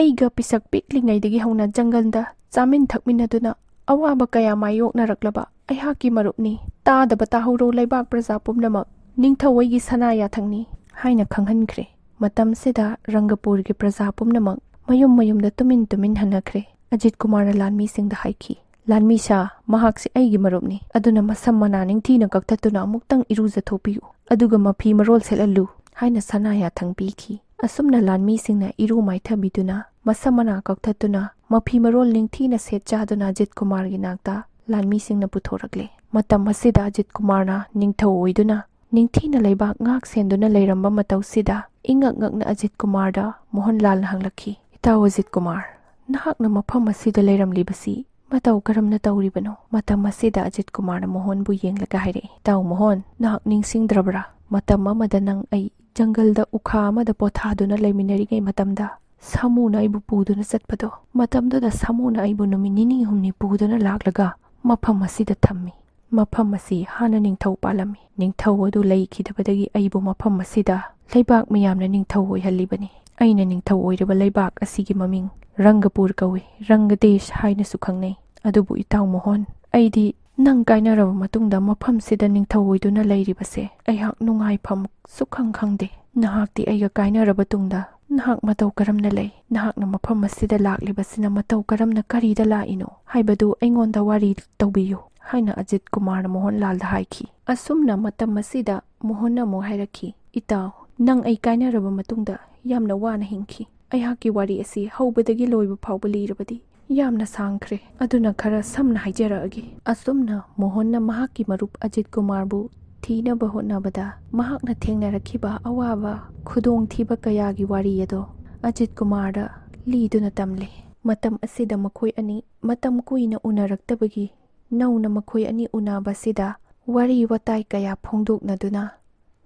[SPEAKER 1] ꯑꯩꯒ ꯄꯤꯁꯛ ꯄꯤꯛꯂꯤꯉꯩꯗꯒꯤ ꯍꯧꯅ ꯖꯪꯒꯜꯗ ꯆꯥꯃꯤꯟ ꯊꯛꯃꯤꯟꯅꯗꯨꯅ ꯑꯋꯥꯕ ꯀꯌా ꯃꯥꯌꯣꯛꯅꯔꯛꯂꯕ ꯑꯩꯍꯥꯛꯀꯤ ꯃꯔꯨꯞꯅꯤ꯫ ꯇꯥꯗꯕ ꯇꯥꯍꯧꯔꯣ ꯂꯩꯕꯥꯛ ꯄ꯭ꯔꯖꯥ ꯄꯨꯝꯅꯃꯛ, ꯅꯤꯡꯊꯧ ꯑꯩꯒꯤ ꯁꯅꯥ ꯌꯥꯊꯪꯅꯤ ꯍꯥꯏꯅ ꯈꯪꯍꯟꯈ꯭ꯔꯦ꯫ ꯃꯇꯝꯁꯤꯗ ꯔꯪꯒꯄꯨꯔꯒꯤ ꯄ꯭ꯔꯖꯥ ꯄꯨꯝꯅꯃꯛ ꯃꯌꯨꯝ ꯃꯌꯨꯝꯗ ꯇꯨꯃꯤꯟ ꯇꯨꯃꯤꯟ ꯍꯟꯅꯈ꯭ꯔꯦ꯫ ꯑꯖꯤꯠ ꯀꯨꯃꯥꯔꯅ ꯂꯥꯟꯃꯤꯁꯤꯡꯗ ꯍꯥꯏꯈꯤ, ꯂꯥꯟꯃꯤꯁꯥ, ꯃꯍꯥꯛꯁꯤ ꯑꯩꯒꯤ ꯃꯔꯨꯞꯅꯤ, ꯑꯗꯨꯅ ꯃꯁꯝ ꯃꯅꯥ ꯅꯤꯡꯊꯤꯅ ꯀꯛꯊꯠꯇꯨꯅ ꯑꯃꯨꯛꯇꯪ ꯏꯔꯨꯖꯊꯣꯛꯄꯤꯌꯨ, ꯑꯗꯨꯒ ꯃꯐꯤ ꯃꯔꯣꯜ ꯁꯦꯠꯍꯜꯂꯨ ꯍꯥꯏꯅ ꯁꯅꯥ ꯌꯥꯊꯪ ꯄꯤꯈꯤ꯫ ꯑꯁꯨꯝꯅ ꯂꯥꯟꯃꯤꯁꯤꯡꯅ ꯏꯔꯨ ꯃꯥꯏꯊꯕꯤꯗꯨꯅ ꯃꯁꯝ ꯃꯅꯥ ꯀꯛꯊꯠꯇꯨꯅ ꯃꯐꯤ ꯃꯔꯣꯜ ꯅꯤꯡꯊꯤꯅ ꯁꯦꯠ ꯆꯥꯗꯨꯅ ꯑꯖꯤꯠ ꯀꯨꯃꯥꯔꯒꯤ ꯅꯥꯛꯇ ꯂꯥꯟꯃꯤꯁꯤꯡꯅ ꯄꯨꯊꯣꯔꯛꯂꯦ꯫ ꯃꯇꯝ ꯑꯁꯤꯗ ꯑꯖꯤꯠ ꯀꯨꯃꯥꯔꯅ ꯅꯤꯡꯊꯧ ꯑꯣꯏꯗꯨꯅ ꯅꯤꯡꯊꯤꯅ ꯂꯩꯕꯥꯛ ꯉꯥꯛ ꯁꯦꯟꯗꯨꯅ ꯂꯩꯔꯝꯕ ꯃꯇꯧꯁꯤꯗ ꯏꯉꯛ ꯉꯛꯅ ꯑꯖꯤꯠ ꯀꯨꯃꯥꯔꯗ ꯃꯣꯍꯟꯂꯥꯜꯅ ꯍꯪꯂꯛꯈꯤ, ꯏꯇꯥꯎ ꯑꯖꯤꯠ ꯀꯨꯃꯥꯔ, ꯅꯍꯥꯛꯅ ꯃꯐꯝ ꯑꯁꯤꯗ ꯂꯩꯔꯝꯂꯤꯕꯁꯤ ꯃꯇꯧ ꯀꯔꯝꯅ ꯇꯧꯔꯤꯕꯅꯣ? ꯃꯇꯝ ꯑꯁꯤꯗ ꯑꯖꯤꯠ ꯀꯨꯃꯥꯔꯅ ꯃꯣꯍꯟꯕꯨ ꯌꯦꯡꯂꯒ ꯍꯥꯏꯔꯛꯏ, ꯏꯇꯥꯎ ꯃꯣꯍꯟ, ꯅꯍꯥꯛ ꯅꯤꯡꯁꯤꯡꯗ꯭ꯔꯕ꯭ꯔꯥ? ꯃꯇꯝ ꯑꯃꯗ ꯅꯪ ꯑꯩ ꯖꯪꯒꯜꯗ ꯎꯈꯥ ꯑꯃꯗ ꯄꯣꯊꯥꯗꯨꯅ ꯂꯩꯃꯤꯟꯅꯔꯤꯉꯩ ꯃꯇꯝꯗ ꯁꯥꯃꯨꯅ ꯑꯩꯕꯨ ꯄꯨꯗꯨꯅ ꯆꯠꯄꯗꯣ, ꯃꯇꯝꯗꯨꯗ ꯁꯥꯃꯨꯅ ꯑꯩꯕꯨ ꯅꯨꯃꯤꯠ ꯅꯤꯅꯤ ꯍꯨꯝꯅꯤ ꯄꯨꯗꯨꯅ ꯂꯥꯛꯂꯒ ꯃꯐꯝ ꯑꯁꯤꯗ ꯊꯝꯃꯤ꯫ ꯃꯐꯝ ꯑꯁꯤ ꯍꯥꯟꯅ ꯅꯤꯡꯊꯧ ꯄꯥꯜꯂꯝꯃꯤ꯫ ꯅꯤꯡꯊꯧ ꯑꯗꯨ ꯂꯩꯈꯤꯗꯕꯗꯒꯤ ꯑꯩꯕꯨ ꯃꯐꯝ ꯑꯁꯤꯗ ꯂꯩꯕꯥꯛ ꯃꯤꯌꯥꯝꯅ ꯅꯤꯡꯊꯧ ꯑꯣꯏꯍꯜꯂꯤꯕꯅꯤ꯫ ꯑꯩꯅ ꯅꯤꯡꯊꯧ ꯑꯣꯏꯔꯤꯕ ꯂꯩꯕꯥꯛ ꯑꯁꯤꯒꯤ ꯃꯃꯤꯡ ꯔꯪꯒꯄꯨꯔ ꯀꯧꯏ, ꯔꯪꯒꯗꯦꯁ ꯍꯥꯏꯅꯁꯨ ꯈꯪꯅꯩ꯫ ꯑꯗꯨꯕꯨ ꯏꯇꯥꯎ ꯃꯣꯍꯟ, ꯑꯩꯗꯤ ꯅꯪ ꯀꯥꯏꯅꯔꯕ ꯃꯇꯨꯡꯗ ꯃꯐꯝꯁꯤꯗ ꯅꯤꯡꯊꯧ ꯑꯣꯏꯗꯨꯅ ꯂꯩꯔꯤꯕꯁꯦ ꯑꯩꯍꯥꯛ ꯅꯨꯡꯉꯥꯏꯐꯝ ꯁꯨꯛꯈꯪ ꯈꯪꯗꯦ꯫ ꯅꯍꯥꯛꯇꯤ ꯑꯩꯒ ꯀꯥꯏꯅꯔꯕ ꯇꯨꯡꯗ ꯅꯍꯥꯛ ꯃꯇꯧ ꯀꯔꯝꯅ ꯂꯩ? ꯅꯍꯥꯛꯅ ꯃꯐꯝ ꯑꯁꯤꯗ ꯂꯥꯛꯂꯤꯕꯁꯤꯅ ꯃꯇꯧ ꯀꯔꯝꯅ ꯀꯔꯤꯗ ꯂꯥꯛꯏꯅꯣ ꯍꯥꯏꯕꯗꯨ ꯑꯩꯉꯣꯟꯗ ꯋꯥꯔꯤ ꯇꯧꯕꯤꯌꯨ ꯍꯥꯏꯅ ꯑꯖꯤꯠ ꯀꯨꯃꯥꯔꯅ ꯃꯣꯍꯟꯂꯥꯜꯗ ꯍꯥꯏꯈꯤ꯫ ꯑꯁꯨꯝꯅ ꯃꯇꯝ ꯑꯁꯤꯗ ꯃꯣꯍꯟꯅ ꯑꯃꯨꯛ ꯍꯥꯏꯔꯛꯈꯤ, ꯏꯇꯥꯎ, ꯅꯪ ꯑꯩ ꯀꯥꯏꯅꯔꯕ ꯃꯇꯨꯡꯗ ꯌꯥꯝꯅ ꯋꯥꯅ ꯍꯤꯡꯈꯤ꯫ ꯑꯩꯍꯥꯛꯀꯤ ꯋꯥꯔꯤ ꯑꯁꯤ ꯍꯧꯕꯗꯒꯤ ꯂꯣꯏꯕ ꯐꯥꯎꯕ ꯂꯤꯔꯕꯗꯤ ꯌꯥꯝꯅ ꯁꯥꯡꯈ꯭ꯔꯦ, ꯑꯗꯨꯅ ꯈꯔ ꯁꯝꯅ ꯍꯥꯏꯖꯔꯛꯑꯒꯦ꯫ ꯑꯁꯨꯝꯅ ꯃꯣꯍꯟꯅ ꯃꯍꯥꯛꯀꯤ ꯃꯔꯨꯞ ꯑꯖꯤꯠ ꯀꯨꯃꯥꯔꯕꯨ ꯊꯤꯅꯕ ꯍꯣꯠꯅꯕꯗ ꯃꯍꯥꯛꯅ ꯊꯦꯡꯅꯔꯛꯈꯤꯕ ꯑꯋꯥꯕ ꯈꯨꯗꯣꯡꯊꯤꯕ ꯀꯌꯥꯒꯤ ꯋꯥꯔꯤ ꯑꯗꯣ ꯑꯖꯤꯠ ꯀꯨꯃꯥꯔꯗ ꯂꯤꯗꯨꯅ ꯇꯝꯂꯦ꯫ ꯃꯇꯝ ꯑꯁꯤꯗ ꯃꯈꯣꯏ ꯑꯅꯤ ꯃꯇꯝ ꯀꯨꯏꯅ ꯎꯅꯔꯛꯇꯕꯒꯤ ꯅꯧꯅ ꯃꯈꯣꯏ ꯑꯅꯤ ꯎꯅꯕꯁꯤꯗ ꯋꯥꯔꯤ ꯋꯥꯇꯥꯏ ꯀꯌా ꯐꯣꯡꯗꯣꯛꯅꯗꯨꯅ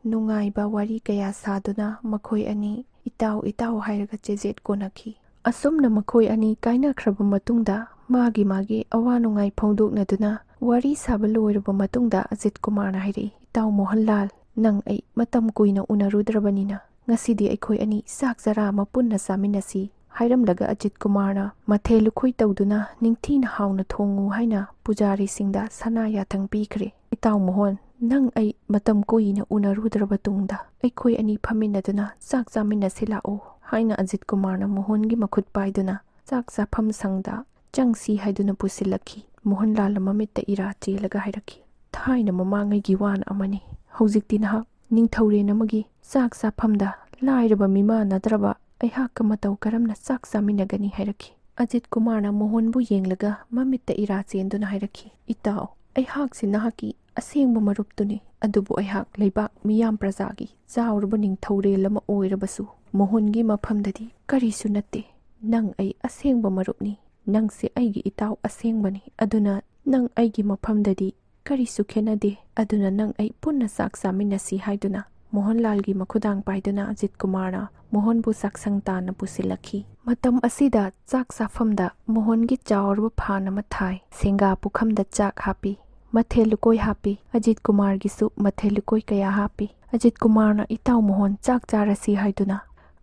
[SPEAKER 1] ꯅꯨꯡꯉꯥꯏꯕ ꯋꯥꯔꯤ ꯀꯌꯥ ꯁꯥꯗꯨꯅ ꯃꯈꯣꯏ ꯑꯅꯤ ꯏꯇꯥꯎ ꯏꯇꯥꯎ ꯍꯥꯏꯔꯒ ꯆꯦꯖꯦꯠ ꯀꯣꯟꯅꯈꯤ꯫ ꯑꯁꯨꯝꯅ ꯃꯈꯣꯏ ꯑꯅꯤ ꯀꯥꯏꯅꯈ꯭ꯔꯕ ꯃꯇꯨꯡꯗ ꯃꯥꯒꯤ ꯑꯋꯥ ꯅꯨꯡꯉꯥꯏ ꯐꯣꯡꯗꯣꯛꯅꯗꯨꯅ ꯋꯥꯔꯤ ꯁꯥꯕ ꯂꯣꯏꯔꯕ ꯃꯇꯨꯡꯗ ꯑꯖꯤꯠ ꯀꯨꯃꯥꯔꯅ ꯍꯥꯏꯔꯛꯏ, ꯏꯇꯥꯎ ꯃꯣꯍꯟꯂꯥꯜ, ꯅꯪ ꯑꯩ ꯃꯇꯝ ꯀꯨꯏꯅ ꯎꯅꯔꯨꯗ꯭ꯔꯕꯅꯤꯅ ꯉꯁꯤꯗꯤ ꯑꯩꯈꯣꯏ ꯑꯅꯤ ꯆꯥꯛ ꯆꯔꯥ ꯑꯃ ꯄꯨꯟꯅ ꯆꯥꯃꯤꯟꯅꯁꯤ ꯍꯥꯏꯔꯝꯂꯒ ꯑꯖꯤꯠ ꯀꯨꯃꯥꯔꯅ ꯃꯊꯦꯜ ꯂꯨꯀꯣꯏ ꯇꯧꯗꯨꯅ ꯅꯤꯡꯊꯤꯅ ꯍꯥꯎꯅ ꯊꯣꯡꯉꯨ ꯍꯥꯏꯅ ꯄꯨꯖꯥꯔꯤꯁꯤꯡꯗ ꯁꯅꯥ ꯌꯥꯊꯪ ꯄꯤꯈ꯭ꯔꯦ꯫ ꯏꯇꯥꯎ ꯃꯣꯍꯟ, ꯅꯪ ꯑꯩ ꯃꯇꯝ ꯀꯨꯏꯅ ꯎꯅꯔꯨꯗ꯭ꯔꯕ ꯇꯨꯡꯗ ꯑꯩꯈꯣꯏ ꯑꯅꯤ ꯐꯝꯃꯤꯟꯅꯗꯨꯅ ꯆꯥꯛ ꯆꯥꯃꯤꯟꯅꯁꯤ ꯂꯥꯛꯑꯣ ꯍꯥꯏꯅ ꯑꯖꯤꯠ ꯀꯨꯃꯥꯔꯅ ꯃꯣꯍꯟꯒꯤ ꯃꯈꯨꯠ ꯄꯥꯏꯗꯨꯅ ꯆꯥꯛ ꯆꯥꯐꯝ ꯁꯪꯗ ꯆꯪꯁꯤ ꯍꯥꯏꯗꯨꯅ ꯄꯨꯁꯤꯜꯂꯛꯈꯤ꯫ ꯃꯣꯍꯟꯂꯥꯜꯅ ꯃꯃꯤꯠꯇ ꯏꯔꯥ ꯆꯦꯜꯂꯒ ꯍꯥꯏꯔꯛꯈꯤ, ꯊꯥꯏꯅ ꯃꯃꯥꯡꯉꯩꯒꯤ ꯋꯥꯅ ꯑꯃꯅꯤ, ꯍꯧꯖꯤꯛꯇꯤ ꯅꯍꯥꯛ ꯅꯤꯡꯊꯧꯔꯦꯟ ꯑꯃꯒꯤ ꯆꯥꯛ ꯆꯥꯐꯝꯗ ꯂꯥꯏꯔꯕ ꯃꯤꯃꯥꯟꯅꯗ꯭ꯔꯕ ꯑꯩꯍꯥꯛꯀ ꯃꯇꯧ ꯀꯔꯝꯅ ꯆꯥꯛ ꯆꯥꯃꯤꯟꯅꯒꯅꯤ ꯍꯥꯏꯔꯛꯈꯤ꯫ ꯑꯖꯤꯠ ꯀꯨꯃꯥꯔꯅ ꯃꯣꯍꯟꯕꯨ ꯌꯦꯡꯂꯒ ꯃꯃꯤꯠꯇ ꯏꯔꯥ ꯆꯦꯟꯗꯨꯅ ꯍꯥꯏꯔꯛꯈꯤ, ꯏꯇꯥꯎ, ꯑꯩꯍꯥꯛꯁꯤ ꯅꯍꯥꯛꯀꯤ ꯑꯁꯦꯡꯕ ꯃꯔꯨꯞꯇꯨꯅꯤ, ꯑꯗꯨꯕꯨ ꯑꯩꯍꯥꯛ ꯂꯩꯕꯥꯛ ꯃꯤꯌꯥꯝ ꯄ꯭ꯔꯖꯥꯒꯤ ꯆꯥꯎꯔꯕ ꯅꯤꯡꯊꯧꯔꯦꯜ ꯑꯃ ꯑꯣꯏꯔꯕꯁꯨ ꯃꯣꯍꯟꯒꯤ ꯃꯐꯝꯗꯗꯤ ꯀꯔꯤꯁꯨ ꯅꯠꯇꯦ꯫ ꯅꯪ ꯑꯩ ꯑꯁꯦꯡꯕ ꯃꯔꯨꯞꯅꯤ, ꯅꯪꯁꯦ ꯑꯩꯒꯤ ꯏꯇꯥꯎ ꯑꯁꯦꯡꯕꯅꯤ, ꯑꯗꯨꯅ ꯅꯪ ꯑꯩꯒꯤ ꯃꯐꯝꯗꯗꯤ ꯀꯔꯤꯁꯨ ꯈꯦꯠꯅꯗꯦ, ꯑꯗꯨꯅ ꯅꯪ ꯑꯩ ꯄꯨꯟꯅ ꯆꯥꯛ ꯆꯥꯃꯤꯟꯅꯁꯤ ꯍꯥꯏꯗꯨꯅ ꯃꯣꯍꯟꯂꯥꯜꯒꯤ ꯃꯈꯨꯗꯥꯡ ꯄꯥꯏꯗꯨꯅ ꯑꯖꯤꯠ ꯀꯨꯃꯥꯔꯅ ꯃꯣꯍꯟꯕꯨ ꯆꯥꯛꯁꯪ ꯇꯥꯟꯅ ꯄꯨꯁꯤꯜꯂꯛꯈꯤ꯫ ꯃꯇꯝ ꯑꯁꯤꯗ ꯆꯥꯛ ꯆꯥꯐꯝꯗ ꯃꯣꯍꯟꯒꯤ ꯆꯥꯎꯔꯕ ꯐꯥꯟ ꯑꯃ ꯊꯥꯏ꯫ ꯁꯦꯡꯒꯥ ꯄꯨꯈꯝꯗ ꯆꯥꯛ ꯍꯥꯞꯄꯤ, ꯃꯊꯦꯜ ꯂꯨꯀꯣꯏ ꯍꯥꯞꯄꯤ꯫ ꯑꯖꯤꯠ ꯀꯨꯃꯥꯔꯒꯤꯁꯨ ꯃꯊꯦꯜ ꯂꯨꯀꯣꯏ ꯀꯌꯥ ꯍꯥꯞꯄꯤ꯫ ꯑꯖꯤꯠ ꯀꯨꯃꯥꯔꯅ ꯏꯇꯥꯎ ꯃꯣꯍꯟ ꯆꯥꯛ ꯆꯥꯔꯁꯤ ꯍꯥꯏꯗꯨꯅ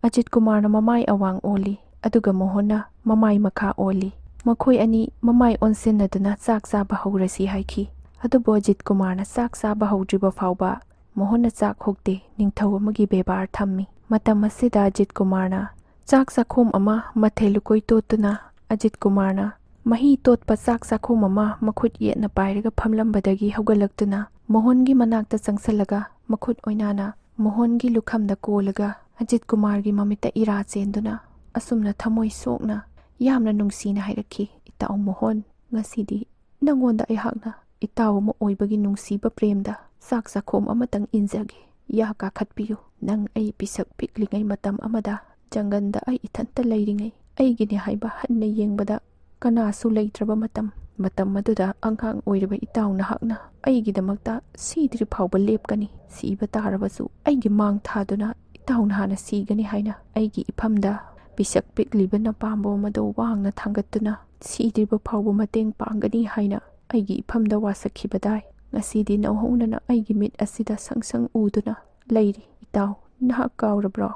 [SPEAKER 1] ꯑꯖꯤꯠ ꯀꯨꯃꯥꯔꯅ ꯃꯃꯥꯏ ꯑꯋꯥꯡ ꯑꯣꯜꯂꯤ, ꯑꯗꯨꯒ ꯃꯣꯍꯟꯅ ꯃꯃꯥꯏ ꯃꯈꯥ ꯑꯣꯜꯂꯤ꯫ ꯃꯈꯣꯏ ꯑꯅꯤ ꯃꯃꯥꯏ ꯑꯣꯟꯁꯤꯟꯅꯗꯨꯅ ꯆꯥꯛ ꯆꯥꯕ ꯍꯧꯔꯁꯤ ꯍꯥꯏꯈꯤ꯫ ꯑꯗꯨꯕꯨ ꯑꯖꯤꯠ ꯀꯨꯃꯥꯔꯅ ꯆꯥꯛ ꯆꯥꯕ ꯍꯧꯗ꯭ꯔꯤꯕ ꯐꯥꯎꯕ ꯃꯣꯍꯟꯅ ꯆꯥꯛ ꯍꯨꯛꯇꯦ, ꯅꯤꯡꯊꯧ ꯑꯃꯒꯤ ꯕꯦꯕꯥꯔ ꯊꯝꯃꯤ꯫ ꯃꯇꯝ ꯑꯁꯤꯗ ꯑꯖꯤꯠ ꯀꯨꯃꯥꯔꯅ ꯆꯥꯛ ꯆꯥꯈꯣꯝ ꯑꯃ ꯃꯊꯦꯜ ꯂꯨꯀꯣꯏ ꯇꯣꯠꯇꯨꯅ ꯑꯖꯤꯠ ꯀꯨꯃꯥꯔꯅ ꯃꯍꯤ ꯇꯣꯠꯄ ꯆꯥꯛ ꯆꯥꯈꯣꯝ ꯑꯃ ꯃꯈꯨꯠ ꯌꯦꯠꯅ ꯄꯥꯏꯔꯒ ꯐꯝꯂꯝꯕꯗꯒꯤ ꯍꯧꯒꯠꯂꯛꯇꯨꯅ ꯃꯣꯍꯟꯒꯤ ꯃꯅꯥꯛꯇ ꯆꯪꯁꯜꯂꯒ ꯃꯈꯨꯠ ꯑꯣꯏꯅꯥꯅ ꯃꯣꯍꯟꯒꯤ ꯂꯨꯈꯝꯗ ꯀꯣꯜꯂꯒ ꯑꯖꯤꯠ ꯀꯨꯃꯥꯔꯒꯤ ꯃꯃꯤꯠꯇ ꯏꯔꯥ ꯆꯦꯟꯗꯨꯅ ꯑꯁꯨꯝꯅ ꯊꯃꯣꯏ ꯁꯣꯛꯅ ꯌꯥꯝꯅ ꯅꯨꯡꯁꯤꯅ ꯍꯥꯏꯔꯛꯈꯤ, ꯏꯇꯥꯎ ꯃꯣꯍꯟ, ꯉꯁꯤꯗꯤ ꯅꯪꯉꯣꯟꯗ ꯑꯩꯍꯥꯛꯅ ꯏꯇꯥꯎ ꯑꯃ ꯑꯣꯏꯕꯒꯤ ꯅꯨꯡꯁꯤꯕ ꯄ꯭ꯔꯦꯝꯗ ꯆꯥꯛ ꯆꯥꯈꯣꯝ ꯑꯃꯇꯪ ꯏꯟꯖꯒꯦ, ꯌꯥ ꯀꯥꯈꯠꯄꯤꯌꯨ꯫ ꯅꯪ ꯑꯩ ꯄꯤꯁꯛ ꯄꯤꯛꯂꯤꯉꯩ ꯃꯇꯝ ꯑꯃꯗ ꯖꯪꯒꯜꯗ ꯑꯩ ꯏꯊꯟꯇ ꯂꯩꯔꯤꯉꯩ, ꯑꯩꯒꯤꯅꯦ ꯍꯥꯏꯕ ꯍꯟꯅ ꯌꯦꯡꯕꯗ ꯀꯅꯥꯁꯨ ꯂꯩꯇ꯭ꯔꯕ ꯃꯇꯝ ꯑꯗꯨꯗ ꯑꯉꯥꯡ ꯑꯣꯏꯔꯤꯕ ꯏꯇꯥꯎ ꯅꯍꯥꯛꯅ ꯑꯩꯒꯤꯗꯃꯛꯇ ꯁꯤꯗ꯭ꯔꯤ ꯐꯥꯎꯕ ꯂꯦꯞꯀꯅꯤ, ꯁꯤꯕ ꯇꯥꯔꯕꯁꯨ ꯑꯩꯒꯤ ꯃꯥꯡ ꯊꯥꯗꯨꯅ ꯏꯇꯥꯎꯅ ꯍꯥꯟꯅ ꯁꯤꯒꯅꯤ ꯍꯥꯏꯅ ꯑꯩꯒꯤ ꯏꯐꯝꯗ ꯄꯤꯁꯛ ꯄꯤꯛꯂꯤꯕ ꯅꯄꯥꯝꯕꯣꯝ ꯑꯗꯨ ꯋꯥꯡꯅ ꯊꯥꯡꯒꯠꯇꯨꯅ ꯁꯤꯗ꯭ꯔꯤꯕ ꯐꯥꯎꯕ ꯃꯇꯦꯡ ꯄꯥꯡꯒꯅꯤ ꯍꯥꯏꯅ ꯑꯩꯒꯤ ꯏꯐꯝꯗ ꯋꯥꯁꯛꯈꯤꯕꯗꯥꯏ꯫ ꯉꯁꯤꯗꯤ ꯅꯧꯍꯧꯅꯅ ꯑꯩꯒꯤ ꯃꯤꯠ ꯑꯁꯤꯗ ꯁꯪꯁꯪ ꯎꯗꯨꯅ ꯂꯩꯔꯤ꯫ ꯏꯇꯥꯎ, ꯅꯍꯥꯛ ꯀꯥꯎꯔꯕ꯭ꯔꯣ?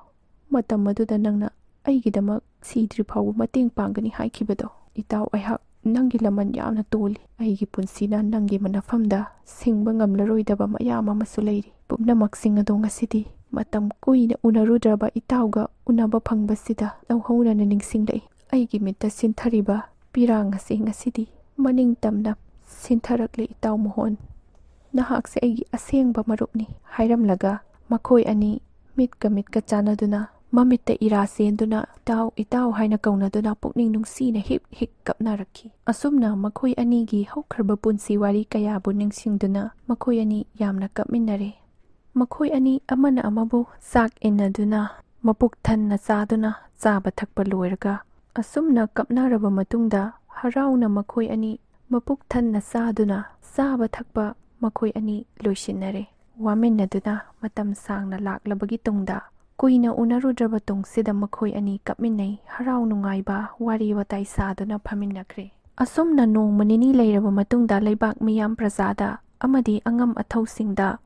[SPEAKER 1] ꯃꯇꯝ ꯑꯗꯨꯗ ꯅꯪꯅ ꯑꯩꯒꯤꯗꯃꯛ ꯁꯤꯗ꯭ꯔꯤ ꯐꯥꯎꯕ ꯃꯇꯦꯡ ꯄꯥꯡꯒꯅꯤ ꯍꯥꯏꯈꯤꯕꯗꯣ꯫ ꯏꯇꯥꯎ, ꯑꯩꯍꯥꯛ ꯅꯪꯒꯤ ꯂꯃꯟ ꯌꯥꯝꯅ ꯇꯣꯜꯂꯤ꯫ ꯑꯩꯒꯤ ꯄꯨꯟꯁꯤꯅ ꯅꯪꯒꯤ ꯃꯅꯐꯝꯗ ꯁꯤꯡꯕ ꯉꯝꯂꯔꯣꯏꯗꯕ ꯃꯌꯥꯝ ꯑꯃꯁꯨ ꯂꯩꯔꯤ꯫ ꯄꯨꯝꯅꯃꯛꯁꯤꯡ ꯑꯗꯣ ꯉꯁꯤꯗꯤ ꯃꯇꯝ ꯀꯨꯏꯅ ꯎꯅꯔꯨꯗ꯭ꯔꯕ ꯏꯇꯥꯎꯒ ꯎꯅꯕ ꯐꯪꯕꯁꯤꯗ ꯅꯧꯍꯧꯅꯅ ꯅꯤꯡꯁꯤꯡꯂꯛꯏ꯫ ꯑꯩꯒꯤ ꯃꯤꯠꯇ ꯁꯤꯟꯊꯔꯤꯕ ꯄꯤꯔꯥꯡ ꯑꯁꯤ ꯉꯁꯤꯗꯤ ꯃꯅꯤꯡ ꯇꯝꯅ ꯁꯤꯟꯊꯔꯛꯂꯤ꯫ ꯏꯇꯥꯎ ꯃꯣꯍꯟ, ꯅꯍꯥꯛꯁꯦ ꯑꯩꯒꯤ ꯑꯁꯦꯡꯕ ꯃꯔꯨꯞꯅꯤ ꯍꯥꯏꯔꯝꯂꯒ ꯃꯈꯣꯏ ꯑꯅꯤ ꯃꯤꯠꯀ ꯃꯤꯠꯀ ꯆꯥꯟꯅꯗꯨꯅ ꯃꯃꯤꯠꯇ ꯏꯔꯥ ꯆꯦꯟꯗꯨꯅ ꯏꯇꯥꯎ ꯏꯇꯥꯎ ꯍꯥꯏꯅ ꯀꯧꯅꯗꯨꯅ ꯄꯨꯛꯅꯤꯡ ꯅꯨꯡꯁꯤꯅ ꯍꯤꯛ ꯍꯤꯛ ꯀꯞꯅꯔꯛꯈꯤ꯫ ꯑꯁꯨꯝꯅ ꯃꯈꯣꯏ ꯑꯅꯤꯒꯤ ꯍꯧꯈ꯭ꯔꯕ ꯄꯨꯟꯁꯤ ꯋꯥꯔꯤ ꯀꯌꯥꯕꯨ ꯅꯤꯡꯁꯤꯡꯗꯨꯅ ꯃꯈꯣꯏ ꯑꯅꯤ ꯌꯥꯝꯅ ꯀꯞꯃꯤꯟꯅꯔꯦ꯫ ꯃꯈꯣꯏ ꯑꯅꯤ ꯑꯃꯅ ꯑꯃꯕꯨ ꯆꯥꯛ ꯏꯟꯅꯗꯨꯅ ꯃꯄꯨꯛ ꯊꯟꯅ ꯆꯥꯗꯨꯅ ꯆꯥꯕ ꯊꯛꯄ ꯂꯣꯏꯔꯒ ꯑꯁꯨꯝꯅ ꯀꯞꯅꯔꯕ ꯃꯇꯨꯡꯗ ꯍꯔꯥꯎꯅ ꯃꯈꯣꯏ ꯑꯅꯤ ꯃꯄꯨꯛ ꯊꯟꯅ ꯆꯥꯗꯨꯅ ꯆꯥꯕ ꯊꯛꯄ ꯃꯈꯣꯏ ꯑꯅꯤ ꯂꯣꯏꯁꯤꯟꯅꯔꯦ꯫ ꯋꯥꯃꯤꯟꯅꯗꯨꯅ ꯃꯇꯝ ꯁꯥꯡꯅ ꯂꯥꯛꯂꯕꯒꯤ ꯇꯨꯡꯗ ꯀꯨꯏꯅ ꯎꯅꯔꯨꯗ꯭ꯔꯕ ꯇꯨꯡꯁꯤꯗ ꯃꯈꯣꯏ ꯑꯅꯤ ꯀꯞꯃꯤꯟꯅꯩ, ꯍꯔꯥꯎ ꯅꯨꯡꯉꯥꯏꯕ ꯋꯥꯔꯤ ꯋꯥꯇꯥꯏ ꯁꯥꯗꯨꯅ ꯐꯝꯃꯤꯟꯅꯈ꯭ꯔꯦ꯫ ꯑꯁꯨꯝꯅ ꯅꯣꯡꯃ ꯅꯤꯅꯤ ꯂꯩꯔꯕ ꯃꯇꯨꯡꯗ ꯂꯩꯕꯥꯛ ꯃꯤꯌꯥꯝ ꯄ꯭ꯔꯖꯥꯗ ꯑꯃꯗꯤ ꯑꯉꯝ ꯑꯊꯧꯁꯤꯡꯗ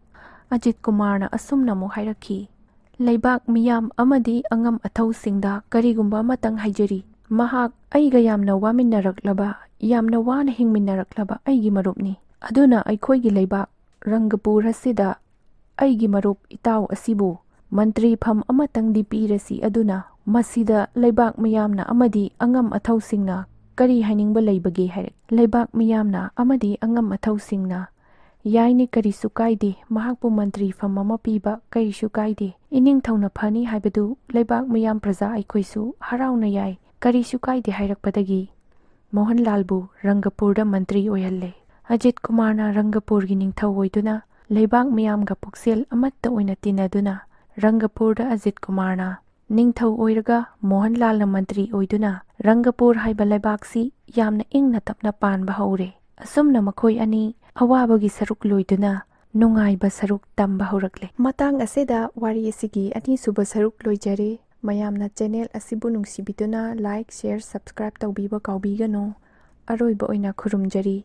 [SPEAKER 1] ꯑꯖꯤꯠ ꯀꯨꯃꯥꯔꯅ ꯑꯁꯨꯝꯅ ꯑꯃꯨꯛ ꯍꯥꯏꯔꯛꯈꯤ, ꯂꯩꯕꯥꯛ ꯃꯤꯌꯥꯝ ꯑꯃꯗꯤ ꯑꯉꯝ ꯑꯊꯧꯁꯤꯡꯗ ꯀꯔꯤꯒꯨꯝꯕ ꯑꯃꯇꯪ ꯍꯥꯏꯖꯔꯤ꯫ ꯃꯍꯥꯛ ꯑꯩꯒ ꯌꯥꯝꯅ ꯋꯥꯃꯤꯟꯅꯔꯛꯂꯕ, ꯌꯥꯝꯅ ꯋꯥꯅ ꯍꯤꯡꯃꯤꯟꯅꯔꯛꯂꯕ ꯑꯩꯒꯤ ꯃꯔꯨꯞꯅꯤ꯫ ꯑꯗꯨꯅ ꯑꯩꯈꯣꯏꯒꯤ ꯂꯩꯕꯥꯛ ꯔꯪꯒꯄꯨꯔ ꯑꯁꯤꯗ ꯑꯩꯒꯤ ꯃꯔꯨꯞ ꯏꯇꯥꯎ ꯑꯁꯤꯕꯨ ꯃꯟꯇ꯭ꯔꯤꯐꯝ ꯑꯃꯇꯪꯗꯤ ꯄꯤꯔꯁꯤ, ꯑꯗꯨꯅ ꯃꯁꯤꯗ ꯂꯩꯕꯥꯛ ꯃꯤꯌꯥꯝꯅ ꯑꯃꯗꯤ ꯑꯉꯝ ꯑꯊꯧꯁꯤꯡꯅ ꯀꯔꯤ ꯍꯥꯏꯅꯤꯡꯕ ꯂꯩꯕꯒꯦ ꯍꯥꯏꯔꯛ꯫ ꯂꯩꯕꯥꯛ ꯃꯤꯌꯥꯝꯅ ꯑꯃꯗꯤ ꯑꯉꯝ ꯑꯊꯧꯁꯤꯡꯅ ꯌꯥꯏꯅꯦ, ꯀꯔꯤꯁꯨ ꯀꯥꯏꯗꯦ, ꯃꯍꯥꯛꯄꯨ ꯃꯟꯇ꯭ꯔꯤꯐꯝ ꯑꯃ ꯄꯤꯕ ꯀꯔꯤꯁꯨ ꯀꯥꯏꯗꯦ, ꯏꯅꯤꯡꯊꯧꯅ ꯐꯅꯤ ꯍꯥꯏꯕꯗꯨ ꯂꯩꯕꯥꯛ ꯃꯤꯌꯥꯝ ꯄ꯭ꯔꯖꯥ ꯑꯩꯈꯣꯏꯁꯨ ꯍꯔꯥꯎꯅ ꯌꯥꯏ, ꯀꯔꯤꯁꯨ ꯀꯥꯏꯗꯦ ꯍꯥꯏꯔꯛꯄꯗꯒꯤ ꯃꯣꯍꯟꯂꯥꯜꯕꯨ ꯔꯪꯒꯄꯨꯔꯗ ꯃꯟꯇ꯭ꯔꯤ ꯑꯣꯏꯍꯜꯂꯦ꯫ ꯑꯖꯤꯠ ꯀꯨꯃꯥꯔꯅ ꯔꯪꯒꯄꯨꯔꯒꯤ ꯅꯤꯡꯊꯧ ꯑꯣꯏꯗꯨꯅ ꯂꯩꯕꯥꯛ ꯃꯤꯌꯥꯝꯒ ꯄꯨꯛꯆꯦꯜ ꯑꯃꯠꯇ ꯑꯣꯏꯅ ꯇꯤꯟꯅꯗꯨꯅ ꯔꯪꯒꯄꯨꯔꯗ ꯑꯖꯤꯠ ꯀꯨꯃꯥꯔꯅ ꯅꯤꯡꯊꯧ ꯑꯣꯏꯔꯒ ꯃꯣꯍꯟꯂꯥꯜꯅ ꯃꯟꯇ꯭ꯔꯤ ꯑꯣꯏꯗꯨꯅ ꯔꯪꯒꯄꯨꯔ ꯍꯥꯏꯕ ꯂꯩꯕꯥꯛꯁꯤ ꯌꯥꯝꯅ ꯏꯪꯅ ꯇꯞꯅ ꯄꯥꯟꯕ ꯍꯧꯔꯦ꯫ ꯑꯁꯨꯝꯅ ꯃꯈꯣꯏ ꯑꯅꯤ ꯑꯋꯥꯕꯒꯤ ꯁꯔꯨꯛ ꯂꯣꯏꯗꯨꯅ ꯅꯨꯡꯉꯥꯏꯕ ꯁꯔꯨꯛ ꯇꯝꯕ ꯍꯧꯔꯛꯂꯦ꯫ ꯃꯇꯥꯡ ꯑꯁꯤꯗ ꯋꯥꯔꯤ ꯑꯁꯤꯒꯤ ꯑꯅꯤꯁꯨꯕ ꯁꯔꯨꯛ ꯂꯣꯏꯖꯔꯦ꯫ ꯃꯌꯥꯝꯅ ꯆꯦꯅꯦꯜ ꯑꯁꯤꯕꯨ ꯅꯨꯡꯁꯤꯕꯤꯗꯨꯅ ꯂꯥꯏꯛ, ꯁꯦꯌꯔ, ꯁꯕꯁꯀ꯭ꯔꯥꯏꯕ ꯇꯧꯕꯤꯕ ꯀꯥꯎꯕꯤꯒꯅꯨ꯫ ꯑꯔꯣꯏꯕ ꯑꯣꯏꯅ ꯈꯨꯔꯨꯝꯖꯔꯤ꯫